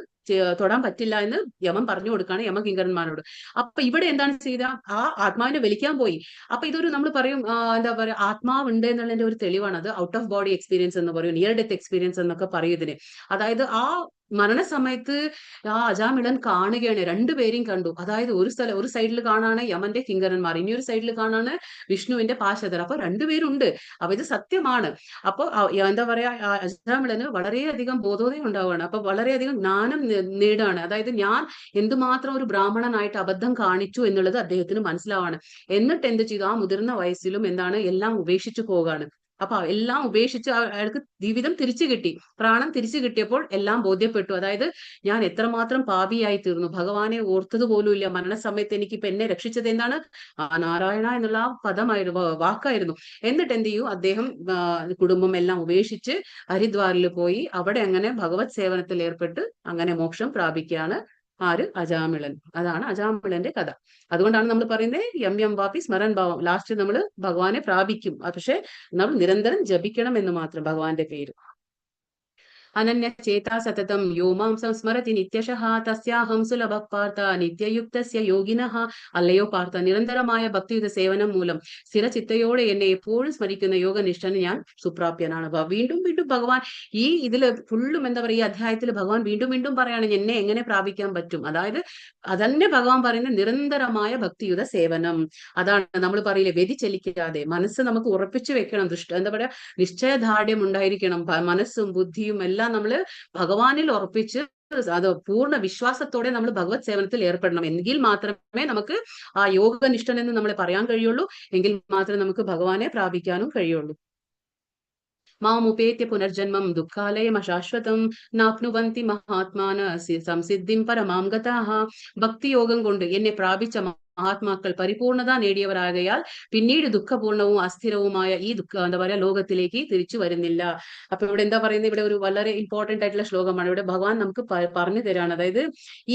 തൊടാൻ പറ്റില്ല എന്ന് യമൻ പറഞ്ഞു കൊടുക്കുകയാണ് യമകിങ്കരന്മാരോട്. അപ്പൊ ഇവിടെ എന്താണ് ചെയ്ത, ആ ആത്മാവിനെ വലിക്കാൻ പോയി. അപ്പൊ ഇതൊരു നമ്മൾ പറയും, എന്താ പറയാ, ആത്മാവുണ്ട് എന്നുള്ളതിന്റെ ഒരു തെളിവാണ്. അത് ഔട്ട് ഓഫ് ബോഡി എക്സ്പീരിയൻസ് എന്ന് പറയും, നിയർ ഡെത്ത് എക്സ്പീരിയൻസ് എന്നൊക്കെ പറയും ഇതിന്. അതായത് ആ മരണസമയത്ത് ആ അജാമിളൻ കാണുകയാണ്, രണ്ടുപേരെയും കണ്ടു. അതായത് ഒരു സൈഡിൽ കാണാണ് യമന്റെ കിങ്കരന്മാർ, ഇനിയൊരു സൈഡിൽ കാണാണ് വിഷ്ണുവിന്റെ പാർഷദർ. അപ്പൊ രണ്ടുപേരുണ്ട്. അപ്പൊ ഇത് സത്യമാണ്. അപ്പൊ എന്താ പറയാ, അജാമിളന് വളരെയധികം ബോധോദയം ഉണ്ടാവുകയാണ്. അപ്പൊ വളരെയധികം ജ്ഞാനം നേടാണ്. അതായത് ഞാൻ എന്തുമാത്രം ഒരു ബ്രാഹ്മണനായിട്ട് അബദ്ധം കാണിച്ചു എന്നുള്ളത് അദ്ദേഹത്തിന് മനസ്സിലാവാണ്. എന്നിട്ട് എന്ത് ചെയ്തു, ആ മുതിർന്ന വയസ്സിലും എന്താണ്, എല്ലാം ഉപേക്ഷിച്ചു പോവുകയാണ്. അപ്പൊ എല്ലാം ഉപേക്ഷിച്ച് അയാൾക്ക് ജീവിതം തിരിച്ചു കിട്ടി, പ്രാണൻ തിരിച്ചു കിട്ടിയപ്പോൾ എല്ലാം ബോധ്യപ്പെട്ടു. അതായത് ഞാൻ എത്രമാത്രം പാപിയായി തീർന്നു, ഭഗവാനെ ഓർത്തത് പോലും ഇല്ല. മരണസമയത്ത് എനിക്ക് ഇപ്പൊ എന്നെ രക്ഷിച്ചത് എന്താണ്, നാരായണ എന്നുള്ള ആ പദമായിരുന്നു, വാക്കായിരുന്നു. എന്നിട്ട് എന്ത് ചെയ്യൂ, അദ്ദേഹം കുടുംബം എല്ലാം ഉപേക്ഷിച്ച് ഹരിദ്വാറിൽ പോയി അവിടെ അങ്ങനെ ഭഗവത് സേവനത്തിൽ ഏർപ്പെട്ട് അങ്ങനെ മോക്ഷം പ്രാപിക്കുകയാണ് ആര്? അജാമിളൻ. അതാണ് അജാമിളന്റെ കഥ. അതുകൊണ്ടാണ് നമ്മൾ പറയുന്നത് യം യം വാപി സ്മരൺ ഭാവം. ലാസ്റ്റ് നമ്മൾ ഭഗവാനെ പ്രാപിക്കും. പക്ഷെ നമ്മൾ നിരന്തരം ജപിക്കണം എന്ന് മാത്രം ഭഗവാന്റെ പേര്. അനന്യ ചേതാ സതതം യോ മാം സംസ്മരതി നിത്യശഃ തസ്യാഹം സുലഭ പാർത്ഥ നിത്യയുക്തസ്യ യോഗിനഃ. അല്ലയോ പാർത്ഥ, നിരന്തരമായ ഭക്തിയുത സേവനം മൂലം സ്ഥിരചിത്തയോടെ എന്നെ എപ്പോഴും സ്മരിക്കുന്ന യോഗനിഷ്ഠന് ഞാൻ സുപ്രാപ്യനാണ്. വീണ്ടും വീണ്ടും ഭഗവാൻ ഈ ഇതില് ഫുള്ളും എന്താ പറയുക, ഈ അധ്യായത്തിൽ ഭഗവാൻ വീണ്ടും വീണ്ടും പറയാണ് എന്നെ എങ്ങനെ പ്രാപിക്കാൻ പറ്റും. അതായത് അതന്നെ ഭഗവാൻ പറയുന്ന നിരന്തരമായ ഭക്തിയുത സേവനം. അതാണ് നമ്മൾ പറയില്ലേ, വ്യതിചലിക്കാതെ മനസ്സ് നമുക്ക് ഉറപ്പിച്ചു വെക്കണം. എന്താ പറയാ, നിശ്ചയദാർഢ്യം ഉണ്ടായിരിക്കണം. മനസ്സും ബുദ്ധിയും എല്ലാം നമ്മള് ഭഗവാനിൽ ഉറപ്പിച്ച് അത് പൂർണ്ണ വിശ്വാസത്തോടെ നമ്മൾ ഭഗവത് സേവനത്തിൽ ഏർപ്പെടണം. എങ്കിൽ മാത്രമേ നമുക്ക് ആ യോഗനിഷ്ഠൻ എന്ന് നമ്മളെ പറയാൻ കഴിയുള്ളൂ. എങ്കിൽ മാത്രമേ നമുക്ക് ഭഗവാനെ പ്രാപിക്കാനും കഴിയുള്ളൂ. മാമുപേത്യ പുനർജന്മം ദുഃഖാലയം അശാശ്വതം നാപ്നുവന്തി മഹാത്മാന സംസിദ്ധിം പരമാം ഗതാഃ. ഭക്തിയോഗം കൊണ്ട് എന്നെ പ്രാപിച്ച മഹാത്മാക്കൾ പരിപൂർണത നേടിയവരാകയാൽ പിന്നീട് ദുഃഖപൂർണവും അസ്ഥിരവുമായ ഈ എന്താ പറയാ ലോകത്തിലേക്ക് തിരിച്ചു വരുന്നില്ല. അപ്പൊ ഇവിടെ എന്താ പറയുന്നത്, ഇവിടെ ഒരു വളരെ ഇമ്പോർട്ടന്റ് ആയിട്ടുള്ള ശ്ലോകമാണ്. ഇവിടെ ഭഗവാൻ നമുക്ക് പറഞ്ഞു തരാണ്. അതായത്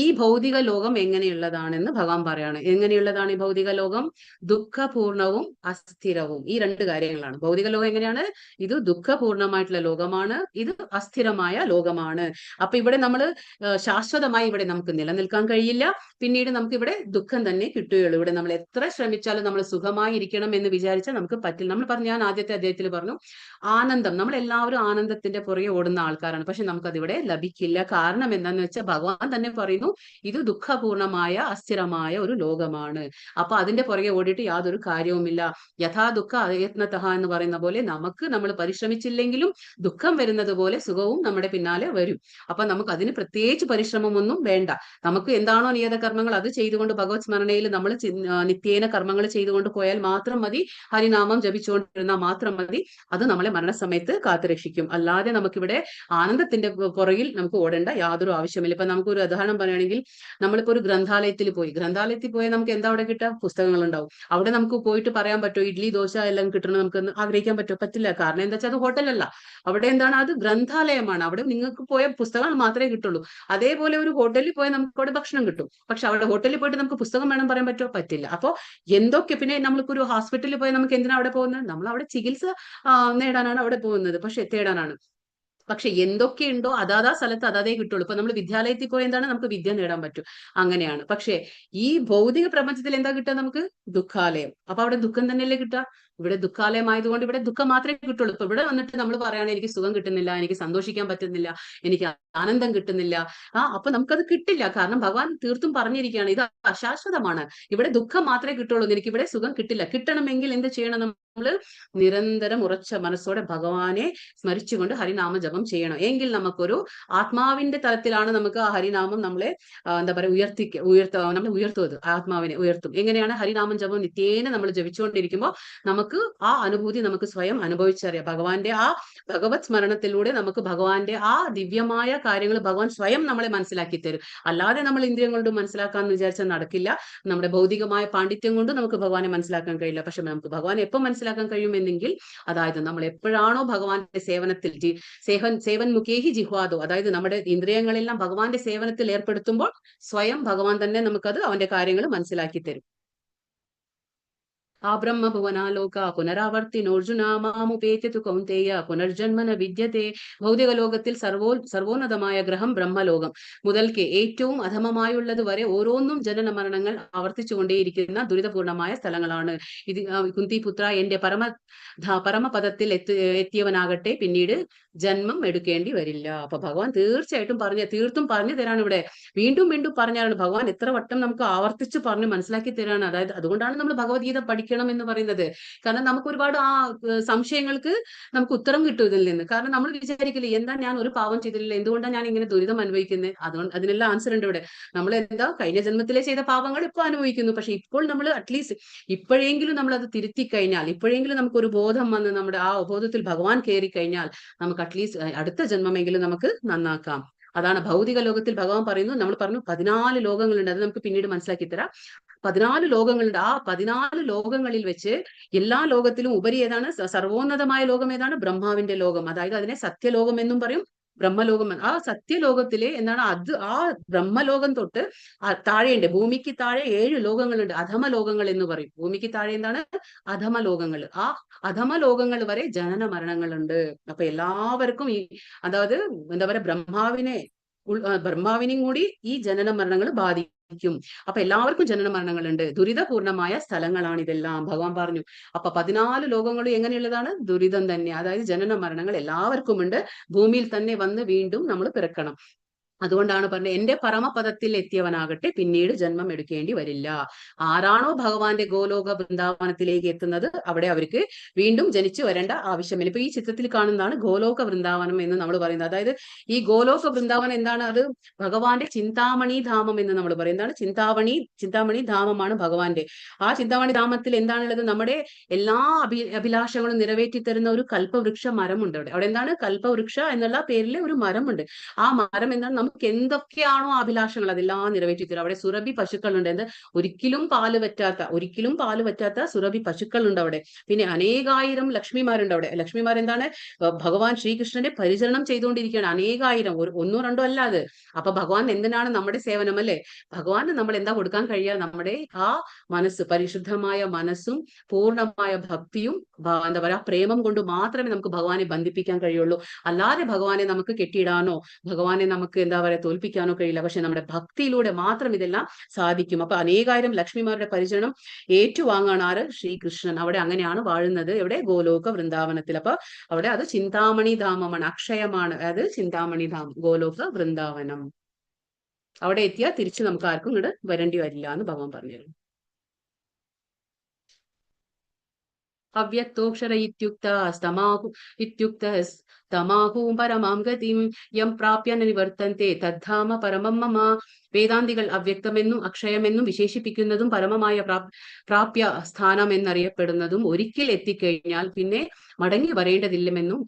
ഈ ഭൗതിക ലോകം എങ്ങനെയുള്ളതാണെന്ന് ഭഗവാൻ പറയാണ്. എങ്ങനെയുള്ളതാണ് ഈ ഭൗതിക ലോകം? ദുഃഖപൂർണവും അസ്ഥിരവും. ഈ രണ്ട് കാര്യങ്ങളാണ്. ഭൗതിക ലോകം എങ്ങനെയാണ്? ഇത് ദുഃഖപൂർണമായിട്ടുള്ള ലോകമാണ്, ഇത് അസ്ഥിരമായ ലോകമാണ്. അപ്പൊ ഇവിടെ നമ്മൾ ശാശ്വതമായി ഇവിടെ നമുക്ക് നിലനിൽക്കാൻ കഴിയില്ല. പിന്നീട് നമുക്ക് ഇവിടെ ദുഃഖം തന്നെ കിട്ടുകയുള്ളൂ. ഇവിടെ നമ്മൾ എത്ര ശ്രമിച്ചാലും നമ്മൾ സുഖമായി ഇരിക്കണം എന്ന് വിചാരിച്ചാൽ നമുക്ക് പറ്റില്ല. നമ്മൾ പറഞ്ഞു, ഞാൻ ആദ്യത്തെ അധ്യായത്തിൽ പറഞ്ഞു, ആനന്ദം, നമ്മൾ എല്ലാവരും ആനന്ദത്തിന്റെ പുറകെ ഓടുന്ന ആൾക്കാരാണ്. പക്ഷെ നമുക്കതിവിടെ ലഭിക്കില്ല. കാരണം എന്താന്ന് വെച്ചാൽ ഭഗവാൻ തന്നെ പറയുന്നു, ഇത് ദുഃഖപൂർണമായ അസ്ഥിരമായ ഒരു ലോകമാണ്. അപ്പൊ അതിന്റെ പുറകെ ഓടിയിട്ട് യാതൊരു കാര്യവുമില്ല. യഥാ ദുഃഖ അയത്നതഃ എന്ന് പറയുന്ന പോലെ നമുക്ക് നമ്മൾ പരിശ്രമിച്ചില്ലെങ്കിലും ദുഃഖം വരുന്നത് പോലെ സുഖവും നമ്മുടെ പിന്നാലെ വരും. അപ്പൊ നമുക്ക് അതിന് പ്രത്യേകിച്ച് പരിശ്രമമൊന്നും വേണ്ട. നമുക്ക് എന്താണോ നിയത കർമ്മങ്ങൾ അത് ചെയ്തുകൊണ്ട് ഭഗവത് സ്മരണയിൽ നമ്മൾ നിത്യേന കർമ്മങ്ങൾ ചെയ്തുകൊണ്ട് പോയാൽ മാത്രം മതി. ഹരിനാമം ജപിച്ചുകൊണ്ടിരുന്നാൽ മാത്രം മതി. അത് നമ്മളെ മരണസമയത്ത് കാത്തുരക്ഷിക്കും. അല്ലാതെ നമുക്കിവിടെ ആനന്ദത്തിന്റെ പുറകിൽ നമുക്ക് ഓടേണ്ട യാതൊരു ആവശ്യമില്ല. ഇപ്പൊ നമുക്കൊരു ഉദാഹരണം പറയുകയാണെങ്കിൽ, നമ്മളിപ്പോ ഒരു ഗ്രന്ഥാലയത്തിൽ പോയാൽ നമുക്ക് എന്താ അവിടെ കിട്ടുക? പുസ്തകങ്ങൾ ഉണ്ടാവും. അവിടെ നമുക്ക് പോയിട്ട് പറയാൻ പറ്റുമോ ഇഡ്ലി ദോശ എല്ലാം കിട്ടണം നമുക്ക് ആഗ്രഹിക്കാൻ പറ്റുമോ? പറ്റില്ല. കാരണം എന്താ വെച്ചാൽ അത് ഹോട്ടലല്ല. അവിടെ എന്താണ്? അത് ഗ്രന്ഥാലയമാണ്. അവിടെ നിങ്ങൾക്ക് പോയ പുസ്തകങ്ങൾ മാത്രമേ കിട്ടുള്ളൂ. അതേപോലെ ഒരു ഹോട്ടലിൽ പോയാൽ നമുക്ക് അവിടെ ഭക്ഷണം കിട്ടും. പക്ഷെ അവിടെ ഹോട്ടലിൽ പോയിട്ട് നമുക്ക് പുസ്തകം വേണം പറയാൻ പറ്റുമോ? പറ്റില്ല. അപ്പോ എന്തൊക്കെ, പിന്നെ നമ്മൾക്ക് ഒരു ഹോസ്പിറ്റലിൽ പോയാൽ നമുക്ക് എന്തിനാ അവിടെ പോകുന്നത്? നമ്മൾ അവിടെ ചികിത്സ നേടാനാണ് അവിടെ പോകുന്നത്, തേടാനാണ്. പക്ഷെ എന്തൊക്കെയുണ്ടോ അതാതാ സ്ഥലത്ത് അതേ കിട്ടുള്ളൂ. ഇപ്പൊ നമ്മൾ വിദ്യാലയത്തിൽ പോയ എന്താണ്? നമുക്ക് വിദ്യ നേടാൻ പറ്റും. അങ്ങനെയാണ്. പക്ഷെ ഈ ഭൗതിക പ്രപഞ്ചത്തിൽ എന്താ കിട്ടുക? നമുക്ക് ദുഃഖാലയം. അപ്പൊ അവിടെ ദുഃഖം തന്നെയല്ലേ കിട്ടുക? ഇവിടെ ദുഃഖാലയമായതുകൊണ്ട് ഇവിടെ ദുഃഖം മാത്രമേ കിട്ടുള്ളൂ. ഇപ്പൊ ഇവിടെ വന്നിട്ട് നമ്മൾ പറയുകയാണെങ്കിൽ എനിക്ക് സുഖം കിട്ടുന്നില്ല, എനിക്ക് സന്തോഷിക്കാൻ പറ്റുന്നില്ല, എനിക്ക് ആനന്ദം കിട്ടുന്നില്ല. അപ്പൊ നമുക്കത് കിട്ടില്ല. കാരണം ഭഗവാൻ തീർത്തും പറഞ്ഞിരിക്കുകയാണ്, ഇത് അശാശ്വതമാണ്. ഇവിടെ ദുഃഖം മാത്രമേ കിട്ടുള്ളൂ, എനിക്ക് ഇവിടെ സുഖം കിട്ടില്ല. കിട്ടണമെങ്കിൽ എന്ത് ചെയ്യണം? നമ്മൾ നിരന്തരം ഉറച്ച മനസ്സോടെ ഭഗവാനെ സ്മരിച്ചുകൊണ്ട് ഹരിനാമ ജപം ചെയ്യണം. എങ്കിൽ നമുക്കൊരു ആത്മാവിന്റെ തലത്തിലാണ് നമുക്ക് ആ ഹരിനാമം നമ്മളെ എന്താ പറയുക നമ്മൾ ഉയർത്തുന്നത്. ആത്മാവിനെ ഉയർത്തും. എങ്ങനെയാണ്? ഹരിനാമം ജപം നിത്യേന നമ്മൾ ജപിച്ചുകൊണ്ടിരിക്കുമ്പോൾ നമുക്ക് ആ അനുഭൂതി നമുക്ക് സ്വയം അനുഭവിച്ചറിയാം. ഭഗവാന്റെ ആ ഭഗവത് സ്മരണത്തിലൂടെ നമുക്ക് ഭഗവാന്റെ ആ ദിവ്യമായ കാര്യങ്ങൾ ഭഗവാൻ സ്വയം നമ്മളെ മനസ്സിലാക്കി തരും. അല്ലാതെ നമ്മൾ ഇന്ദ്രിയം കൊണ്ട് മനസ്സിലാക്കാന്ന് വിചാരിച്ചാൽ നടക്കില്ല. നമ്മുടെ ഭൗതികമായ പാണ്ഡിത്യം കൊണ്ട് നമുക്ക് ഭഗവാനെ മനസ്സിലാക്കാൻ കഴിയില്ല. പക്ഷെ നമുക്ക് ഭഗവാനെ എപ്പോൾ മനസ്സിലാക്കാൻ കഴിയുമെന്നെങ്കിൽ, അതായത് നമ്മൾ എപ്പോഴാണോ ഭഗവാന്റെ സേവനത്തിൽ സേവൻ മുഖേഹി ജിഹ്വാദോ, അതായത് നമ്മുടെ ഇന്ദ്രിയങ്ങളെല്ലാം ഭഗവാന്റെ സേവനത്തിൽ ഏർപ്പെടുത്തുമ്പോൾ സ്വയം ഭഗവാൻ തന്നെ നമുക്കത് അവന്റെ കാര്യങ്ങൾ മനസ്സിലാക്കി തരും. ആ ബ്രഹ്മഭുവനാലോക പുനരാവർത്തിനോർജുന മാമുപേത്യതു കൗന്തേയ പുനർജന്മന വിദ്യത്തെ. ഭൗതിക ലോകത്തിൽ സർവോന്നതമായ ഗ്രഹം ബ്രഹ്മലോകം മുതൽക്ക് ഏറ്റവും അധമമായുള്ളത് വരെ ഓരോന്നും ജനന മരണങ്ങൾ ആവർത്തിച്ചുകൊണ്ടേയിരിക്കുന്ന ദുരിതപൂർണമായ സ്ഥലങ്ങളാണ്. ഇത് കുന്തിപുത്ര, എന്റെ പരമപദത്തിൽ എത്തിയവനാകട്ടെ പിന്നീട് ജന്മം എടുക്കേണ്ടി വരില്ല. അപ്പൊ ഭഗവാൻ തീർത്തും പറഞ്ഞു തരാണ്. ഇവിടെ വീണ്ടും വീണ്ടും പറഞ്ഞാണ് ഭഗവാൻ എത്ര വട്ടം നമുക്ക് ആവർത്തിച്ച് പറഞ്ഞ് മനസ്സിലാക്കി തരാണ്. അതായത് അതുകൊണ്ടാണ് നമ്മൾ ഭഗവത്ഗീത പഠിക്കണം എന്ന് പറയുന്നത്. കാരണം നമുക്ക് ഒരുപാട് ആ സംശയങ്ങൾക്ക് നമുക്ക് ഉത്തരം കിട്ടും ഇതിൽ നിന്ന്. കാരണം നമ്മൾ വിചാരിക്കില്ല, എന്താ ഞാൻ ഒരു പാവം ചെയ്തില്ല, എന്തുകൊണ്ടാണ് ഞാൻ ഇങ്ങനെ ദുരിതം അനുഭവിക്കുന്നത്? അതുകൊണ്ട് അതിനെല്ലാം ആൻസർ ഉണ്ട് ഇവിടെ. നമ്മൾ എന്താ കഴിഞ്ഞ ജന്മത്തിലെ ചെയ്ത പാവങ്ങൾ ഇപ്പോൾ അനുഭവിക്കുന്നു. പക്ഷെ ഇപ്പോൾ നമ്മൾ അറ്റ്ലീസ്റ്റ് ഇപ്പോഴെങ്കിലും നമ്മൾ അത് തിരുത്തി കഴിഞ്ഞാൽ, ഇപ്പോഴെങ്കിലും നമുക്കൊരു ബോധം വന്ന് നമ്മുടെ ആ ബോധത്തിൽ ഭഗവാൻ കയറി കഴിഞ്ഞാൽ നമുക്ക് അറ്റ്ലീസ്റ്റ് അടുത്ത ജന്മമെങ്കിലും നമുക്ക് നന്നാക്കാം. അതാണ് ഭൗതിക ലോകത്തിൽ ഭഗവാൻ പറയുന്നു. നമ്മൾ പറഞ്ഞു 14 ലോകങ്ങളുണ്ട്. അത് നമുക്ക് പിന്നീട് മനസ്സിലാക്കി തരാം. 14 ലോകങ്ങളുണ്ട്. ആ 14 ലോകങ്ങളിൽ വെച്ച് എല്ലാ ലോകത്തിലും ഉപരി ഏതാണ്? സർവോന്നതമായ ലോകം ഏതാണ്? ബ്രഹ്മാവിന്റെ ലോകം. അതായത് അതിനെ സത്യലോകം എന്നും പറയും, ബ്രഹ്മലോകം, ആ സത്യലോകത്തിലെ എന്താണ് അത് ആ ബ്രഹ്മലോകം തൊട്ട് താഴെയുണ്ട്, ഭൂമിക്ക് താഴെ 7 ലോകങ്ങളുണ്ട്, അധമ ലോകങ്ങൾ എന്ന് പറയും. ഭൂമിക്ക് താഴെ എന്താണ് അധമ ലോകങ്ങൾ. ആ അധമ ലോകങ്ങൾ വരെ ജനന മരണങ്ങളുണ്ട്. അപ്പൊ എല്ലാവർക്കും ഈ അതായത് എന്താ പറയാ ബ്രഹ്മാവിനെയും കൂടി ഈ ജനന മരണങ്ങൾ ബാധിക്കും. അപ്പൊ എല്ലാവർക്കും ജനന മരണങ്ങളുണ്ട്. ദുരിതപൂർണമായ സ്ഥലങ്ങളാണ് ഇതെല്ലാം, ഭഗവാൻ പറഞ്ഞു. അപ്പൊ 14 ലോകങ്ങളും എങ്ങനെയുള്ളതാണ്? ദുരിതം തന്നെ. അതായത് ജനന മരണങ്ങൾ എല്ലാവർക്കും ഉണ്ട്. ഭൂമിയിൽ തന്നെ വന്ന് വീണ്ടും നമ്മൾ പിറക്കണം. അതുകൊണ്ടാണ് പറഞ്ഞത്, എന്റെ പരമപദത്തിൽ എത്തിയവനാകട്ടെ പിന്നീട് ജന്മം എടുക്കേണ്ടി വരില്ല. ആരാണോ ഭഗവാന്റെ ഗോലോക വൃന്ദാവനത്തിലേക്ക് എത്തുന്നത് അവിടെ അവർക്ക് വീണ്ടും ജനിച്ചു വരേണ്ട ആവശ്യമില്ല. ഇപ്പൊ ഈ ചിത്രത്തിൽ കാണുന്നതാണ് ഗോലോക വൃന്ദാവനം എന്ന് നമ്മൾ പറയുന്നത്. അതായത് ഈ ഗോലോക വൃന്ദാവനം എന്താണ്? അത് ഭഗവാന്റെ ചിന്താമണി ധാമം എന്ന് നമ്മൾ പറയുന്നതാണ്. ചിന്താമണി ധാമമാണ് ഭഗവാന്റെ. ആ ചിന്താമണി ധാമത്തിൽ എന്താണുള്ളത്? നമ്മുടെ എല്ലാ അഭിലാഷങ്ങളും നിറവേറ്റി തരുന്ന ഒരു കൽപ്പവൃക്ഷ മരമുണ്ട് അവിടെ. അവിടെ എന്താണ്? കൽപ്പവൃക്ഷ എന്നുള്ള പേരിലെ ഒരു മരമുണ്ട്. ആ മരം എന്താണ്? നമുക്ക് എന്തൊക്കെയാണോ അഭിലാഷങ്ങൾ അതെല്ലാം നിറവേറ്റി തരും. അവിടെ സുരഭി പശുക്കളുണ്ട്. എന്ത്? ഒരിക്കലും പാല് പറ്റാത്ത സുരഭി പശുക്കളുണ്ട് അവിടെ. പിന്നെ അനേകായിരം ലക്ഷ്മിമാരുണ്ട് അവിടെ. ലക്ഷ്മിമാരെന്താണ്? ഭഗവാൻ ശ്രീകൃഷ്ണന്റെ പരിചരണം ചെയ്തുകൊണ്ടിരിക്കുകയാണ്. അനേകായിരം, ഒന്നോ രണ്ടോ അല്ല അത്. അപ്പൊ ഭഗവാൻ എന്തിനാണ് നമ്മുടെ സേവനം അല്ലേ? ഭഗവാന് നമ്മൾ എന്താ കൊടുക്കാൻ കഴിയുക? നമ്മുടെ ആ മനസ്സ്, പരിശുദ്ധമായ മനസ്സും പൂർണ്ണമായ ഭക്തിയും എന്താ പറയാ പ്രേമം കൊണ്ട് മാത്രമേ നമുക്ക് ഭഗവാനെ ബന്ധിപ്പിക്കാൻ കഴിയുള്ളൂ. അല്ലാതെ ഭഗവാനെ നമുക്ക് കെട്ടിയിടാനോ ഭഗവാനെ നമുക്ക് എന്താ പറയാ തോൽപ്പിക്കാനോ കഴിയില്ല. പക്ഷെ നമ്മുടെ ഭക്തിയിലൂടെ മാത്രം ഇതെല്ലാം സാധിക്കും. അപ്പൊ അനേകായിരം ലക്ഷ്മിമാരുടെ പരിചരണം ഏറ്റുവാങ്ങാണ് ആര്? ശ്രീകൃഷ്ണൻ. അവിടെ അങ്ങനെയാണ് വാഴുന്നത്. എവിടെ? ഗോലോക വൃന്ദാവനത്തിൽ. അപ്പൊ അവിടെ അത് ചിന്താമണി ധാമമാണ്, അക്ഷയമാണ്. അത് ചിന്താമണി ധാമം, ഗോലോക വൃന്ദാവനം. അവിടെ എത്തിയാൽ തിരിച്ച് നമുക്ക് ആർക്കും ഇങ്ങോട്ട് വരേണ്ടി വരില്ല എന്ന് ഭഗവാൻ പറഞ്ഞു. അവ്യക്തോക്ഷര തമാഹു പരമാം ഗതിം യം പ്രാപ്യ നിവർത്തന്തെ തദ്ധാമ പരമം മമ. വേദാന്തികൾ അവ്യക്തമെന്നും അക്ഷയമെന്നും വിശേഷിപ്പിക്കുന്നതും പരമമായ പ്രാപ്യ സ്ഥാനം എന്നറിയപ്പെടുന്നതും ഒരിക്കൽ എത്തിക്കഴിഞ്ഞാൽ പിന്നെ മടങ്ങി വരേണ്ടതില്ലെന്നും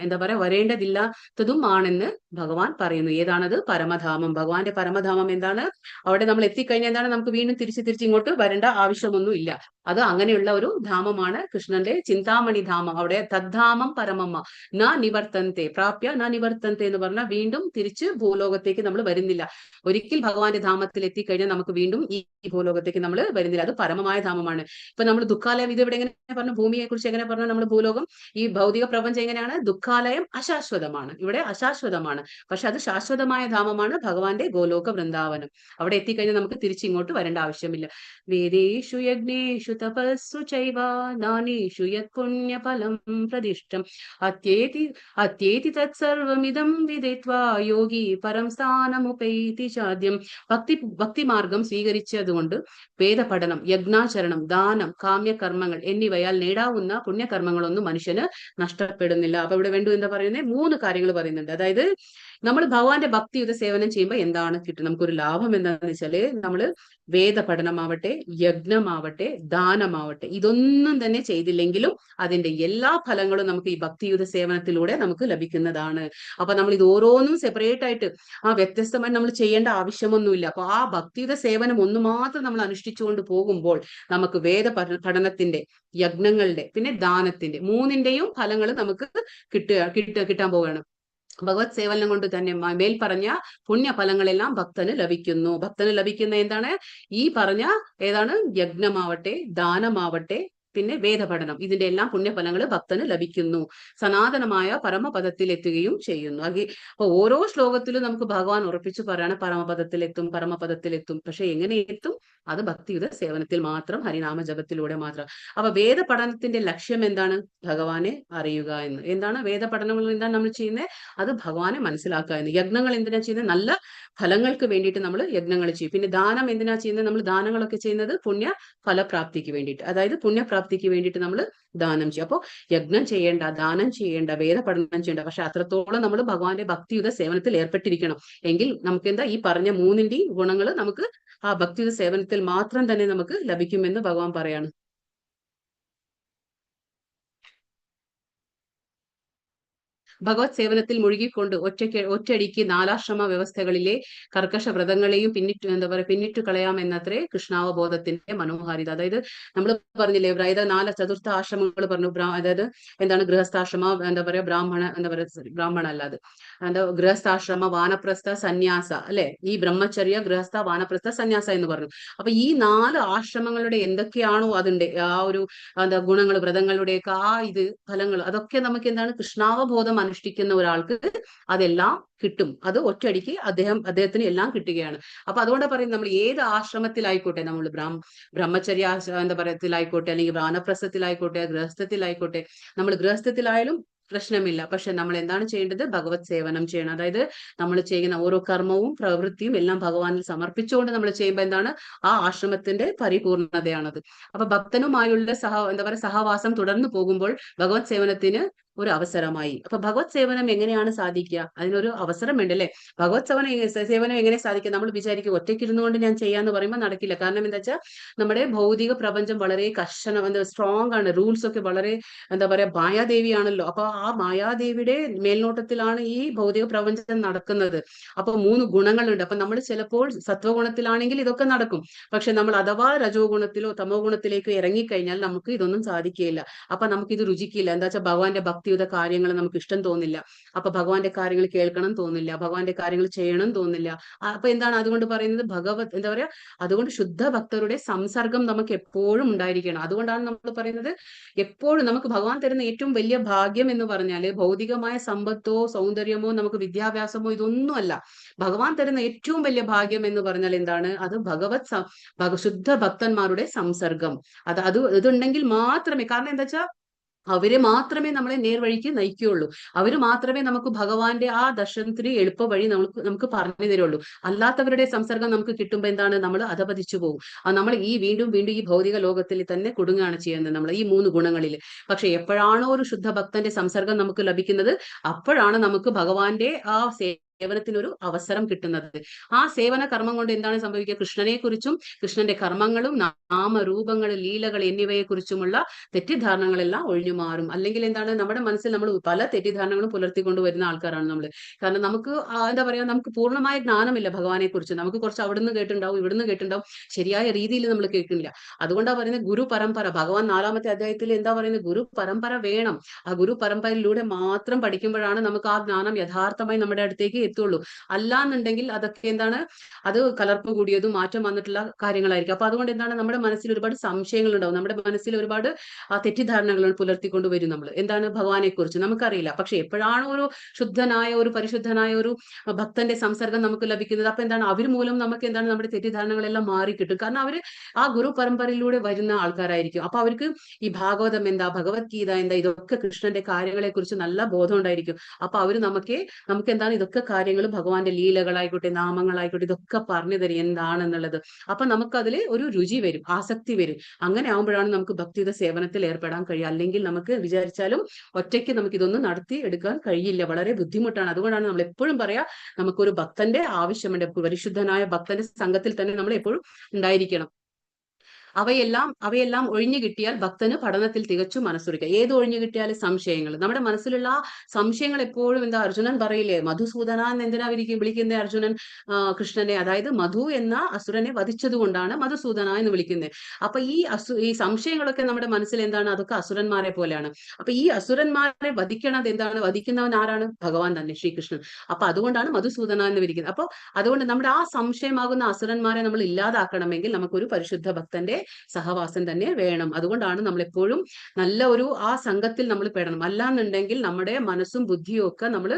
എന്താ പറയാ വരേണ്ടതില്ലാത്തതും ആണെന്ന് ഭഗവാൻ പറയുന്നു. ഏതാണത്? പരമധാമം. ഭഗവാന്റെ പരമധാമം എന്താണ്? അവിടെ നമ്മൾ എത്തിക്കഴിഞ്ഞാൽ എന്താണ്? നമുക്ക് വീണ്ടും തിരിച്ച് ഇങ്ങോട്ട് വരേണ്ട ആവശ്യമൊന്നും ഇല്ല. അത് അങ്ങനെയുള്ള ഒരു ധാമമാണ് കൃഷ്ണന്റെ ചിന്താമണി ധാമം. അവിടെ തദ്ധാമം പരമമ്മ ന നിവർത്തന്തെ പ്രാപ്യ ന നിവർത്തന്തെ എന്ന് പറഞ്ഞാൽ വീണ്ടും തിരിച്ച് ഭൂലോകത്തേക്ക് നമ്മൾ വരുന്നില്ല. ഒരിക്കൽ ഭഗവാന്റെ ധാമത്തിൽ എത്തിക്കഴിഞ്ഞാൽ നമുക്ക് വീണ്ടും ഈ ഭൂലോകത്തേക്ക് നമ്മൾ വരുന്നില്ല. അത് പരമമായ ധാമമാണ്. ഇപ്പൊ നമ്മൾ ദുഃഖാലയം, ഇത് ഇവിടെ എങ്ങനെ പറഞ്ഞു? ഭൂമിയെ കുറിച്ച് എങ്ങനെ പറഞ്ഞു? നമ്മൾ ഭൂലോകം, ഈ ഭൗതിക പ്രപഞ്ചം എങ്ങനെയാണ്? ദുഃഖാലയം അശാശ്വതമാണ്. ഇവിടെ അശാശ്വതമാണ്. പക്ഷെ അത് ശാശ്വതമായ ധാമമാണ് ഭഗവാന്റെ ഗോലോക വൃന്ദാവനം. അവിടെ എത്തിക്കഴിഞ്ഞാൽ നമുക്ക് തിരിച്ചിങ്ങോട്ട് വരേണ്ട ആവശ്യമില്ല. വേദേഷു യജ്ഞേഷു തപസ്സു ചൈവ ദാനേഷു യത് പുണ്യഫലം പ്രതിഷ്ഠം അത്യേതി തത്സർവമിദം വിദിത്വാ യോഗി പരം സ്ഥാനമുപൈതി ചാദ്യം. ഭക്തിമാർഗം സ്വീകരിച്ചതുകൊണ്ട് വേദപഠനം, യജ്ഞാചരണം, ദാനം, കാമ്യകർമ്മങ്ങൾ എന്നിവയാൽ നേടാവുന്ന പുണ്യകർമ്മങ്ങളൊന്നും മനുഷ്യന് നഷ്ടപ്പെടുന്നില്ല. അപ്പൊ ഇവിടെ വേണ്ടു എന്താ പറയുന്നത്? 3 കാര്യങ്ങൾ പറയുന്നുണ്ട്. അതായത് നമ്മൾ ഭഗവാന്റെ ഭക്തിയുത സേവനം ചെയ്യുമ്പോൾ എന്താണ് കിട്ടുന്നത്? നമുക്കൊരു ലാഭം എന്താണെന്ന് വെച്ചാല് നമ്മൾ വേദ പഠനമാവട്ടെ, യജ്ഞമാവട്ടെ, ദാനമാവട്ടെ, ഇതൊന്നും തന്നെ ചെയ്തില്ലെങ്കിലും അതിന്റെ എല്ലാ ഫലങ്ങളും നമുക്ക് ഈ ഭക്തിയുത സേവനത്തിലൂടെ നമുക്ക് ലഭിക്കുന്നതാണ്. അപ്പൊ നമ്മൾ ഇത് ഓരോന്നും സെപ്പറേറ്റ് ആയിട്ട് വ്യത്യസ്തമായി നമ്മൾ ചെയ്യേണ്ട ആവശ്യമൊന്നുമില്ല. അപ്പൊ ആ ഭക്തിയുത സേവനം ഒന്ന് മാത്രം നമ്മൾ അനുഷ്ഠിച്ചുകൊണ്ട് പോകുമ്പോൾ നമുക്ക് വേദ പഠനത്തിന്റെ, യജ്ഞങ്ങളുടെ, പിന്നെ ദാനത്തിന്റെ 3ന്റെയും ഫലങ്ങൾ നമുക്ക് കിട്ടാൻ പോവുകയാണ്. ഭഗവത് സേവനം കൊണ്ട് തന്നെ മേൽ പറഞ്ഞ പുണ്യഫലങ്ങളെല്ലാം ഭക്തന് ലഭിക്കുന്നു. ഭക്തന് ലഭിക്കുന്ന എന്താണ്? ഈ പറഞ്ഞ ഏതാണ്? യജ്ഞമാവട്ടെ, ദാനമാവട്ടെ, പിന്നെ വേദപഠനം, ഇതിന്റെ എല്ലാം പുണ്യഫലങ്ങൾ ഭക്തന് ലഭിക്കുന്നു. സനാതനമായ പരമപദത്തിൽ എത്തുകയും ചെയ്യുന്നു. അപ്പൊ ഓരോ ശ്ലോകത്തിലും നമുക്ക് ഭഗവാൻ ഉറപ്പിച്ചു പറയാണ് പരമപദത്തിലെത്തും. പക്ഷെ എങ്ങനെ എത്തും? അത് ഭക്തിയുത സേവനത്തിൽ മാത്രം, ഹരിനാമ ജപത്തിലൂടെ മാത്രം. അപ്പൊ വേദ പഠനത്തിന്റെ ലക്ഷ്യം എന്താണ്? ഭഗവാനെ അറിയുക എന്ന്. എന്താണ് വേദപഠനങ്ങൾ? എന്താണ് നമ്മൾ ചെയ്യുന്നത്? അത് ഭഗവാനെ മനസ്സിലാക്കുക എന്ന്. യജ്ഞങ്ങൾ എന്തിനാ ചെയ്യുന്നത്? നല്ല ഫലങ്ങൾക്ക് വേണ്ടിയിട്ട് നമ്മൾ യജ്ഞങ്ങൾ ചെയ്യും. പിന്നെ ദാനം എന്തിനാ ചെയ്യുന്നത്? നമ്മൾ ദാനങ്ങളൊക്കെ ചെയ്യുന്നത് പുണ്യ ഫലപ്രാപ്തിക്ക് വേണ്ടിയിട്ട്, അതായത് പുണ്യപ്രാപ്തിക്ക് വേണ്ടിയിട്ട് നമ്മൾ ദാനം ചെയ്യും. അപ്പോൾ യജ്ഞം ചെയ്യേണ്ട, ദാനം ചെയ്യേണ്ട, വേദപഠനം ചെയ്യേണ്ട, പക്ഷെ അത്രത്തോളം നമ്മൾ ഭഗവാന്റെ ഭക്തിയുത സേവനത്തിൽ ഏർപ്പെട്ടിരിക്കണം. എങ്കിൽ നമുക്ക് എന്താ ഈ പറഞ്ഞ 3ന്റെയും ഗുണങ്ങൾ നമുക്ക് ആ ഭക്തിയുത സേവനത്തിൽ മാത്രം തന്നെ നമുക്ക് ലഭിക്കുമെന്ന് ഭഗവാൻ പറയാണ്. ഭഗവത് സേവനത്തിൽ മുഴുകിക്കൊണ്ട് ഒറ്റയടിക്ക് നാലാശ്രമ വ്യവസ്ഥകളിലെ കർക്കശ വ്രതങ്ങളെയും പിന്നിട്ടു കളയാം എന്നത്രേ കൃഷ്ണാവബോധത്തിന്റെ മനോഹാരിത. അതായത് നമ്മൾ പറഞ്ഞില്ലേ, അതായത് 4 ചതുർത്ഥ ആശ്രമങ്ങൾ പറഞ്ഞു. അതായത് എന്താണ് ഗൃഹസ്ഥാശ്രമ, ബ്രാഹ്മണ അല്ലാതെ ഗൃഹസ്ഥാശ്രമ, വാനപ്രസ്ഥ, സന്യാസ, അല്ലെ? ഈ ബ്രഹ്മചര്യ, ഗൃഹസ്ഥ, വാനപ്രസ്ഥ, സന്യാസ എന്ന് പറഞ്ഞു. അപ്പൊ ഈ 4 ആശ്രമങ്ങളുടെ എന്തൊക്കെയാണോ അതിന്റെ ആ ഒരു ഗുണങ്ങൾ, വ്രതങ്ങളുടെയൊക്കെ ഫലങ്ങൾ, അതൊക്കെ നമുക്ക് എന്താണ് കൃഷ്ണാവബോധം അനുഷ്ഠിക്കുന്ന ഒരാൾക്ക് അതെല്ലാം കിട്ടും. അത് ഒറ്റയടിക്ക് അദ്ദേഹത്തിന് എല്ലാം കിട്ടുകയാണ്. അപ്പൊ അതുകൊണ്ടാണ് പറയുന്നത്, നമ്മൾ ഏത് ആശ്രമത്തിലായിക്കോട്ടെ, നമ്മൾ ബ്രഹ്മചര്യ ത്തിലായിക്കോട്ടെ, അല്ലെങ്കിൽ വാനപ്രസ്ഥത്തിലായിക്കോട്ടെ, ഗൃഹസ്ഥത്തിലായിക്കോട്ടെ, നമ്മൾ ഗൃഹസ്ഥത്തിലായാലും പ്രശ്നമില്ല. പക്ഷെ നമ്മൾ എന്താണ് ചെയ്യേണ്ടത്? ഭഗവത് സേവനം ചെയ്യണം. അതായത് നമ്മൾ ചെയ്യുന്ന ഓരോ കർമ്മവും പ്രവൃത്തിയും എല്ലാം ഭഗവാനിൽ സമർപ്പിച്ചുകൊണ്ട് നമ്മൾ ചെയ്യുമ്പോൾ എന്താണ് ആ ആശ്രമത്തിന്റെ പരിപൂർണതയാണത്. അപ്പൊ ഭക്തനുമായുള്ള സഹവാസം തുടർന്നു പോകുമ്പോൾ ഭഗവത് സേവനത്തിന് ഒരു അവസരമായി. അപ്പൊ ഭഗവത് സേവനം എങ്ങനെയാണ് സാധിക്കുക? അതിനൊരു അവസരം വേണ്ടല്ലേ? ഭഗവത് സേവനം എങ്ങനെ സാധിക്കുക? നമ്മൾ വിചാരിക്കും ഒറ്റയ്ക്കിരുന്നു കൊണ്ട് ഞാൻ ചെയ്യാന്ന് പറയുമ്പോൾ നടക്കില്ല. കാരണം എന്താ വെച്ചാൽ നമ്മുടെ ഭൗതിക പ്രപഞ്ചം വളരെ സ്ട്രോങ് ആണ്. റൂൾസ് ഒക്കെ വളരെ മായാദേവിയാണല്ലോ. അപ്പൊ ആ മായാദേവിയുടെ മേൽനോട്ടത്തിലാണ് ഈ ഭൗതിക പ്രപഞ്ചം നടക്കുന്നത്. അപ്പൊ 3 ഗുണങ്ങളുണ്ട്. അപ്പൊ നമ്മൾ ചിലപ്പോൾ സത്വഗുണത്തിലാണെങ്കിൽ ഇതൊക്കെ നടക്കും. പക്ഷെ നമ്മൾ അഥവാ രജോ ഗുണത്തിലോ തമോ ഗുണത്തിലേക്കോ ഇറങ്ങിക്കഴിഞ്ഞാൽ നമുക്ക് ഇതൊന്നും സാധിക്കുകയില്ല. അപ്പൊ നമുക്കിത് രുചിക്കില്ല. എന്താ വെച്ചാൽ ഭഗവാന്റെ ഭക്തിയുടെ കാര്യങ്ങൾ നമുക്ക് ഇഷ്ടം തോന്നില്ല. അപ്പൊ ഭഗവാന്റെ കാര്യങ്ങൾ കേൾക്കണം തോന്നില്ല, ഭഗവാന്റെ കാര്യങ്ങൾ ചെയ്യണം തോന്നില്ല. അപ്പൊ എന്താണ് അതുകൊണ്ട് പറയുന്നത്? അതുകൊണ്ട് ശുദ്ധ ഭക്തരുടെ സംസർഗം നമുക്ക് എപ്പോഴും ഉണ്ടായിരിക്കണം. അതുകൊണ്ടാണ് നമ്മൾ പറയുന്നത്, എപ്പോഴും നമുക്ക് ഭഗവാൻ തരുന്ന ഏറ്റവും വലിയ ഭാഗ്യം എന്ന് പറഞ്ഞാല് ഭൗതികമായ സമ്പത്തോ സൗന്ദര്യമോ നമുക്ക് വിദ്യാഭ്യാസമോ ഇതൊന്നുമല്ല. ഭഗവാൻ തരുന്ന ഏറ്റവും വലിയ ഭാഗ്യം എന്ന് പറഞ്ഞാൽ എന്താണ്? അത് ശുദ്ധ ഭക്തന്മാരുടെ സംസർഗം. ഇതുണ്ടെങ്കിൽ മാത്രമേ, കാരണം എന്താ വെച്ചാൽ അവര് മാത്രമേ നമ്മളെ നേർവഴിക്ക് നയിക്കുകയുള്ളൂ. അവര് മാത്രമേ നമുക്ക് ഭഗവാന്റെ ആ ദർശനത്തിന് എളുപ്പ വഴി നമുക്ക് പറഞ്ഞു തരുള്ളൂ. അല്ലാത്തവരുടെ സംസർഗം നമുക്ക് കിട്ടുമ്പോൾ എന്താണ്? നമ്മൾ അധപതിച്ചു പോകും. നമ്മൾ വീണ്ടും ഈ ഭൗതിക ലോകത്തിൽ തന്നെ കുടുങ്ങുകയാണ് ചെയ്യുന്നത്, നമ്മൾ ഈ 3 ഗുണങ്ങളിൽ. പക്ഷെ എപ്പോഴാണോ ഒരു ശുദ്ധ ഭക്തന്റെ സംസർഗം നമുക്ക് ലഭിക്കുന്നത്, അപ്പോഴാണ് നമുക്ക് ഭഗവാന്റെ ആ സേവനത്തിനൊരു അവസരം കിട്ടുന്നത്. ആ സേവന കർമ്മം കൊണ്ട് എന്താണ് സംഭവിക്കുക? കൃഷ്ണനെ കുറിച്ചും കൃഷ്ണന്റെ കർമ്മങ്ങളും നാമരൂപങ്ങൾ, ലീലകൾ എന്നിവയെ കുറിച്ചുമുള്ള തെറ്റിദ്ധാരണകളെല്ലാം ഒഴിഞ്ഞു മാറും. അല്ലെങ്കിൽ എന്താണ്, നമ്മുടെ മനസ്സിൽ നമ്മൾ പല തെറ്റിദ്ധാരണകളും പുലർത്തിക്കൊണ്ട് വരുന്ന ആൾക്കാരാണ് നമ്മൾ. കാരണം നമുക്ക് നമുക്ക് പൂർണ്ണമായ ജ്ഞാനമില്ല ഭഗവാനെ കുറിച്ച്. നമുക്ക് കുറച്ച് അവിടുന്ന് കേട്ടിട്ടുണ്ടാവും, ഇവിടുന്ന് കേട്ടിട്ടുണ്ടാവും, ശരിയായ രീതിയിൽ നമ്മൾ കേൾക്കുന്നില്ല. അതുകൊണ്ടാണ് പറയുന്നത് ഗുരു പരമ്പര. ഭഗവാൻ 4-ാമത്തെ അധ്യായത്തിൽ എന്താ പറയുന്നത്? ഗുരു പരമ്പര വേണം. ആ ഗുരു പരമ്പരയിലൂടെ മാത്രം പഠിക്കുമ്പോഴാണ് നമുക്ക് ആ ജ്ഞാനം യഥാർത്ഥമായി നമ്മുടെ അടുത്തേക്ക് എത്തുള്ളൂ. അല്ലാന്നുണ്ടെങ്കിൽ അതൊക്കെ എന്താണ്, അത് കലർപ്പ് കൂടിയതും മാറ്റം വന്നിട്ടുള്ള കാര്യങ്ങളായിരിക്കും. അപ്പൊ അതുകൊണ്ട് എന്താണ്, നമ്മുടെ മനസ്സിൽ ഒരുപാട് സംശയങ്ങൾ ഉണ്ടാവും, നമ്മുടെ മനസ്സിൽ ഒരുപാട് തെറ്റിദ്ധാരണകൾ പുലർത്തിക്കൊണ്ട് വരും. നമ്മൾ എന്താണ് ഭഗവാനെ കുറിച്ച് നമുക്കറിയില്ല. പക്ഷെ എപ്പോഴാണ് ഒരു ശുദ്ധനായ, ഒരു പരിശുദ്ധനായ ഒരു ഭക്തന്റെ സംസർഗം നമുക്ക് ലഭിക്കുന്നത്, അപ്പൊ എന്താണ്, അവർ മൂലം നമുക്ക് എന്താണ് നമ്മുടെ തെറ്റിദ്ധാരണകളെല്ലാം മാറിക്കിട്ടും. കാരണം അവര് ആ ഗുരു പരമ്പരയിലൂടെ വരുന്ന ആൾക്കാരായിരിക്കും. അപ്പൊ അവർക്ക് ഈ ഭാഗവതം എന്താ, ഭഗവത്ഗീത എന്താ, ഇതൊക്കെ കൃഷ്ണന്റെ കാര്യങ്ങളെ കുറിച്ച് നല്ല ബോധം ഉണ്ടായിരിക്കും. അപ്പൊ അവര് നമുക്ക് എന്താണ് ഇതൊക്കെ കാര്യങ്ങൾ, ഭഗവാന്റെ ലീലകളായിക്കോട്ടെ, നാമങ്ങളായിക്കോട്ടെ, ഇതൊക്കെ പറഞ്ഞു തരും എന്താണെന്നുള്ളത്. അപ്പൊ നമുക്കതിൽ ഒരു രുചി വരും, ആസക്തി വരും. അങ്ങനെ ആകുമ്പോഴാണ് നമുക്ക് ഭക്തിയുടെ സേവനത്തിൽ ഏർപ്പെടാൻ കഴിയുക. അല്ലെങ്കിൽ നമുക്ക് വിചാരിച്ചാലും ഒറ്റയ്ക്ക് നമുക്ക് ഇതൊന്നും നടത്തി എടുക്കാൻ കഴിയില്ല, വളരെ ബുദ്ധിമുട്ടാണ്. അതുകൊണ്ടാണ് നമ്മൾ എപ്പോഴും പറയാ, നമുക്കൊരു ഭക്തന്റെ ആവശ്യമുണ്ട്. പരിശുദ്ധനായ ഭക്തന്റെ സംഘത്തിൽ തന്നെ നമ്മൾ എപ്പോഴും ഉണ്ടായിരിക്കണം. അവയെല്ലാം ഒഴിഞ്ഞു കിട്ടിയാൽ ഭക്തന് പഠനത്തിൽ തികച്ചും മനസ്സുറിക്കുക. ഏത് ഒഴിഞ്ഞു കിട്ടിയാലും സംശയങ്ങൾ, നമ്മുടെ മനസ്സിലുള്ള സംശയങ്ങൾ എപ്പോഴും എന്താ, അർജുനൻ പറയില്ലേ, മധുസൂദന എന്ന് എന്തിനാ വിളിക്കുന്നത് അർജുനൻ കൃഷ്ണനെ? അതായത് മധു എന്ന അസുരനെ വധിച്ചത് കൊണ്ടാണ് മധുസൂദന എന്ന് വിളിക്കുന്നത്. അപ്പൊ ഈ സംശയങ്ങളൊക്കെ നമ്മുടെ മനസ്സിൽ എന്താണ്, അതൊക്കെ അസുരന്മാരെ പോലെയാണ്. അപ്പൊ ഈ അസുരന്മാരെ വധിക്കണത് എന്താണ്? വധിക്കുന്നവൻ ആരാണ്? ഭഗവാൻ തന്നെ, ശ്രീകൃഷ്ണൻ. അപ്പൊ അതുകൊണ്ടാണ് മധുസൂദന എന്ന് വിളിക്കുന്നത്. അപ്പൊ അതുകൊണ്ട് നമ്മുടെ ആ സംശയമാകുന്ന അസുരന്മാരെ നമ്മൾ ഇല്ലാതാക്കണമെങ്കിൽ നമുക്കൊരു പരിശുദ്ധ ഭക്തന്റെ സഹവാസം തന്നെ വേണം. അതുകൊണ്ടാണ് നമ്മൾ എപ്പോഴും നല്ല ആ സംഘത്തിൽ നമ്മൾ പെടണം. അല്ലാന്നുണ്ടെങ്കിൽ നമ്മുടെ മനസ്സും ബുദ്ധിയും ഒക്കെ നമ്മൾ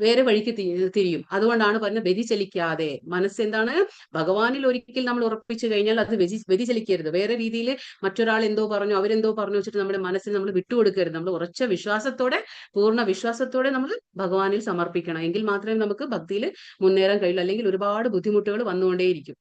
വേറെ വഴിക്ക് തിരിയും. അതുകൊണ്ടാണ് പറഞ്ഞത് വ്യതിചലിക്കാതെ. മനസ്സ് എന്താണ്, ഭഗവാനിൽ ഒരിക്കൽ നമ്മൾ ഉറപ്പിച്ചു കഴിഞ്ഞാൽ അത് വ്യതിചലിക്കരുത്. വേറെ രീതിയിൽ മറ്റൊരാൾ എന്തോ പറഞ്ഞു, അവരെന്തോ പറഞ്ഞു വെച്ചിട്ട് നമ്മുടെ മനസ്സിൽ നമ്മൾ വിട്ടുകൊടുക്കരുത്. നമ്മൾ ഉറച്ച വിശ്വാസത്തോടെ, പൂർണ്ണ വിശ്വാസത്തോടെ നമ്മൾ ഭഗവാനിൽ സമർപ്പിക്കണം. എങ്കിൽ മാത്രമേ നമുക്ക് ഭക്തിയിൽ മുന്നേറാൻ കഴിയുള്ളൂ. അല്ലെങ്കിൽ ഒരുപാട് ബുദ്ധിമുട്ടുകൾ വന്നുകൊണ്ടേയിരിക്കും.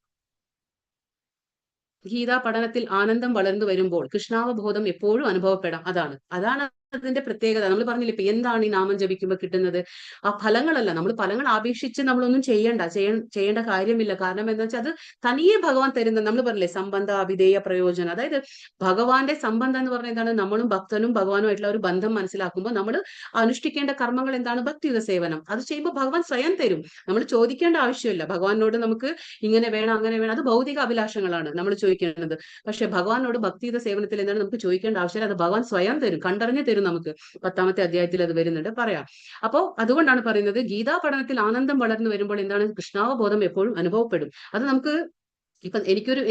ഗീതാ പഠനത്തിൽ ആനന്ദം വളർന്നു വരുമ്പോൾ കൃഷ്ണാവബോധം എപ്പോഴും അനുഭവപ്പെടാം. അതാണ് അതിന്റെ പ്രത്യേകത. നമ്മൾ പറഞ്ഞില്ലേ ഇപ്പൊ എന്താണ് ഈ നാമം ജപിക്കുമ്പോൾ കിട്ടുന്നത്? ആ ഫലങ്ങളല്ല. നമ്മൾ ഫലങ്ങൾ അപേക്ഷിച്ച് നമ്മളൊന്നും ചെയ്യേണ്ട കാര്യമില്ല. കാരണം എന്താ വെച്ചാൽ അത് തനിയെ ഭഗവാൻ തരുന്ന, നമ്മൾ പറഞ്ഞില്ലേ സംബന്ധ അഭിധേയ പ്രയോജനം. അതായത് ഭഗവാന്റെ സംബന്ധം എന്ന് പറഞ്ഞാൽ എന്താണ്? നമ്മളും ഭക്തനും ഭഗവാനുമായിട്ടുള്ള ഒരു ബന്ധം മനസ്സിലാക്കുമ്പോൾ നമ്മൾ അനുഷ്ഠിക്കേണ്ട കർമ്മങ്ങൾ എന്താണ്? ഭക്തിയുത സേവനം. അത് ചെയ്യുമ്പോൾ ഭഗവാൻ സ്വയം തരും. നമ്മൾ ചോദിക്കേണ്ട ആവശ്യമില്ല. ഭഗവാനോട് നമുക്ക് ഇങ്ങനെ വേണം അങ്ങനെ വേണം, അത് ഭൗതിക അഭിലാഷങ്ങളാണ് നമ്മൾ ചോദിക്കേണ്ടത്. പക്ഷെ ഭഗവാനോട് ഭക്തിയുത സേവനത്തിൽ എന്താണ് നമുക്ക് ചോദിക്കേണ്ട ആവശ്യമില്ല. അത് ഭഗവാൻ സ്വയം തരും, കണ്ടറിഞ്ഞ് തരും നമുക്ക്. 10ാമത്തെ അധ്യായത്തിൽ അത് വരുന്നുണ്ട്, പറയാം. അപ്പോ അതുകൊണ്ടാണ് പറയുന്നത് ഗീതാ പഠനത്തിൽ ആനന്ദം വളർന്നു വരുമ്പോൾ എന്താണ്? കൃഷ്ണാവബോധം എപ്പോഴും അനുഭവപ്പെടും. അത് നമുക്ക് ഇപ്പൊ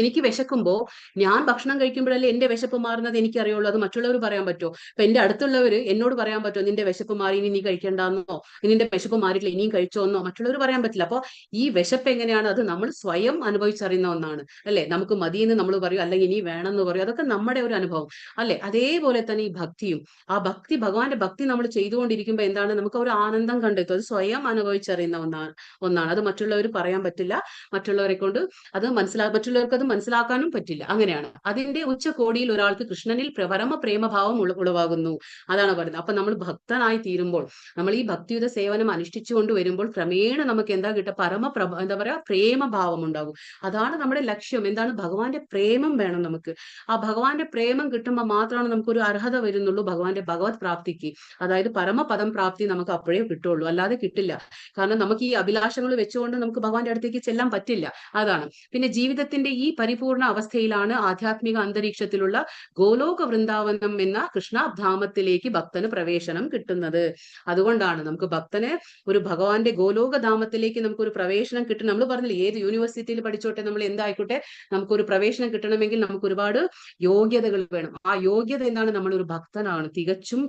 എനിക്ക് വിശക്കുമ്പോ ഞാൻ ഭക്ഷണം കഴിക്കുമ്പോഴല്ലേ എന്റെ വിശപ്പ് മാറുന്നത് എനിക്കറിയുള്ളൂ. അത് മറ്റുള്ളവർ പറയാൻ പറ്റുമോ? ഇപ്പൊ എന്റെ അടുത്തുള്ളവര് എന്നോട് പറയാൻ പറ്റുമോ നിന്റെ വിശപ്പ് മാറി ഇനി നീ കഴിക്കണ്ടെന്നോ, നിന്റെ വിശപ്പ് മാറിയിട്ടില്ല ഇനിയും കഴിച്ചോന്നോ? മറ്റുള്ളവർ പറയാൻ പറ്റില്ല. അപ്പൊ ഈ വിശപ്പ് എങ്ങനെയാണ്? അത് നമ്മൾ സ്വയം അനുഭവിച്ചറിയുന്ന ഒന്നാണ് അല്ലെ. നമുക്ക് മതിയെന്ന് നമ്മൾ പറയും, അല്ലെങ്കിൽ ഇനി വേണമെന്ന് പറയും. അതൊക്കെ നമ്മുടെ ഒരു അനുഭവം അല്ലെ. അതേപോലെ തന്നെ ഈ ഭക്തിയും, ആ ഭക്തി ഭഗവാന്റെ ഭക്തി നമ്മൾ ചെയ്തുകൊണ്ടിരിക്കുമ്പോ എന്താണ്? നമുക്ക് ഒരു ആനന്ദം കണ്ടെത്തും. അത് സ്വയം അനുഭവിച്ചറിയുന്ന ഒന്നാണ്. അത് മറ്റുള്ളവർ പറയാൻ പറ്റില്ല. മറ്റുള്ളവരെ കൊണ്ട് അത് മറ്റുള്ളവർക്ക് അത് മനസ്സിലാക്കാനും പറ്റില്ല. അങ്ങനെയാണ്. അതിന്റെ ഉച്ചകോടിയിൽ ഒരാൾക്ക് കൃഷ്ണനിൽ പരമ പ്രേമഭാവം ഉളവാകുന്നു. അതാണ് പറയുന്നത്. അപ്പൊ നമ്മൾ ഭക്തനായി തീരുമ്പോൾ, നമ്മൾ ഈ ഭക്തിയുത സേവനം അനുഷ്ഠിച്ചുകൊണ്ട് വരുമ്പോൾ ക്രമേണ നമുക്ക് എന്താ കിട്ടുക? എന്താ പറയാ, പ്രേമഭാവം ഉണ്ടാകും. അതാണ് നമ്മുടെ ലക്ഷ്യം. എന്താണ്? ഭഗവാന്റെ പ്രേമം വേണം നമുക്ക്. ആ ഭഗവാന്റെ പ്രേമം കിട്ടുമ്പോൾ മാത്രമാണ് നമുക്കൊരു അർഹത വരുന്നുള്ളൂ ഭഗവാന്റെ ഭഗവത് പ്രാപ്തിക്ക്. അതായത് പരമപദം പ്രാപ്തി നമുക്ക് അപ്പോഴേ കിട്ടുള്ളൂ, അല്ലാതെ കിട്ടില്ല. കാരണം നമുക്ക് ഈ അഭിലാഷങ്ങൾ വെച്ചുകൊണ്ട് നമുക്ക് ഭഗവാന്റെ അടുത്തേക്ക് ചെല്ലാൻ പറ്റില്ല. അതാണ്. പിന്നെ ജീവിതത്തിന്റെ ഈ പരിപൂർണ അവസ്ഥയിലാണ് ആധ്യാത്മിക അന്തരീക്ഷത്തിലുള്ള ഗോലോക വൃന്ദാവനം എന്ന കൃഷ്ണധാമത്തിലേക്ക് ഭക്തന് പ്രവേശനം കിട്ടുന്നത്. അതുകൊണ്ടാണ് നമുക്ക് ഭക്തന് ഒരു ഭഗവാന്റെ ഗോലോകധാമത്തിലേക്ക് നമുക്കൊരു പ്രവേശനം കിട്ടും. നമ്മൾ പറഞ്ഞില്ലേ ഏത് യൂണിവേഴ്സിറ്റിയിൽ പഠിച്ചോട്ടെ, നമ്മൾ എന്തായിക്കോട്ടെ, നമുക്കൊരു പ്രവേശനം കിട്ടണമെങ്കിൽ നമുക്ക് ഒരുപാട് യോഗ്യതകൾ വേണം. ആ യോഗ്യത എന്താണ്? നമ്മളൊരു ഭക്തനാണ്. തികച്ചും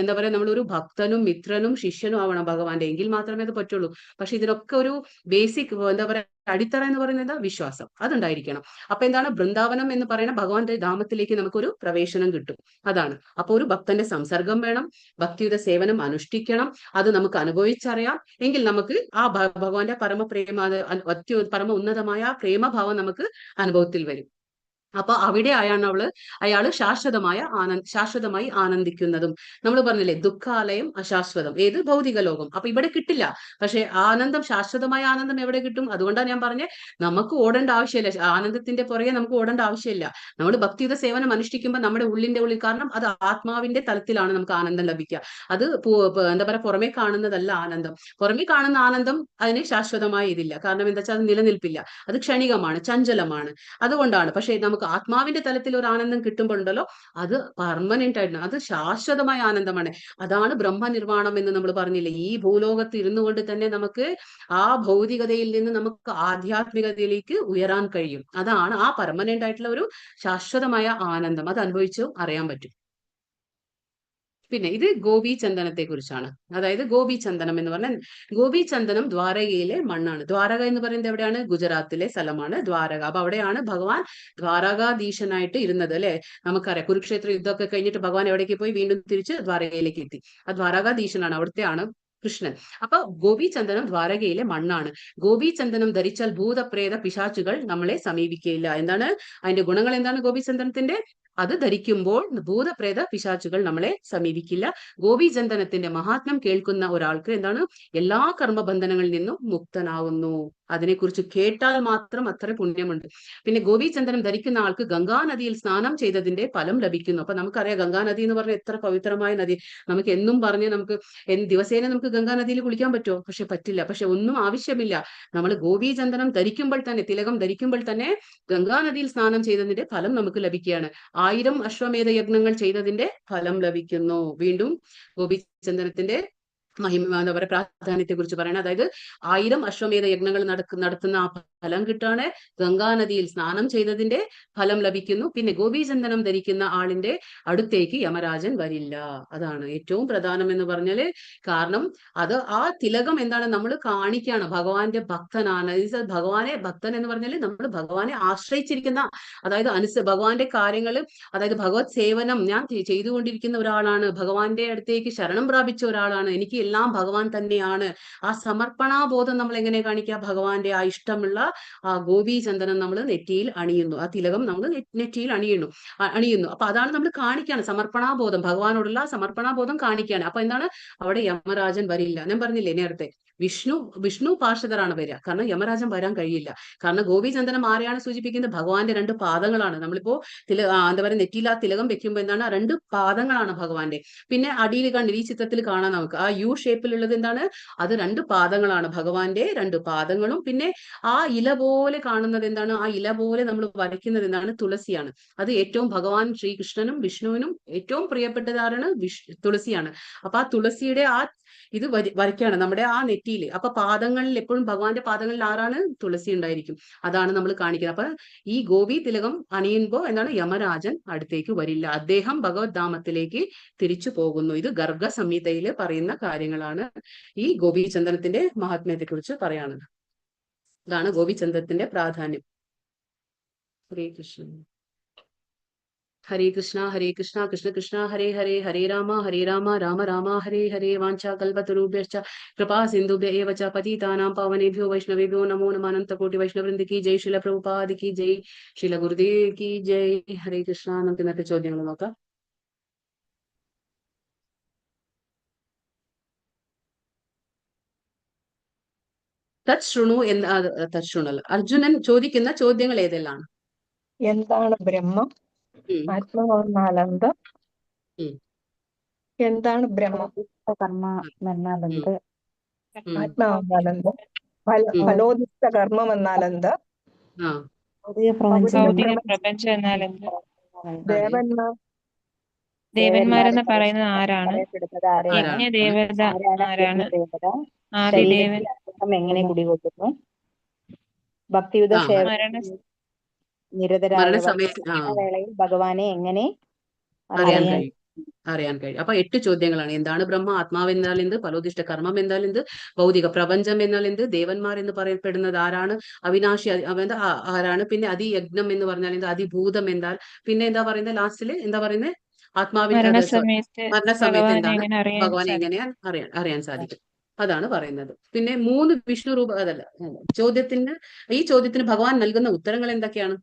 എന്താ പറയാ, നമ്മളൊരു ഭക്തനും മിത്രനും ശിഷ്യനും ആവണം ഭഗവാന്റെ, എങ്കിൽ മാത്രമേ അത് പറ്റുള്ളൂ. പക്ഷെ ഇതിനൊക്കെ ഒരു ബേസിക് എന്താ പറയാ, അടിത്തറ എന്ന് പറയുന്നത് വിശ്വാസം, അതുണ്ടായിരിക്കണം. അപ്പൊ എന്താണ്? വൃന്ദാവനം എന്ന് പറയുന്ന ഭഗവാന്റെ ധാമത്തിലേക്ക് നമുക്കൊരു പ്രവേശനം കിട്ടും. അതാണ്. അപ്പൊ ഒരു ഭക്തന്റെ സംസർഗം വേണം, ഭക്തിയുടെ സേവനം അനുഷ്ഠിക്കണം, അത് നമുക്ക് അനുഭവിച്ചറിയാം. എങ്കിൽ നമുക്ക് ആ ഭഗവാന്റെ പരമ ഉന്നതമായ പ്രേമഭാവം നമുക്ക് അനുഭവത്തിൽ വരും. അപ്പൊ അവിടെ അയാള് ശാശ്വതമായി ആനന്ദിക്കുന്നതും. നമ്മൾ പറഞ്ഞില്ലേ ദുഃഖാലയം അശാശ്വതം, ഏത്? ഭൗതിക ലോകം. അപ്പൊ ഇവിടെ കിട്ടില്ല. പക്ഷെ ആനന്ദം, ശാശ്വതമായ ആനന്ദം എവിടെ കിട്ടും? അതുകൊണ്ടാണ് ഞാൻ പറഞ്ഞേ നമുക്ക് ഓടേണ്ട ആവശ്യമില്ല. ആനന്ദത്തിന്റെ പുറകെ നമുക്ക് ഓടേണ്ട ആവശ്യമില്ല. നമ്മൾ ഭക്തിയുടെ സേവനം അനുഷ്ഠിക്കുമ്പോൾ നമ്മുടെ ഉള്ളിന്റെ ഉള്ളിൽ, കാരണം അത് ആത്മാവിന്റെ തലത്തിലാണ് നമുക്ക് ആനന്ദം ലഭിക്കുക. അത് എന്താ പറയാ, പുറമേ കാണുന്നതല്ല ആനന്ദം. പുറമേ കാണുന്ന ആനന്ദം അതിന് ശാശ്വതമായ ഇതില്ല. കാരണം എന്താ വെച്ചാൽ അത് നിലനിൽപ്പില്ല, അത് ക്ഷണികമാണ്, ചഞ്ചലമാണ്. അതുകൊണ്ടാണ്. പക്ഷെ നമുക്ക് ആത്മാവിന്റെ തലത്തിൽ ഒരു ആനന്ദം കിട്ടുമ്പോഴുണ്ടല്ലോ, അത് പെർമനന്റ് ആയിട്ട്, അത് ശാശ്വതമായ ആനന്ദമാണ്. അതാണ് ബ്രഹ്മനിർവാണം എന്ന് നമ്മൾ പറഞ്ഞില്ലേ. ഈ ഭൂലോകത്ത് ഇരുന്നു കൊണ്ട് തന്നെ നമുക്ക് ആ ഭൗതികതയിൽ നിന്ന് നമുക്ക് ആധ്യാത്മികതയിലേക്ക് ഉയരാൻ കഴിയും. അതാണ് ആ പെർമനന്റ് ആയിട്ടുള്ള ഒരു ശാശ്വതമായ ആനന്ദം. അത് അനുഭവിച്ചു അറിയാൻ പറ്റും. പിന്നെ ഇത് ഗോപീചന്ദനത്തെ കുറിച്ചാണ്. അതായത് ഗോപീചന്ദനം എന്ന് പറഞ്ഞാൽ, ഗോപീചന്ദനം ദ്വാരകയിലെ മണ്ണാണ്. ദ്വാരക എന്ന് പറയുന്നത് എവിടെയാണ്? ഗുജറാത്തിലെ സ്ഥലമാണ് ദ്വാരക. അപ്പൊ അവിടെയാണ് ഭഗവാൻ ദ്വാരകാധീശനായിട്ട് ഇരുന്നത് അല്ലെ. നമുക്കറിയാം കുരുക്ഷേത്ര യുദ്ധമൊക്കെ കഴിഞ്ഞിട്ട് ഭഗവാൻ എവിടേക്ക് പോയി? വീണ്ടും തിരിച്ച് ദ്വാരകയിലേക്ക് എത്തി. ആ ദ്വാരകാധീശനാണ്, അവിടുത്തെയാണ് കൃഷ്ണൻ. അപ്പൊ ഗോപീചന്ദനം ദ്വാരകയിലെ മണ്ണാണ്. ഗോപീചന്ദനം ധരിച്ചാൽ ഭൂതപ്രേത പിശാചുകൾ നമ്മളെ സമീപിക്കുകയില്ല. എന്താണ് അതിന്റെ ഗുണങ്ങൾ? എന്താണ് ഗോപീചന്ദനത്തിന്റെ? അത് ധരിക്കുമ്പോൾ ഭൂതപ്രേത പിശാചുകൾ നമ്മളെ സമീപിക്കില്ല. ഗോപീചന്ദനത്തിന്റെ മഹാത്മ്യം കേൾക്കുന്ന ഒരാൾക്ക് എന്താണ്? എല്ലാ കർമ്മബന്ധനങ്ങളിൽ നിന്നും മുക്തനാവുന്നു. അതിനെക്കുറിച്ച് കേട്ടാൽ മാത്രം അത്ര പുണ്യമുണ്ട്. പിന്നെ ഗോപീചന്ദനം ധരിക്കുന്ന ആൾക്ക് ഗംഗാനദിയിൽ സ്നാനം ചെയ്തതിന്റെ ഫലം ലഭിക്കുന്നു. അപ്പൊ നമുക്കറിയാം ഗംഗാനദി എന്ന് പറഞ്ഞാൽ എത്ര പവിത്രമായ നദി. നമുക്ക് എന്നും പറഞ്ഞ് നമുക്ക് ദിവസേന നമുക്ക് ഗംഗാനദിയിൽ കുളിക്കാൻ പറ്റുമോ? പക്ഷെ പറ്റില്ല. പക്ഷെ ഒന്നും ആവശ്യമില്ല. നമ്മൾ ഗോപീചന്ദനം ധരിക്കുമ്പോൾ തന്നെ, തിലകം ധരിക്കുമ്പോൾ തന്നെ ഗംഗാനദിയിൽ സ്നാനം ചെയ്തതിന്റെ ഫലം നമുക്ക് ലഭിക്കുകയാണ്. 1000 അശ്വമേധ യജ്ഞങ്ങൾ ചെയ്തതിന്റെ ഫലം ലഭിക്കുന്നു. വീണ്ടും ഗോപീചന്ദനത്തിന്റെ എന്താ പറയുക, പ്രാധാന്യത്തെ കുറിച്ച് പറയണം. അതായത് 1000 അശ്വമേധ യജ്ഞങ്ങൾ നടത്തുന്ന ആ ഫലം കിട്ടാണ്. ഗംഗാനദിയിൽ സ്നാനം ചെയ്തതിന്റെ ഫലം ലഭിക്കുന്നു. പിന്നെ ഗോപീചന്ദനം ധരിക്കുന്ന ആളിന്റെ അടുത്തേക്ക് യമരാജൻ വരില്ല. അതാണ് ഏറ്റവും പ്രധാനം എന്ന് പറഞ്ഞാല്. കാരണം അത് ആ തിലകം എന്താണ്? നമ്മൾ കാണിക്കുകയാണ് ഭഗവാന്റെ ഭക്തനാണ്. ഭക്തൻ എന്ന് പറഞ്ഞാല് നമ്മൾ ഭഗവാനെ ആശ്രയിച്ചിരിക്കുന്ന, അതായത് ഭഗവാന്റെ കാര്യങ്ങൾ, അതായത് ഭഗവത് സേവനം ഞാൻ ചെയ്തുകൊണ്ടിരിക്കുന്ന ഒരാളാണ്, ഭഗവാന്റെ അടുത്തേക്ക് ശരണം പ്രാപിച്ച ഒരാളാണ്, എനിക്ക് എല്ലാം ഭഗവാൻ തന്നെയാണ്. ആ സമർപ്പണാബോധം നമ്മൾ എങ്ങനെ കാണിക്കുക? ഭഗവാന്റെ ആ ഇഷ്ടമുള്ള ആ ഗോപി ചന്ദനം നമ്മൾ നെറ്റിയിൽ അണിയുന്നു, ആ തിലകം നമ്മൾ നെറ്റിയിൽ അണിയുന്നു. അപ്പൊ അതാണ് നമ്മൾ കാണിക്കുകയാണ്, സമർപ്പണാബോധം, ഭഗവാനോടുള്ള സമർപ്പണാബോധം കാണിക്കുകയാണ്. അപ്പൊ എന്താണ്, അവിടെ യമരാജൻ വരില്ല. ഞാൻ പറഞ്ഞില്ലേ നേരത്തെ, വിഷ്ണു പാർഷദരാണ് വരിക, കാരണം യമരാജൻ വരാൻ കഴിയില്ല. കാരണം ഗോപീചന്ദനം ആരെയാണ് സൂചിപ്പിക്കുന്നത്? ഭഗവാന്റെ 2 പാദങ്ങളാണ്. നമ്മളിപ്പോ എന്താ പറയുക, നെറ്റിയിൽ ആ തിലകം വെക്കുമ്പോൾ എന്താണ്, 2 പാദങ്ങളാണ് ഭഗവാന്റെ. പിന്നെ അടിയിൽ കണ്ടില്ല, ഈ ചിത്രത്തിൽ കാണാൻ നമുക്ക് ആ യു ഷേപ്പിലുള്ളത് എന്താണ്, അത് 2 പാദങ്ങളാണ്, ഭഗവാന്റെ 2 പാദങ്ങളും. പിന്നെ ആ ഇല പോലെ കാണുന്നത് എന്താണ്, ആ ഇല പോലെ നമ്മൾ വരയ്ക്കുന്നത് എന്താണ്, തുളസിയാണ്. അത് ഏറ്റവും ഭഗവാൻ ശ്രീകൃഷ്ണനും വിഷ്ണുവിനും ഏറ്റവും പ്രിയപ്പെട്ടതാണ് തുളസിയാണ്. അപ്പൊ ആ തുളസിയുടെ ആ ഇത് വരയ്ക്കുകയാണ് നമ്മുടെ ആ നെറ്റിയിൽ. അപ്പൊ പാദങ്ങളിൽ എപ്പോഴും ഭഗവാന്റെ പാദങ്ങളിൽ ആരാണ്? തുളസി ഉണ്ടായിരിക്കും. അതാണ് നമ്മൾ കാണിക്കുന്നത്. അപ്പൊ ഈ ഗോപി തിലകം അണിയുമ്പോൾ എന്താണ്, യമരാജൻ അടുത്തേക്ക് വരില്ല, അദ്ദേഹം ഭഗവത് ധാമത്തിലേക്ക് തിരിച്ചു പോകുന്നു. ഇത് ഗർഗ സംഹിതയിൽ പറയുന്ന കാര്യങ്ങളാണ്. ഈ ഗോപീചന്ദനത്തിന്റെ മഹാത്മ്യത്തെ കുറിച്ച് പറയാനുള്ളത്. ഇതാണ് ഗോപീചന്ദനത്തിന്റെ പ്രാധാന്യം. ഹരേ കൃഷ്ണ. ഹരേ കൃഷ്ണ ഹരേ കൃഷ്ണ കൃഷ്ണ കൃഷ്ണ ഹരേ ഹരേ, ഹരേ രാമ രാമ രാമ ഹരേ ഹരേ. വാഞ്ചാ കൽപതരുഭ്യശ്ച കൃപാ സിന്ധുഭ്യ ഏവ ച പതിതാനാം പാവനേഭ്യോ വൈഷ്ണവേഭ്യോ നമോ നമഃ. അനന്തകോടി വൈഷ്ണവവൃന്ദ കി ജയ്, ശില പ്രഭുപാദ കി ജയ്, ശില ഗുരുദേവ് കി ജയ്. ഹരേ കൃഷ്ണ. നമുക്ക് ഇന്നത്തെ ചോദ്യങ്ങൾ നോക്കാം. തത്ശൃണു തത്ശൃണൽ അർജുനൻ ചോദിക്കുന്ന ചോദ്യങ്ങൾ ഏതെല്ലാം? എന്താണ് ബ്രഹ്മം? ആത്മാവെന്നാലെന്ത്? എന്താണ് ബ്രഹ്മം? കർമ്മമെന്നാലെന്ത്? ആത്മാവെന്നാലെന്ത്? ഫലോദിഷ്ട കർമ്മം എന്നാലെന്ത്? ഭൗതിക പ്രപഞ്ചം എന്നാലെന്ത്? ദേവന്മാരെന്ന് പറയുന്നത് ആരാണ്? യജ്ഞദേവത ആരാണ്? ആദിദേവൻ എങ്ങനെ കുടികൊള്ളുന്നു? ഭക്തിയുത നിരതരായ ഭഗവാനെ എങ്ങനെ അറിയാൻ കഴിയും. അപ്പൊ 8 ചോദ്യങ്ങളാണ്. എന്താണ് ബ്രഹ്മ? ആത്മാവ് എന്നാൽ എന്ത്? ഫലോദിഷ്ട കർമ്മം എന്നാൽ എന്ത്? ഭൗതിക പ്രപഞ്ചം എന്നാൽ എന്ത്? ദേവന്മാർ എന്ന് പറയപ്പെടുന്നത് ആരാണ്? അവിനാശി ആരാണ്? പിന്നെ അതിയജ്ഞം എന്ന് പറഞ്ഞാൽ എന്ത്? അതിഭൂതം എന്നാൽ? പിന്നെ എന്താ പറയുന്നത് ലാസ്റ്റില്? എന്താ പറയുന്നത്? ആത്മാവിന്റെ മരണസമയത്ത് എന്താണ് ഭഗവാനെ എങ്ങനെയാ അറിയാൻ സാധിക്കും? അതാണ് പറയുന്നത്. പിന്നെ 3 വിഷ്ണു രൂപ അതല്ല ഈ ചോദ്യത്തിന് ഭഗവാൻ നൽകുന്ന ഉത്തരങ്ങൾ എന്തൊക്കെയാണ്?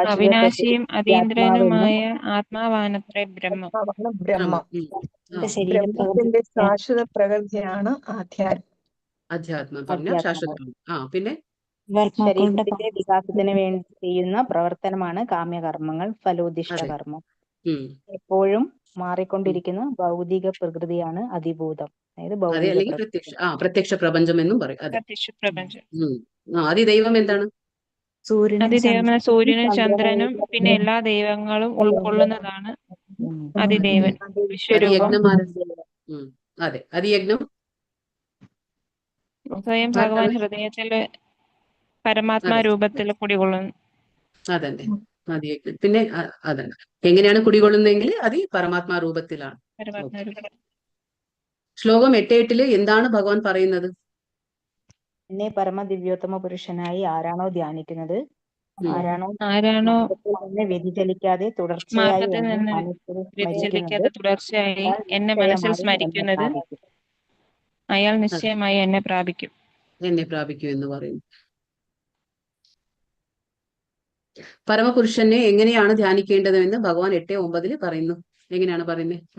അവിനാശിയും അതീന്ദ്രനുമായ ആത്മാവാനത്രേ ബ്രഹ്മം. ബ്രഹ്മത്തിന്റെ ശാശ്വത പ്രകൃതിയാണ് അധ്യാത്മം. പറഞ്ഞ ശാശ്വത. പിന്നെ ശരീരത്തിന്റെ വികാസത്തിന് വേണ്ടി ചെയ്യുന്ന പ്രവർത്തനമാണ് കാമ്യകർമ്മങ്ങൾ, ഫലോദിഷ്ട കർമ്മം. എപ്പോഴും മാറിക്കൊണ്ടിരിക്കുന്ന ഭൗതിക പ്രകൃതിയാണ് അതിഭൂതം, അതായത് അല്ലെങ്കിൽ പ്രത്യക്ഷ പ്രപഞ്ചം എന്നും പറയും. അതെ, അതിദൈവം എന്താണ്? സൂര്യനും ചന്ദ്രനും പിന്നെ എല്ലാ ദൈവങ്ങളും ഉൾക്കൊള്ളുന്നതാണ് അതിദേവൻ, വിശ്വരൂപം. അതെ, അതിയജ്ഞം സ്വയം ഭഗവാൻ ഹൃദയത്തില് പരമാത്മാ രൂപത്തിൽ കുടികൊള്ളുന്നു. അതന്നെ അതിയജ്ഞം. പിന്നെ അതന്നെ എങ്ങനെയാണ് കുടികൊള്ളുന്നതെങ്കിൽ അത് പരമാത്മാ രൂപത്തിലാണ്. ശ്ലോകം 8:8 എന്താണ് ഭഗവാൻ പറയുന്നത്? എന്നെ പരമദിവ്യോത്തമ പുരുഷനായി ആരാണോ ധ്യാനിക്കുന്നത്, ആരാണോ വ്യതിചലിക്കാതെ തുടർച്ചയായി എന്നെ മനസ്സിൽ സ്മരിക്കുന്നത്, അയാൾ നിശ്ചയമായി എന്നെ പ്രാപിക്കും എന്ന് പറയുന്നു. പരമപുരുഷനെ എങ്ങനെയാണ് ധ്യാനിക്കേണ്ടതെന്ന് ഭഗവാൻ 8:9 പറയുന്നു.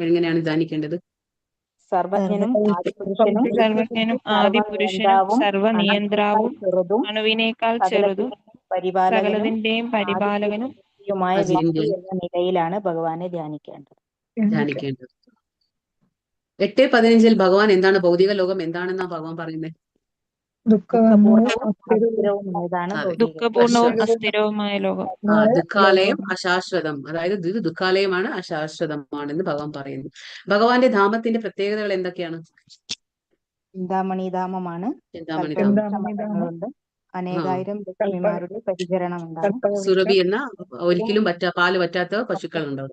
എങ്ങനെയാണ് ധ്യാനിക്കേണ്ടത്? സർവജ്ഞനും ആദിപുരുഷനും സർവനിയന്ത്രാവും അണുവിനേക്കാൾ ചെറുതും സകലതിന്റെയും പരിപാലകനും എന്ന നിലയിലാണ് ഭഗവാനെ ധ്യാനിക്കേണ്ടത്. 8:15 ഭഗവാൻ എന്താണ് ഭൗതിക ലോകം എന്താണെന്നാ ഭഗവാൻ പറയുന്നത്? ദുഃഖപൂർണവും അസ്ഥിരവുമായ ലോകം. ദുഃഖാലയം അശാശ്വതം, അതായത് ഇത് ദുഃഖാലയമാണ്, അശാശ്വതമാണെന്ന് ഭഗവാൻ പറയുന്നു. ഭഗവാന്റെ ധാമത്തിന്റെ പ്രത്യേകതകൾ എന്തൊക്കെയാണ്? ചിന്താമണിധാമമാണ്. അനേകായിരം ഋഷിമാരുടെ പരിചരണം ഉണ്ടാകും. സുരഭി എന്ന ഒരിക്കലും പാല് പറ്റാത്ത പശുക്കൾ ഉണ്ടാവും.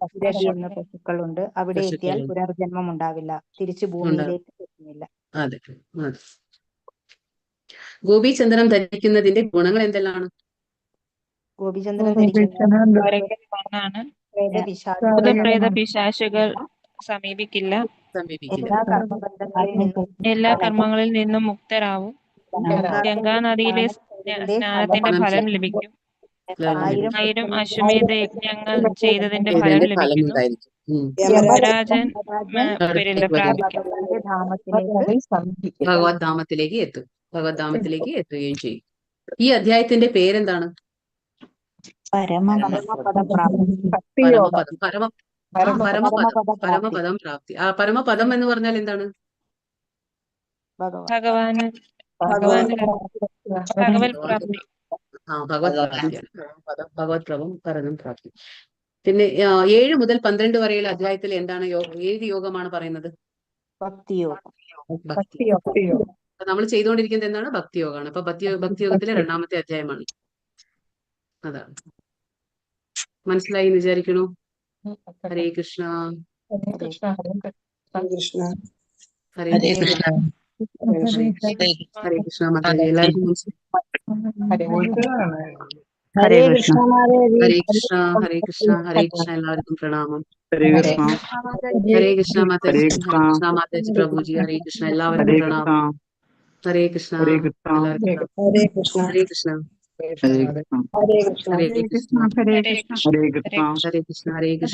പശുക്കളുണ്ട്. അവിടെ എത്തിയാൽ പുനർജന്മം ഉണ്ടാവില്ല, തിരിച്ചു ഭൂമിയിലേക്ക് എത്തുന്നില്ല. അതെ. ഗോപീചന്ദനം ധരിക്കുന്നതിന്റെ ഗുണങ്ങൾ എന്തെല്ലാം? ഗോപീചന്ദനം പിശാചുകൾ സമീപിക്കില്ല, സമീപിക്കുക. എല്ലാ കർമ്മബന്ധങ്ങളിൽ നിന്നും എല്ലാ കർമ്മങ്ങളിൽ നിന്നും മുക്തരാവും. ഗംഗാ നദിയിലെ സ്നാനത്തിന്റെ ഫലം ലഭിക്കും. 1000 അശ്വമേധ യജ്ഞങ്ങൾ ചെയ്തതിന്റെ ഫലം ഇതിന്റെ ഫലം ലഭിക്കുന്നു. ഉണ്ടായിരിക്കും. യമരാജൻ വരില്ല പ്രാപിക്കും. ധാമത്തിലേക്ക് ഭഗവത് ധാമത്തിലേക്ക് എത്തും. ഭഗവത് ധാമത്തിലേക്ക് എത്തുകയും ചെയ്യും. ഈ അധ്യായത്തിന്റെ പേരെന്താണ്? പരമപദം പ്രാപ്തി. പരമപദം. പരമപദം പ്രാപ്തി. ആ പരമപദം എന്ന് പറഞ്ഞാൽ എന്താണ്? ഭഗവാന് ഭഗവത് പ്രാപ്തി. ഭഗവത് പ്രാപ്തിയാണ്. ഭഗവത് പദം പ്രാപ്തി. പിന്നെ 7 മുതൽ 12 വരെയുള്ള അധ്യായത്തിൽ എന്താണ് ഏത് യോഗമാണ് പറയുന്നത്? ഭക്തിയോഗം. നമ്മൾ ചെയ്തുകൊണ്ടിരിക്കുന്നത് എന്താണ്? ഭക്തിയോഗമാണ്. അപ്പൊ ഭക്തിയോഗത്തിലെ 2ാമത്തെ അധ്യായമാണ്. അതാണ്. മനസ്സിലായി എന്ന് വിചാരിക്കണു. ഹരേ കൃഷ്ണ. ഹരേ കൃഷ്ണ. ഹരേ കൃഷ്ണ. ഹരേ കൃഷ്ണ മാതാജി. എല്ലാവർക്കും ഹരേ കൃഷ്ണ. ഹരേ കൃഷ്ണ. ഹരേ കൃഷ്ണ. ഹരേ കൃഷ്ണ. എല്ലാവർക്കും പ്രണാമം. ഹരേ കൃഷ്ണ. ഹരേ കൃഷ്ണ മാതാജി. ഹരേ കൃഷ്ണ മാതാജി പ്രഭുജി. ഹരേ കൃഷ്ണ. എല്ലാവർക്കും പ്രണാമം. ഹരേ കൃഷ്ണ. ഹരേ കൃഷ്ണ. ഹരേ കൃഷ്ണ. ഹരേ കൃഷ്ണ. ഹരേ കൃഷ്ണ. ഹരേ കൃഷ്ണ. ഹരേ കൃഷ്ണ. ഹരേ കൃഷ്ണ. ഹരേ കൃഷ്ണ. ഹരേ കൃഷ്ണ.